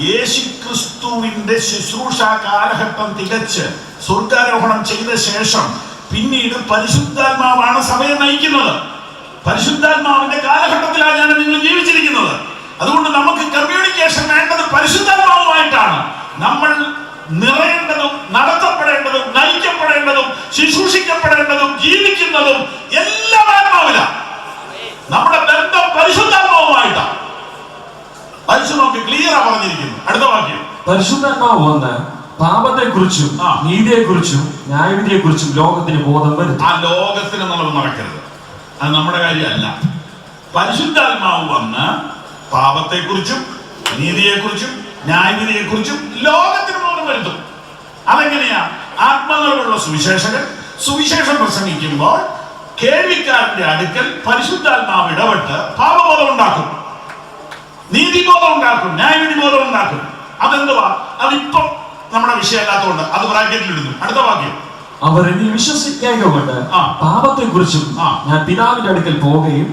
യേശുക്രിസ്തുവിന്റെ ശുശ്രൂഷ കാലഘട്ടം തികച്ച് സ്വർഗാരോഹണം ചെയ്ത ശേഷം പിന്നീട് പരിശുദ്ധാത്മാവാണ് സഭയെ നയിക്കുന്നത്. പരിശുദ്ധാത്മാവിന്റെ കാലഘട്ടത്തിലാണ് ഞാൻ നിങ്ങൾ ജീവിച്ചിരിക്കുന്നത്. അതുകൊണ്ട് നമുക്ക് കമ്മ്യൂണിക്കേഷൻ വേണ്ടത് പരിശുദ്ധാത്മാവുമായിട്ടാണ്. നമ്മൾ നിറയേണ്ടതും നടത്തപ്പെടേണ്ടതും നയിക്കപ്പെടേണ്ടതും ശുശ്രൂഷിക്കപ്പെടേണ്ടതും ജീവിക്കുന്നതും എല്ലാം ആത്മാവിലാണ്. നമ്മുടെ ബന്ധം പരിശുദ്ധാത്മാവുമായിട്ടാണ്. പരിശുദ്ധമൊക്കെ ക്ലിയറാ പറഞ്ഞിരിക്കുന്നു. അടുത്ത വാക്യം. പരിശുദ്ധാത്മാവ് വന്ന് പാപത്തെക്കുറിച്ചും നീതിയെക്കുറിച്ചും ന്യായവിധിയെക്കുറിച്ചും ലോകത്തിന് ബോധം വരുത്തും. ആ ലോകത്തിന് നമ്മൾ നടക്കരുത്, അത് നമ്മുടെ കാര്യമല്ല. പരിശുദ്ധാത്മാവ് വന്ന് പാപത്തെക്കുറിച്ചും നീതിയെക്കുറിച്ചും ന്യായവിധിയെക്കുറിച്ചും ലോകത്തിന് ബോധം വരുത്തും. അതെങ്ങനെയാ? ആത്മനിറവുള്ള സുവിശേഷകൻ സുവിശേഷം പ്രസംഗിക്കുമ്പോൾ കേൾവിക്കാരന്റെ അടുക്കൽ പരിശുദ്ധാത്മാവ് ഇടപെട്ട് പാപബോധം ഉണ്ടാക്കും, നീതിബോധം ഉണ്ടാക്കും, ന്യായവിധി ബോധം ഉണ്ടാക്കും. അതെന്തുവാ? അതിപ്പം നമ്മുടെ വിഷയമല്ലാത്തതുകൊണ്ട് അത് ബ്രാക്കറ്റിൽ ഇടുന്നു. അടുത്ത വാക്യം. അവർ എന്നിൽ വിശ്വസിക്കായകൊണ്ട് പാപത്തെക്കുറിച്ചും ഞാൻ പിതാവിന്റെ അടുക്കൽ പോവുകയും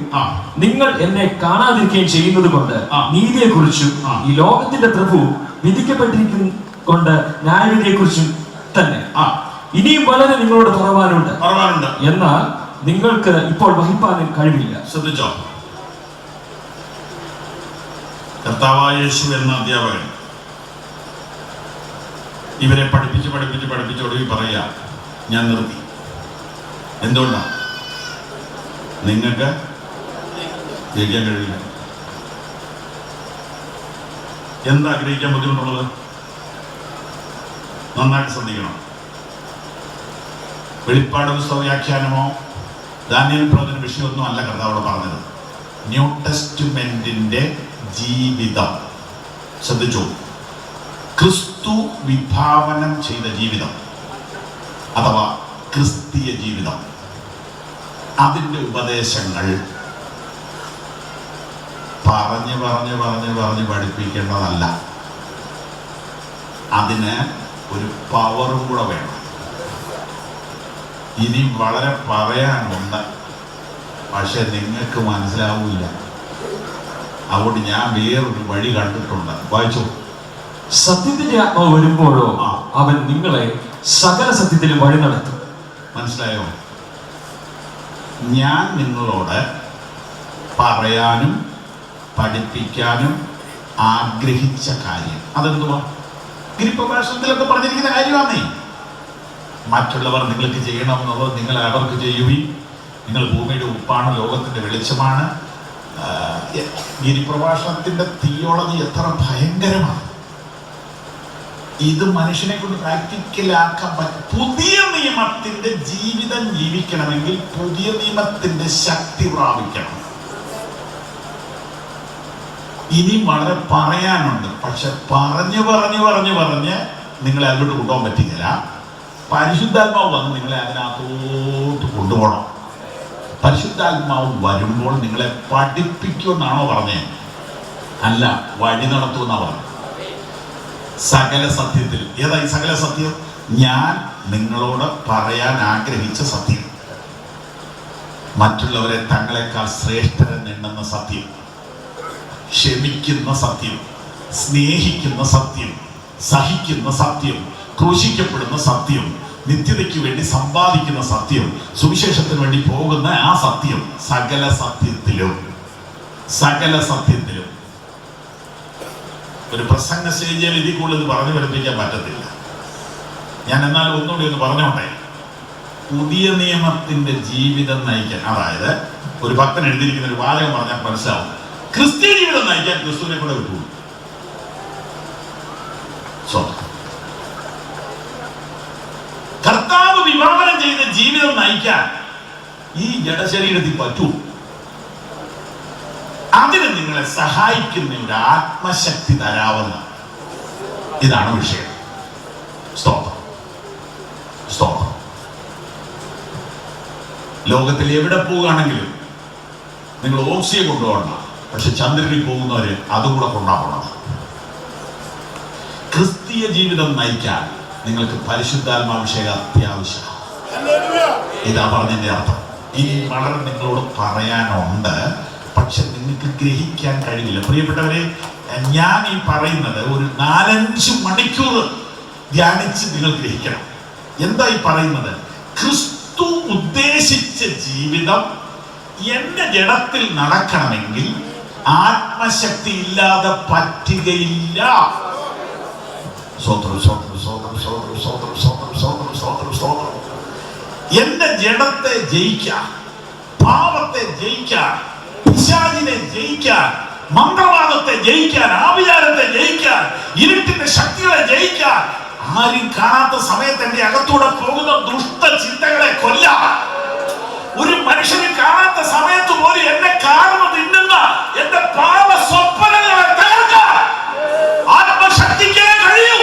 നിങ്ങൾ എന്നെ കാണാതിരിക്കുകയും ചെയ്യുന്നത് കൊണ്ട് നീതിയെക്കുറിച്ചും ഈ ലോകത്തിന്റെ പ്രഭു വിധിക്കപ്പെട്ടിരിക്കുന്ന കൊണ്ട് ന്യായവിധിയെക്കുറിച്ചും തന്നെ ഇനിയും വളരെ നിങ്ങളോട് പറവാനുണ്ട്. എന്നാൽ നിങ്ങൾക്ക് ഇപ്പോൾ വഹിപ്പാനും കഴിവില്ല. ശ്രദ്ധിച്ചോ? കർത്താവായ യേശു എന്ന അധ്യാപകൻ ഇവരെ പഠിപ്പിച്ച് പഠിപ്പിച്ച് പഠിപ്പിച്ച് ഒടുവിൽ പറയാ, ഞാൻ നിർത്തി. എന്തുകൊണ്ടാണ്? നിങ്ങൾക്ക് ഗ്രഹിക്കാൻ കഴിയില്ല. എന്താ ഗ്രഹിക്കാൻ ബുദ്ധിമുട്ടുള്ളത്? നന്നായിട്ട് ശ്രദ്ധിക്കണം. വെളിപ്പാട് പുസ്തക വ്യാഖ്യാനമോ ദാനിയേൽ പ്രവചന വിഷയമൊന്നും അല്ല കർത്താവോട് പറഞ്ഞത്. ന്യൂ ടെസ്റ്റ്മെന്റിന്റെ ജീവിതം ശ്രദ്ധിച്ചു. ക്രിസ്തു വിഭാവനം ചെയ്ത ജീവിതം അഥവാ ക്രിസ്തീയ ജീവിതം, അതിൻ്റെ ഉപദേശങ്ങൾ പറഞ്ഞ് പറഞ്ഞ് പറഞ്ഞ് പറഞ്ഞ് പഠിപ്പിക്കേണ്ടതല്ല. അതിന് ഒരു പവറും കൂടെ വേണം. ഇനി വളരെ പറയാനുണ്ട്, പക്ഷെ നിങ്ങൾക്ക് മനസ്സിലാവില്ല. അതുകൊണ്ട് ഞാൻ വേറൊരു വഴി കണ്ടിട്ടുണ്ട്. വായിച്ചു. സത്യത്തിന്റെ ആത്മാവ് വരുമ്പോഴോ അവൻ നിങ്ങളെ സകല സത്യത്തിലും വഴി നടത്തും. മനസ്സിലായോ? ഞാൻ നിങ്ങളോട് പറയാനും പഠിപ്പിക്കാനും ആഗ്രഹിച്ച കാര്യം അതെന്തുവാ? ഗിരിപ്രഭാഷണത്തിലൊക്കെ പറഞ്ഞിരിക്കുന്ന കാര്യമാണേ. മറ്റുള്ളവർ നിങ്ങൾക്ക് ചെയ്യണമെന്നുള്ളത് നിങ്ങൾ അവർക്ക് ചെയ്യുകയും, നിങ്ങൾ ഭൂമിയുടെ ഉപ്പാണ്, ലോകത്തിന്റെ വെളിച്ചമാണ്. ഗിരിപ്രഭാഷണത്തിന്റെ തിയോളജി എത്ര ഭയങ്കരമാണ്! ഇത് മനുഷ്യനെ കൊണ്ട് പ്രാക്ടിക്കലാക്കാൻ പറ്റും. പുതിയ നിയമത്തിന്റെ ജീവിതം ജീവിക്കണമെങ്കിൽ പുതിയ നിയമത്തിന്റെ ശക്തി പ്രാപിക്കണം. ഇനി വളരെ പറയാനുണ്ട്, പക്ഷെ പറഞ്ഞ് നിങ്ങളെ അതിലോട്ട് കൊണ്ടുപോകാൻ പറ്റില്ല. പരിശുദ്ധാത്മാവ് വന്ന് നിങ്ങളെ അതിനകത്തോട്ട് കൊണ്ടുപോകണം. പരിശുദ്ധാത്മാവ് വരുമ്പോൾ നിങ്ങളെ പഠിപ്പിക്കുമെന്നാണോ പറഞ്ഞേ? അല്ല, വഴി നടത്തുമെന്നാ പറഞ്ഞത്. സകല സത്യത്തിൽ. ഏതാ ഈ സകല സത്യം? ഞാൻ നിങ്ങളോട് പറയാൻ ആഗ്രഹിച്ച സത്യം, മറ്റുള്ളവരെ തങ്ങളെക്കാൾ ശ്രേഷ്ഠരെന്നെണ്ണുന്ന സത്യം, ക്ഷമിക്കുന്ന സത്യം, സ്നേഹിക്കുന്ന സത്യം, സഹിക്കുന്ന സത്യം, ക്രൂശിക്കപ്പെടുന്ന സത്യം, നിത്യതയ്ക്ക് വേണ്ടി സമ്പാദിക്കുന്ന സത്യം, സുവിശേഷത്തിന് വേണ്ടി പോകുന്ന ആ സത്യം, സകല സത്യത്തിലും ഒരു പ്രസംഗ സ്റ്റേജിൽ ഇതിൽ കൂടുതൽ പറഞ്ഞു പഠിപ്പിക്കാൻ പറ്റത്തില്ല. ഞാൻ എന്നാലും ഒന്നുകൂടി ഒന്ന് പറഞ്ഞോട്ടെ. പുതിയ നിയമത്തിന്റെ ജീവിതം നയിക്കാൻ, അതായത് ഒരു ഭക്തൻ എഴുതിയിരിക്കുന്ന ഒരു വാചകം പറഞ്ഞാൽ മനസ്സിലാവും. ക്രിസ്ത്യ ജീവിതം നയിക്കാൻ ക്രിസ്തുവിനെ കൂടെ വിട്ടു. കർത്താവ് വിഭാവനം ചെയ്ത ജീവിതം നയിക്കാൻ ഈ ജഡശരീരത്തിൽ പറ്റൂ. അതിന് നിങ്ങളെ സഹായിക്കുന്ന ഒരു ആത്മശക്തി തരാവുന്ന, ഇതാണ് വിഷയം. സ്തോത്രം. ലോകത്തിൽ എവിടെ പോവുകയാണെങ്കിലും നിങ്ങൾ ഓക്സിജൻ കൊണ്ടുപോകണം, പക്ഷെ ചന്ദ്രനിൽ പോകുന്നവര് അതും കൂടെ കൊണ്ടാവണം. ക്രിസ്തീയ ജീവിതം നയിക്കാൻ നിങ്ങൾക്ക് പരിശുദ്ധാത്മാഭിഷേകം അത്യാവശ്യമാണ്. ഇതാ പറഞ്ഞതിന്റെ അർത്ഥം. ഇനി വളരെ നിങ്ങളോട് പറയാനുണ്ട്, പക്ഷെ നിങ്ങൾക്ക് ഗ്രഹിക്കാൻ കഴിയില്ല. പ്രിയപ്പെട്ടവരെ, ഞാൻ ഈ പറയുന്നത് ഒരു 4-5 മണിക്കൂർ ധ്യാനിച്ച് നിങ്ങൾ ഗ്രഹിക്കണം. എന്താ ഈ പറയുന്നത്? ക്രിസ്തു ഉദ്ദേശിച്ച ജീവിതം എന്റെ ജഡത്തിൽ നടക്കണമെങ്കിൽ ആത്മശക്തി ഇല്ലാതെ പറ്റുകയില്ല. എന്റെ ജഡത്തെ ജയിക്കാൻ, പാപത്തെ ജയിക്കാൻ, പിശാചിനെ ജയിക്കാൻ, മന്ത്രവാദത്തെ ജയിക്കാൻ, ആഭിചാരത്തെ ജയിക്കാൻ, ഇരുട്ടിന്റെ ശക്തികളെ ജയിക്കാൻ, ആരും കാണാത്ത സമയത്ത് എന്റെ അകത്തൂടെ പോകുന്ന ദുഷ്ട ചിന്തകളെ കൊല്ലാൻ, ഒരു മനുഷ്യന് കാണാത്ത സമയത്ത് പോലും എന്നെ കാണുന്ന തിന്നുന്ന എന്റെ പാപ സ്വപ്നങ്ങളെ തകർക്കാൻ ആത്മശക്തിക്കേ കഴിയൂ.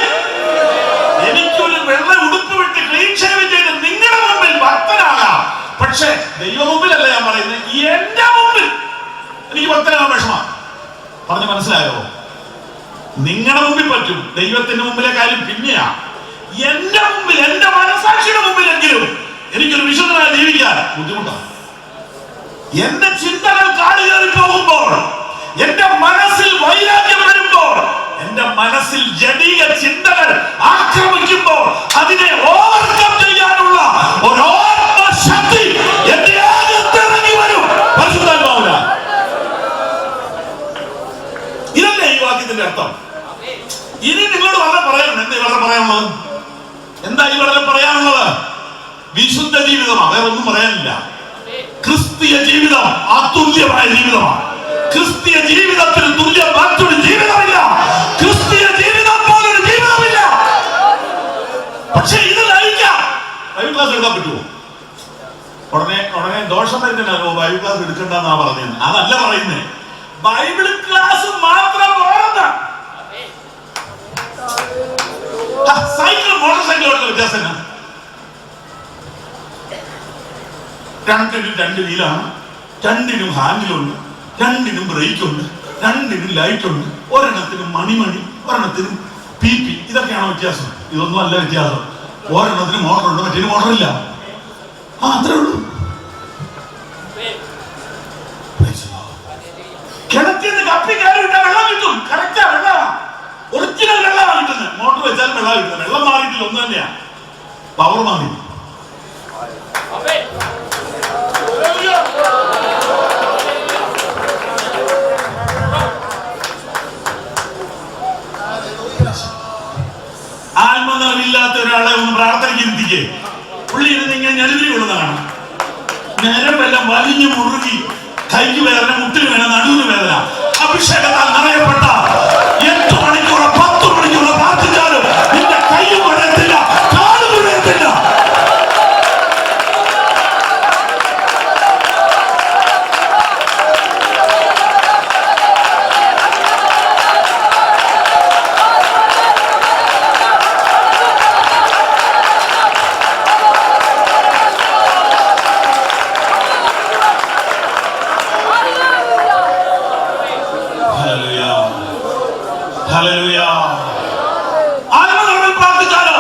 എനിക്കൊരു വെള്ള ഉടുപ്പ് വിട്ട് ക്ലീൻ ഷേവ് ചെയ്ത് നിങ്ങളുടെ മുമ്പിൽ ഭക്തനാകാം, പക്ഷെ ദൈവ മുമ്പിലല്ല ഞാൻ പറയുന്നത്, എന്റെ മുമ്പിൽ എനിക്ക് ഭക്തനാകാൻ വിഷമം. പറഞ്ഞ് മനസ്സിലായോ? നിങ്ങളുടെ മുമ്പിൽ പറ്റും, ദൈവത്തിന്റെ മുമ്പിലെ കാര്യം പിന്നെയാ. എന്റെ മുമ്പിൽ, എന്റെ മനസാക്ഷിയുടെ മുമ്പിലെങ്കിലും എനിക്കൊരു വിശുദ്ധനായി ജീവിക്കാൻ ബുദ്ധിമുട്ടാണ്. എന്റെ ചിന്തകൾ കാടുകയറി പോകുമ്പോൾ, എന്റെ മനസ്സിൽ വൈരാഗ്യം വരുമ്പോൾ, എന്റെ മനസ്സിൽ ജഡീക ചിന്തകൾ ആക്രമിക്കുമ്പോൾ അതിനെ ഓവർകം ചെയ്യാനുള്ള ഒരു ഓർമ്മശക്തി എന്റെ അകത്തിറങ്ങി വരും. പരിശുദ്ധാത്മാവില്ല. ഇതല്ലേ ഈ വാക്യത്തിന്റെ അർത്ഥം? ഇനി നിങ്ങളോട് വളരെ പറയാനുണ്ട്. എന്താ വളരെ പറയാനുള്ളത്? എന്താ ഈ വളരെ പറയാനുള്ളത്? വിശുദ്ധ ജീവിതമാണ്, വേറെ ഒന്നും പറയാനില്ല. ക്രിസ്തീയ ജീവിതം അതുല്യമായ ജീവിതമാണ്. ക്രിസ്തീയ ജീവിതത്തിന് തുല്യം മറ്റൊരു ജീവിതമില്ല. ക്രിസ്തീയ ജീവിതം പോലൊരു ജീവിതമില്ല. പക്ഷെ ഇത് നയിക്കാം. ബൈബിൾ ക്ലാസ് എടുക്കാൻ പറ്റുമോ? ഉടനെ ദോഷം വരുന്നുണ്ടല്ലോ, ബൈബിൾ ക്ലാസ് എടുക്കണ്ടെന്നാ പറഞ്ഞത്. അതല്ല പറയുന്നേ, ബൈബിൾ ക്ലാസ് മാത്രം പോരെന്ന്. സൈക്കിൾ മോട്ടോർ സൈക്കിളോടുള്ള വ്യത്യാസം എന്നാ? രണ്ടിനും 2 വീലാണ്, രണ്ടിനും ഹാൻഡിലുണ്ട്, രണ്ടിനും ബ്രേക്ക് ഉണ്ട്, രണ്ടിനും ലൈറ്റ് ഉണ്ട്, ഒരെണ്ണത്തിന് മണി, ഒരെണ്ണത്തിനും PP. ഇതൊക്കെയാണോ വ്യത്യാസം? ഇതൊന്നും അല്ല വ്യത്യാസം. ഒരെണ്ണത്തിന് മോട്ടറുണ്ട്, മറ്റേ മോട്ടറില്ല. അത്രേ ഉള്ളൂ. കിണറ്റിന്ന് കപ്പി കയറി വിട്ടാൽ വെള്ളം കിട്ടും. കറക്റ്റാ, വെള്ളമാണ്, ഒറിജിനൽ വെള്ളമാണ് കിട്ടുന്നത്. മോട്ടർ വെച്ചാൽ വെള്ളം കിട്ടുന്നത്. വെള്ളം മാറിയിട്ടില്ല, ഒന്ന് തന്നെയാ, പവർ മാറി. ആത്മനിറവില്ലാത്ത ഒരാളെ ഒന്ന് പ്രാർത്ഥനയ്ക്ക് ഇരുത്തിക്കേ. പുള്ളി ഇരുന്ന് ഇങ്ങനെ ഞെരുവിലി കൊള്ളുന്നതാണ്. ഞരമ്പെല്ലാം വലിഞ്ഞു മുറുകി, കൈക്ക് വേദന, മുട്ടിന് വേദന, നടുവിന് വേദന. അഭിഷേകത്താൽ നിറയപ്പെട്ട 8 മണിക്കൂറോ 10 മണിക്കൂറോ പ്രാർത്ഥിച്ചാലും ഹല്ലേലൂയ. ആത്മനിറവിൽ പ്രാർത്ഥിച്ചാലോ?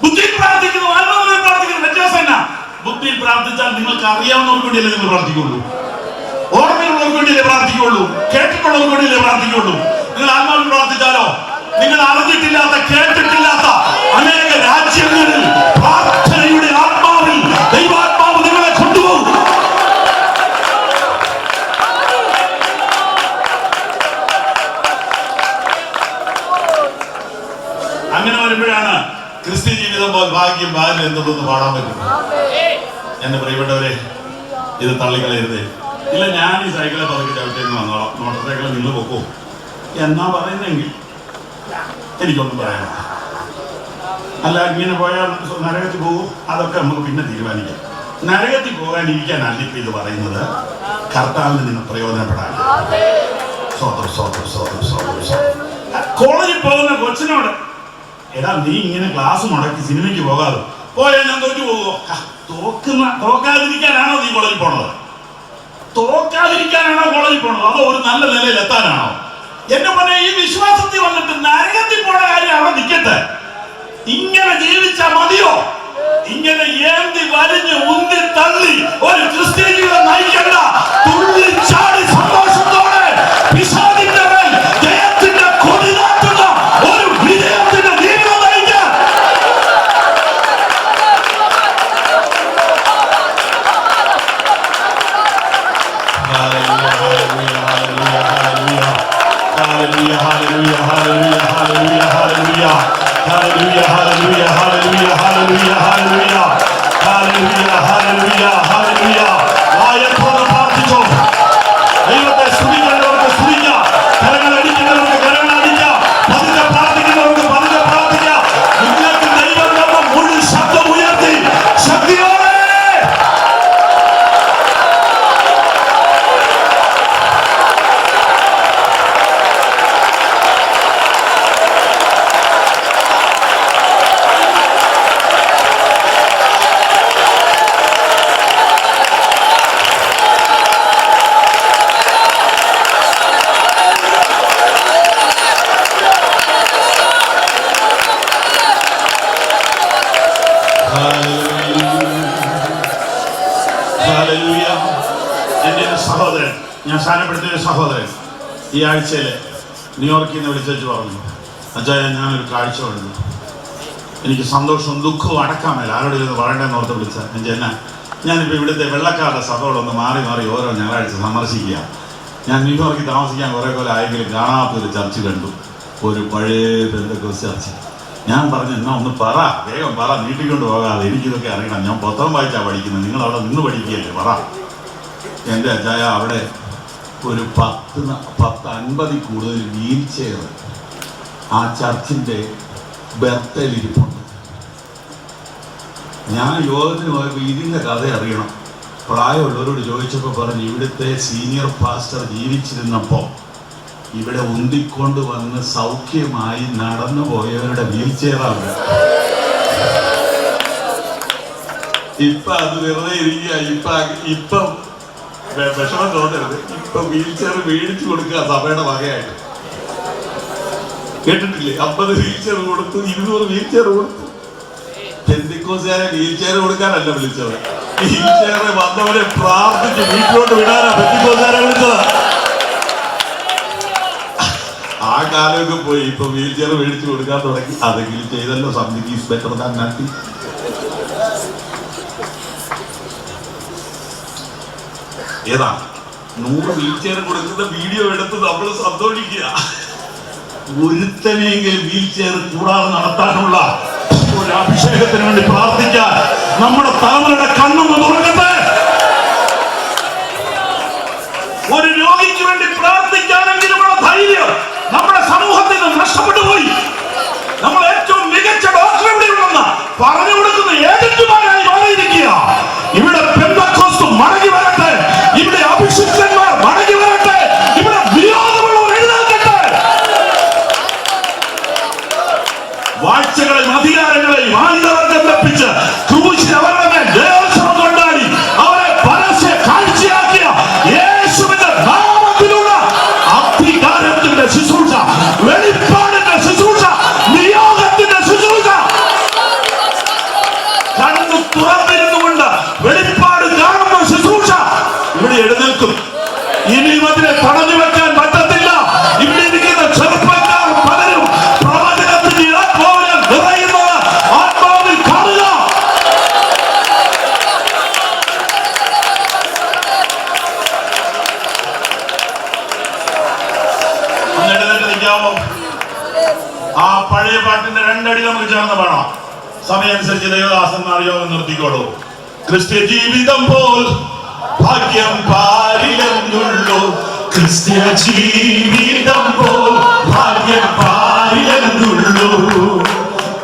ബുദ്ധിയിൽ പ്രാർത്ഥിക്കുന്നു, ആത്മനിറവിൽ പ്രാർത്ഥിക്കുന്നു. വ്യത്യാസം എന്നാ? ബുദ്ധിയിൽ പ്രാർത്ഥിച്ചാൽ നിങ്ങൾക്ക് അറിയാവുന്നവർക്ക് വേണ്ടിയല്ലേ നിങ്ങൾ പ്രാർത്ഥിക്കുള്ളൂ, ഓർമ്മയുള്ളവർക്ക് വേണ്ടിയല്ലേ പ്രാർത്ഥിക്കുള്ളൂ, കേട്ടിട്ടുള്ളവർക്ക് വേണ്ടിയല്ലേ പ്രാർത്ഥിക്കുള്ളൂ. നിങ്ങൾ ആത്മാവിൽ പ്രാർത്ഥിച്ചാലോ? നിങ്ങൾ അറിഞ്ഞിട്ടില്ലാത്ത, കേട്ടിട്ടില്ലാത്ത അനേക രാജ്യങ്ങളിൽ പ്രാർത്ഥനയുടെ ആത്മാവിൽ ദൈവാത്മാവ് നിങ്ങളെ കൊണ്ടുപോകും. അങ്ങനെ വരുമ്പോഴാണ് ക്രിസ്ത്യ ജീവിതം ഭാഗ്യം ഭാഗ്യം എന്നതൊന്ന് പാടാൻ പറ്റും. എന്റെ പ്രിയപ്പെട്ടവരെ, ഇത് തള്ളിക്കളയരുതേ. ഇല്ല, ഞാൻ ഈ സൈക്കിളെ പതുക്കെ ചവിട്ടിയെന്ന് വന്നോളാം, മോട്ടോർ സൈക്കിളെ നിങ്ങൾ പൊക്കോ എന്നാ പറയുന്നെങ്കിൽ എനിക്കൊന്നും പറയാനില്ല. അല്ല, ഇങ്ങനെ പോയാൽ നരകത്തിൽ പോകും, അതൊക്കെ നമുക്ക് പിന്നെ തീരുമാനിക്കാം. നരകത്തിൽ പോകാനിരിക്കാനല്ല ഇപ്പം ഇത് പറയുന്നത്, കർത്താവിന് നിങ്ങൾ പ്രയോജനപ്പെടാൻ. കോളേജിൽ പോകുന്ന കൊച്ചിനോട്, എടാ നീ ഇങ്ങനെ ക്ലാസ് മുടക്കി സിനിമയ്ക്ക് പോകാതെ പോയാൽ ഞാൻ തോറ്റു പോകുമോ? തോക്കാതിരിക്കാനാണോ നീ കോളേജിൽ പോണത്? തോക്കാതിരിക്കാനാണോ കോളേജിൽ പോണത്? അതോ ഒരു നല്ല നിലയിൽ എത്താനാണോ? എന്നെ പറഞ്ഞ ഈ വിശ്വാസത്തിൽ വന്നിട്ട് നരകത്തിൽ പോണ കാര്യം അവിടെ നിൽക്കട്ടെ. ഇങ്ങനെ ജീവിച്ചാൽ മതിയോ? ഇങ്ങനെ ഏന്തി വലിഞ്ഞ് ഉന്തി തള്ളി ഒരു ക്രിസ്ത്യ ജീവിതം നയിക്കണ്ട. തുള്ളി ചാടി സന്തോഷത്തോടെ പിശാചിന്റെ മേൽ ജയത്തിന്റെ കൊടി നാട്ടുന്ന ഒരു വിജയത്തിന്റെ ജീവിതം നയിക്കാൻ. Hallelujah, hallelujah, hallelujah, hallelujah, hallelujah, hallelujah, hallelujah, hallelujah, hallelujah, hallelujah, hallelujah, hallelujah, hallelujah. വായത്തോടെ പ്രാർത്ഥിച്ചോ. ദൈവത്തെ സ്തുതിക്കുന്നവർക്ക് സ്തുതിക്കാം, കരങ്ങൾ അടിക്കുന്നവർക്ക് കരങ്ങൾ അടിക്കാം, പതുക്കെ പ്രാർത്ഥിക്കുന്നവർക്ക് പതുക്കെ പ്രാർത്ഥിക്കാം. നിങ്ങൾക്ക് ദൈവം നമ്മ മുഴുവൻ ശബ്ദം ഉയർത്തി ശക്തിയോടെ സഹോദരൻ, ഞാൻ സ്ഥാനപ്പെടുത്തിയ സഹോദരൻ ഈ ആഴ്ചയിൽ ന്യൂയോർക്കിൽ നിന്ന് വിളിച്ചു പറഞ്ഞു, അജയ ഞാനൊരു കാഴ്ച കണ്ടു, എനിക്ക് സന്തോഷവും ദുഃഖവും അടക്കാമല്ല, ആരോട് ഇരുന്ന് പറയണ്ടെന്ന് ഓർത്ത് വിളിച്ച എന്നാ, ഞാനിപ്പോൾ ഇവിടുത്തെ വെള്ളക്കാരുടെ സഭകളൊന്ന് മാറി മാറി ഓരോ ഞായറാഴ്ച സന്ദർശിക്കുക. ഞാൻ ന്യൂയോർക്കിൽ താമസിക്കാൻ കുറേ പോലെ ആയെങ്കിലും കാണാത്തൊരു ചർച്ച് കണ്ടു, ഒരു പഴയ പെന്തക്കോസ്ത് ചർച്ച്. ഞാൻ പറഞ്ഞു, എന്നാ ഒന്ന് പറ, വേഗം പറ, നീട്ടിക്കൊണ്ട് പോകാതെ, എനിക്കിതൊക്കെ അറിയണം, ഞാൻ പത്രം വായിച്ചാണ് പഠിക്കുന്നത്, നിങ്ങൾ അവിടെ നിന്ന് പഠിക്കുകയല്ലേ, പറ. എൻ്റെ അച്ചായ അവിടെ ഒരു 10-50 കൂടുതൽ വീൽ ചെയർ ആ ചർച്ചിൻ്റെ ബർത്തയിലിരിപ്പുണ്ട്. ഞാൻ യോഗത്തിന് പോയപ്പോൾ ഇതിൻ്റെ കഥ അറിയണം. പ്രായമുള്ളവരോട് ചോദിച്ചപ്പോൾ പറഞ്ഞു, ഇവിടുത്തെ സീനിയർ പാസ്റ്റർ ജീവിച്ചിരുന്നപ്പോൾ ഇവിടെ ഉന്തിക്കൊണ്ട് വന്ന് സൗഖ്യമായി നടന്നു പോയവരുടെ വീൽ ചെയറാണ്. ഇപ്പൊ അത് വെറുതെ ഇരിക്കുക. ഇപ്പം വിഷമം തോന്നരുത്, ഇപ്പൊ വീൽ ചെയർ മേടിച്ചു കൊടുക്കുക സഭയുടെ വകയായിട്ട്. കേട്ടിട്ടില്ലേ? 50 വീൽ ചെയർ കൊടുത്തു, 200 വീൽ ചെയർ കൊടുത്തു. പെന്തിക്കോസുകാരെ വീൽ ചെയർ കൊടുക്കാനല്ല വിളിച്ചത്, വീൽ ചെയർ വന്നവരെ പ്രാർത്ഥിച്ച് വീട്ടിലോട്ട് വിടാനാ പെന്തിക്കോസുകാരെ വിളിച്ചത്. ആ കാലമൊക്കെ പോയി, ഇപ്പൊ വീൽ ചെയർ മേടിച്ചു കൊടുക്കാൻ തുടങ്ങി. അതെങ്കിലും ചെയ്തല്ലോ, something is better than nothing. ഏതാ 100 വീൽ ചെയർ കൊടുക്കുന്ന വീഡിയോ എടുത്ത് നമ്മൾ സന്തോഷിക്കുക. ഒരുത്തനെങ്കിലും വീൽ ചെയർ കൂടാതെ നടത്താനുള്ള ഒരു അഭിഷേകത്തിന് വേണ്ടി പ്രാർത്ഥിക്കാൻ നമ്മുടെ തലമുറയുടെ കണ്ണൊന്ന് തുറക്കട്ടെ. ഒരു രോഗിക്ക് വേണ്ടി പ്രാർത്ഥിക്കാനെങ്കിലുമുള്ള ധൈര്യം നമ്മുടെ സമൂഹത്തിൽ നിന്ന് നഷ്ടപ്പെട്ടു പോയി. നമ്മൾ ഏറ്റവും മികച്ച ഡോക്ടർ എവിടെയുണ്ടെന്ന് പറഞ്ഞു കൊടുക്കുന്ന ഏജന്റുമാരായി മാറിയിരിക്കുക. ഇവിടെ പെന്തക്കോസ്ത് മടങ്ങി വരട്ടെ, ഇവിടെ അഭിഷിക്തന്മാർ മടങ്ങി വരട്ടെ, ഇവിടെ വിരോധമുള്ളവർ എഴുന്നേൽക്കട്ടെ. വാഴ്ചകളെയും അധികാരങ്ങളെയും ആയുധവർഗം ലഭിച്ച് ക്രൂശിൽ അവരുടെ മേൽ ജയോത്സവം കൊണ്ടാടി പഴയ പാട്ടിന്റെ രണ്ടടി നമുക്ക് ചേർന്ന് പാടാം. സമയമനുസരിച്ച് ദേവദാസന്മാർ യോഗം നിർത്തിക്കോളൂ. ക്രിസ്ത്യ ജീവിതം പോൽ ഭാഗ്യം പാരിലെന്നുള്ളൂ. ക്രിസ്ത്യ ജീവിതം പോൽ ഭാഗ്യം പാരിലെന്നുള്ളൂ.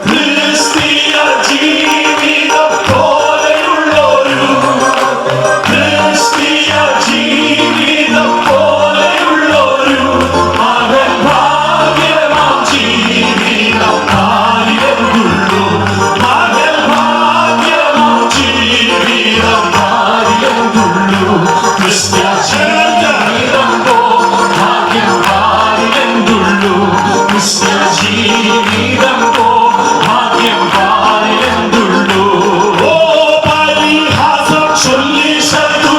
ക്രിസ്തീയ ജീവിതം പോലെയുള്ളൊരു ക്രിസ്തീയ ജീവിതം പോലെയുള്ളൊരു മകൻ ഭാഗ്യമാം ജീവിതം പാരിലെന്നുള്ളൂ. മകൻ ഭാഗ്യമാം ജീവിതം പാരിലെന്നുള്ളൂ. ക്രിസ്ത്യ ജീവിതം പോൽ ഭാഗ്യം പാരിലെന്നുള്ളൂ. ക്രിസ്ത്യ ജീവിതം പോൽ ഭാഗ്യം പാരിലെന്നുള്ളൂ. ഓ പരിഹാസം ചൊല്ലി ശത്രു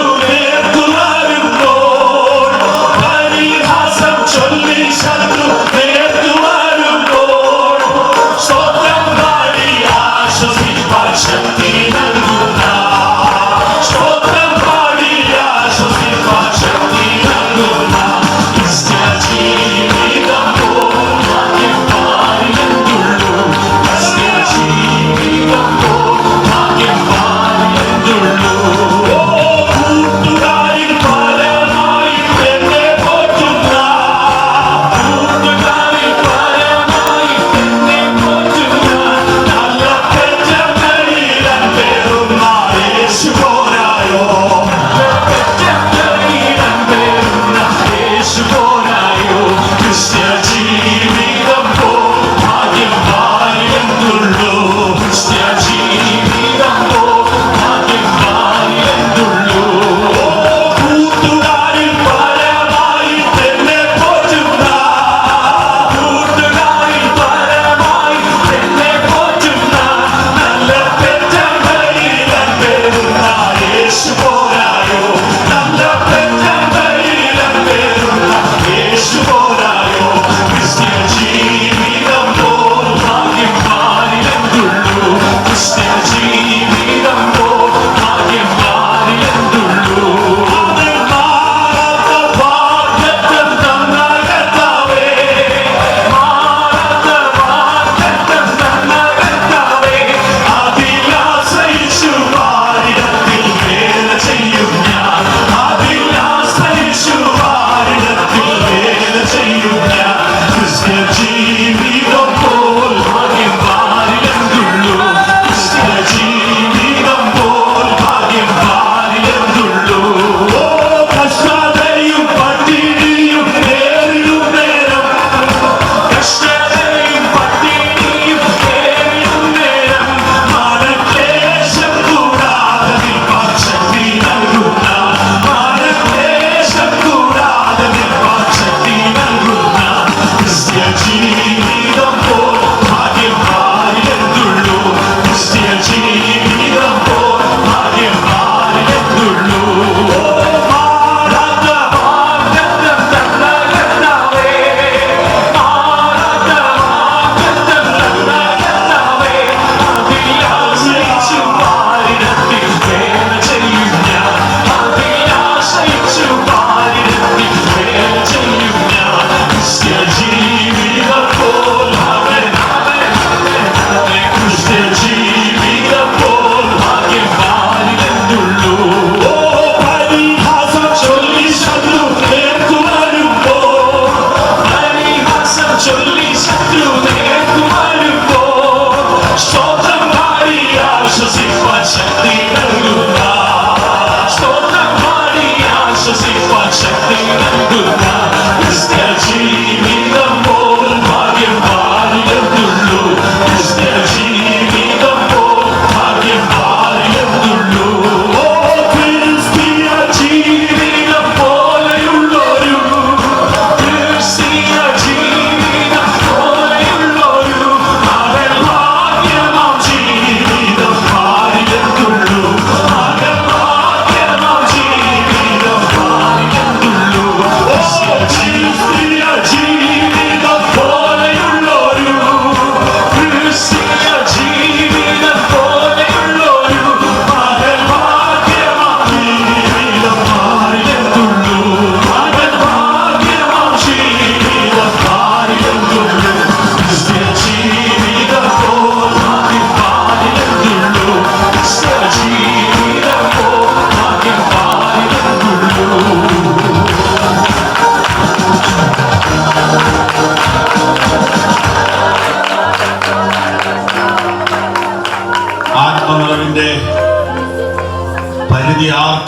വരുമ്പോൾ, പരിഹാസം ചൊല്ലി ശത്രു വരുമ്പോൾ, സ്തോത്രം പാടി ആശ്വസിപ്പാൻ ശക്തി നൽകുന്ന, സ്തോത്രം പാടി ആശ്വസിപ്പാൻ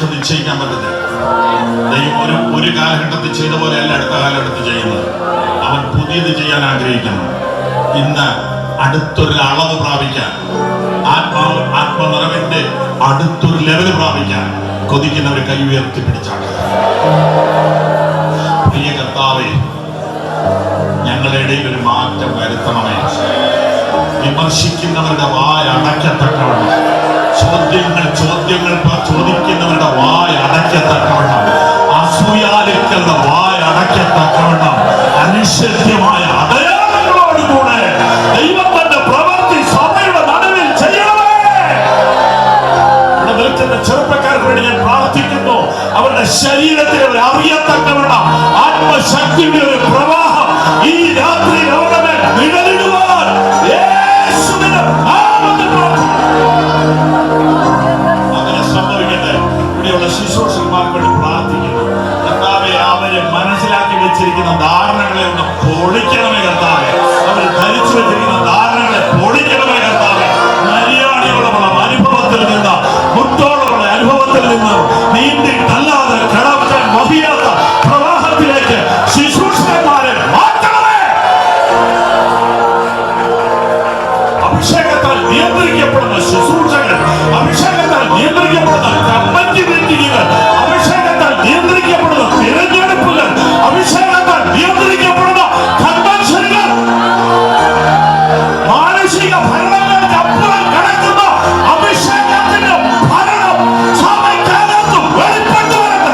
ആർക്കും നിശ്ചയിക്കാൻ പറ്റത്തില്ല. ദൈവം ഒരു കാലഘട്ടത്തിൽ ചെയ്ത പോലെയല്ല അടുത്ത കാലഘട്ടത്തിൽ ചെയ്യുന്നത്. അവൻ പുതിയത് ചെയ്യാൻ ആഗ്രഹിക്കുന്നു. ഇന്ന് അടുത്തൊരു അളവ് പ്രാപിക്കാൻ, ആത്മനിറവിന്റെ അടുത്തൊരു ലെവൽ പ്രാപിക്കാൻ കൊതിക്കുന്നവർ കൈ ഉയർത്തി പിടിച്ചാണ്. പ്രിയ കർത്താവേ, ഞങ്ങളുടെ ഇടയിൽ ഒരു മാറ്റം വരുത്തണമേ. വിമർശിക്കുന്നവരുടെ വായ അടയ്ക്കത്തക്കവണ്ണം, ചോദ്യങ്ങൾ ചോദിക്കുന്നവരുടെ വായ അടയ്ക്കത്തക്കവണ്ണം, അസൂയാലുക്കളുടെ വായ അടയ്ക്കത്തക്കവണ്ണം, അനിശ്ചിതമായ അടയാളങ്ങളോടുകൂടെ ദൈവത്തിന്റെ പ്രവൃത്തി സഭയുടെ നടുവിൽ ചെയ്യണമേ. ഇവിടെ നിൽക്കുന്ന ചെറുപ്പക്കാർക്ക് വേണ്ടി ഞാൻ പ്രാർത്ഥിക്കുന്നു. അവരുടെ ശരീരത്തിൽ അവർ അറിയത്തക്കവണ്ണം ആത്മശക്തിയുടെ ഒരു പ്രവാഹം ഈ രാത്രി അവരുടെ മേൽ നിഴലിടുവാൻ യേശുവിന്റെ നാമത്തിൽ അങ്ങനെ സംഭവിക്കട്ടെ. ഇവിടെയുള്ള ശുശ്രൂഷകന്മാർക്ക് വേണ്ടി പ്രാർത്ഥിക്കുന്നു. കർത്താവെ, അവര് മനസ്സിലാക്കി വെച്ചിരിക്കുന്ന ധാരണകളെ ഒന്ന് പൊളിക്കണമേ കർത്താവെ. അവർ ധരിച്ചു വെച്ചിരിക്കുന്ന ധാരണകളെ പൊളിക്കണമേ കർത്താവെ. മര്യാദയോളമുള്ള അനുഭവത്തിൽ നിന്ന്, മുത്തോളമുള്ള അനുഭവത്തിൽ നിന്ന് നീന്തിയിട്ടല്ലാതെ കടക്കാൻ വഹിയാത്ത പ്രവാഹത്തിലേക്ക് ശുശ്രൂഷകന്മാരെ മാറ്റണമേ. അഭിഷേകത്താൽ നിയന്ത്രിക്കപ്പെടുന്ന ശുശ്രൂഷകൾ, അഭിഷേകത്താൽ നിയന്ത്രിക്കപ്പെടുന്ന കമ്മിറ്റി മീറ്റിംഗുകൾ, അഭിഷേകത്താൽ നിയന്ത്രിക്കപ്പെടുന്ന തിരഞ്ഞെടുപ്പുകൾ, അഭിഷേകത്താൽ നിയന്ത്രിക്കപ്പെടുന്ന കൺവെൻഷനുകൾ, മാനസിക ഭരണങ്ങൾക്ക് അപ്പുറം കിടക്കുന്ന അഭിഷേകത്തിന്റെ ഭരണം സഭയ്ക്കകത്ത് വെളിപ്പെട്ടു വരട്ടെ.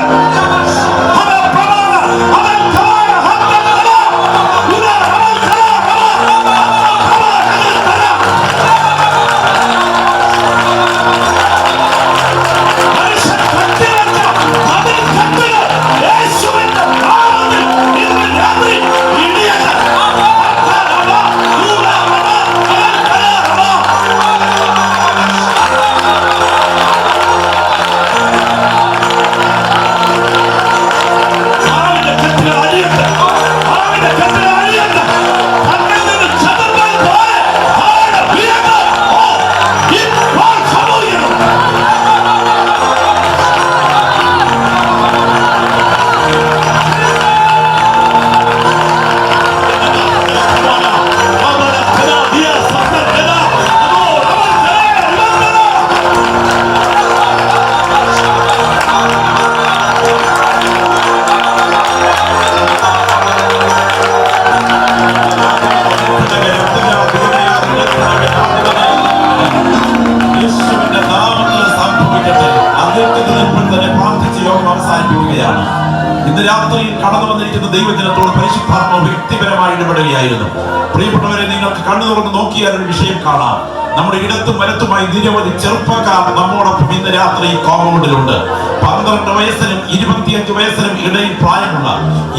ഇന്ന് രാത്രിയിൽ കടന്നു വന്നിരിക്കുന്ന ദൈവജനത്തോട് പരിശുദ്ധാത്മാവ് വ്യക്തിപരമായി ഇടപെടുകയായിരുന്നു. പ്രിയപ്പെട്ടവരെ, നിങ്ങൾക്ക് കണ്ണു തുറന്ന് നോക്കിയാൽ ഒരു വിഷയം കാണാം. നമ്മുടെ ഇടത്തും വലത്തുമായി നിരവധി ചെറുപ്പക്കാർ നമ്മോടൊപ്പം ഇന്ന് രാത്രി കോമ്പൗണ്ടിലുണ്ട്. 12 വയസ്സിനും 25 വയസ്സിനും ഇടയിൽ പ്രായമുള്ള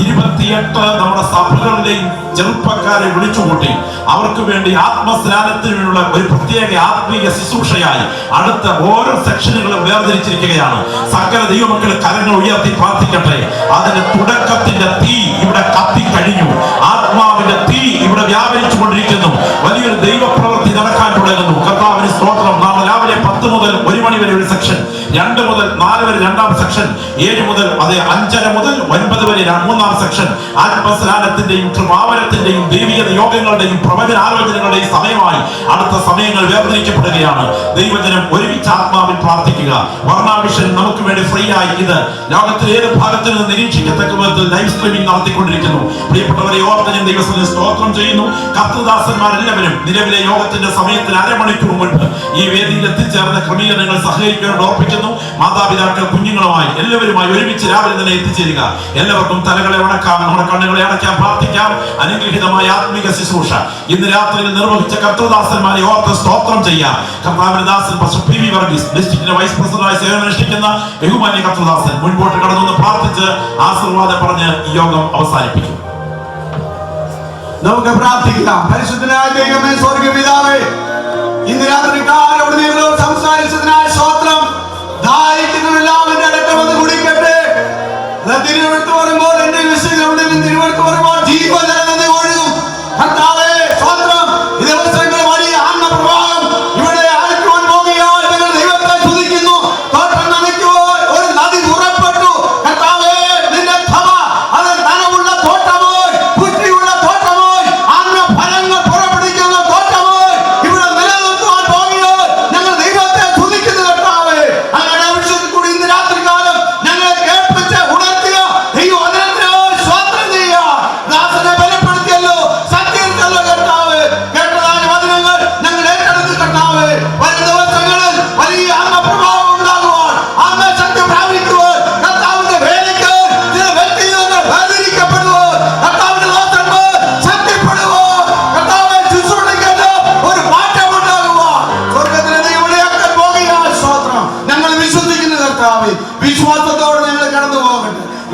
28 നമ്മുടെ സഭകളിലെയും ചെറുപ്പക്കാരെ വിളിച്ചുകൂട്ടി അവർക്ക് വേണ്ടി ആത്മസ്നാനത്തിനുള്ള ഒരു പ്രത്യേക ആത്മീയ ശുശ്രൂഷയായി അടുത്ത ഓരോ സെക്ഷനുകളും വേർതിരിച്ചിരിക്കുകയാണ്. സകല ദൈവമക്കൾ കരങ്ങൾ ഉയർത്തി പ്രാർത്ഥിക്കട്ടെ. അതിന്റെ തുടക്കത്തിന്റെ തീ ഇവിടെ കത്തി കഴിഞ്ഞു. ആത്മാവിന്റെ തീ ഇവിടെ വ്യാപരിച്ചു കൊണ്ടിരിക്കുന്നു. വലിയൊരു ദൈവപ്രവൃത്തി നടക്കാൻ തുടങ്ങുന്നു. കർത്താവിന് സ്തോത്രം. നാളെ രാവിലെ 10 മുതൽ 1 മണി വരെ ഒരു സെക്ഷൻ, 2 മുതൽ 4 വരെ രണ്ടാം സെക്ഷൻ, 7 മുതൽ 5:30 മുതൽ 9 വരെ മൂന്നാം സെക്ഷൻ. ആത്മസ്നാനത്തിന്റെയും കൃപാവരത്തിന്റെയും ദൈവിക യോഗങ്ങളുടെയും പ്രവചനാലോചനകളുടെയും സമയമായി അടുത്ത സമയങ്ങൾ വേർതിരിക്കപ്പെടുകയാണ്. ദൈവജനം ഒരുമിച്ച് ആത്മാവിൽ പ്രാർത്ഥിക്കുക. വർണ്ണാഭിഷൻ നമുക്ക് വേണ്ടി ഫ്രീ ആയി ഇത് ലോകത്തിലെ ഏത് ഭാഗത്ത് നിന്ന് നിരീക്ഷിക്കത്തക്ക വിധത്തിൽ ലൈവ് സ്ട്രീമിംഗ് നടത്തിക്കൊണ്ടിരിക്കുന്നു. പ്രിയപ്പെട്ടവരെ ഓർത്ത് ഞാൻ ദൈവത്തിന് സ്തോത്രം ചെയ്യുന്നു. കർത്തൃദാസന്മാരെല്ലാവരും നിലവിലെ യോഗത്തിന്റെ സമയത്തിന് അരമണിക്കൂർ മുൻപ് ഈ വേദിയിൽ എത്തിച്ചേർന്ന ക്രമീകരണങ്ങൾ സഹകരിക്കാൻ ഓർപ്പിക്കുന്നു. മാതാപിതാക്കൾ കുഞ്ഞുങ്ങളുമായി എല്ലാവരുമായി ഒരുമിച്ച് രാവിലെ തന്നെ എത്തിച്ചേരുക. എല്ലാവർക്കും തലകളെ വണക്കാം, നമ്മുടെ കണ്ണുകളെ അടയ്ക്കാം, പ്രാർത്ഥിക്കാം. അനുഗ്രഹീതമായ ആത്മീക ശുശ്രൂഷ ഇന്ന് രാത്രിയിൽ നിർവഹിച്ച കർത്തൃദാസന്മാരെ ഓർത്ത് സ്തോത്രം ചെയ്യാം. കർത്താവിന്റെ ദാസൻ പാസ്റ്റർ പി വി വർഗീസ്, ഡിസ്ട്രിക്റ്റിന്റെ വൈസ് പ്രസിഡന്റായി സേവനമനുഷ്ഠിക്കുന്ന ബഹുമാന്യ കർത്തൃദാസൻ മുൻപോട്ട് കടന്നു പ്രാർത്ഥിച്ച് ആശീർവാദം പറഞ്ഞ് ഈ യോഗം അവസാനിപ്പിക്കും. നമുക്ക് പ്രാർത്ഥിക്കാം. പരിശുദ്ധനായ ദൈവമേ, സ്വർഗ്ഗീയ പിതാവേ, ഇന്ന് രാത്രി കാലം നിങ്ങളോട് സംസാരിച്ചതിനായ സ്തോത്രം. ദാഹിക്കുന്നവരെല്ലാവരുടെ അടുക്കൽ വന്ന് കുടിക്കട്ടെ. തിരുവെടുത്ത് പറയുമ്പോൾ എന്റെ വിശുദ്ധ തിരുവെടുത്ത് പറയുമ്പോൾ ജീവജലം നിന്ന് ഒഴുകും. കർത്താവേ സ്തോത്രം. ഈ ദിവസങ്ങൾ വലിയ ആത്മപ്രവാഹം ഇവിടെ ആയിരിക്കുവാൻ പോകുകയാൽ ഞങ്ങൾ ദൈവത്തെ സ്തുതിക്കുന്നു. തോട്ടം നനയ്ക്കുവാൻ ഒരു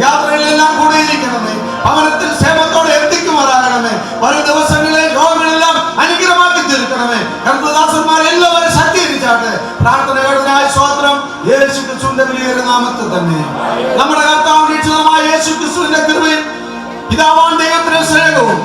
യാത്രയിലെല്ലാം കൂടിയിരിക്കണമേ. ഭവനത്തിൽ ക്ഷേമത്തോടെ എത്തിക്കുമാറാകണമേ. വരും ദിവസങ്ങളിലെ രോഗങ്ങളെല്ലാം അനുഗ്രഹമാക്കി തീർക്കണമേ. കർത്തദാസന്മാരെല്ലാവരും ശക്തീകരിച്ചാട്ടെ. പ്രാർത്ഥന കേട്ടതിനായി സ്തോത്രം. യേശു ക്രിസ്തുവിന്റെ വലിയൊരു നാമത്തിൽ തന്നെ നമ്മുടെ കർത്താവ് രക്ഷിതമായ യേശു ക്രിസ്തുവിന്റെ കൃപയും പിതാവാൻ ദൈവത്തിന്റെ സ്നേഹവും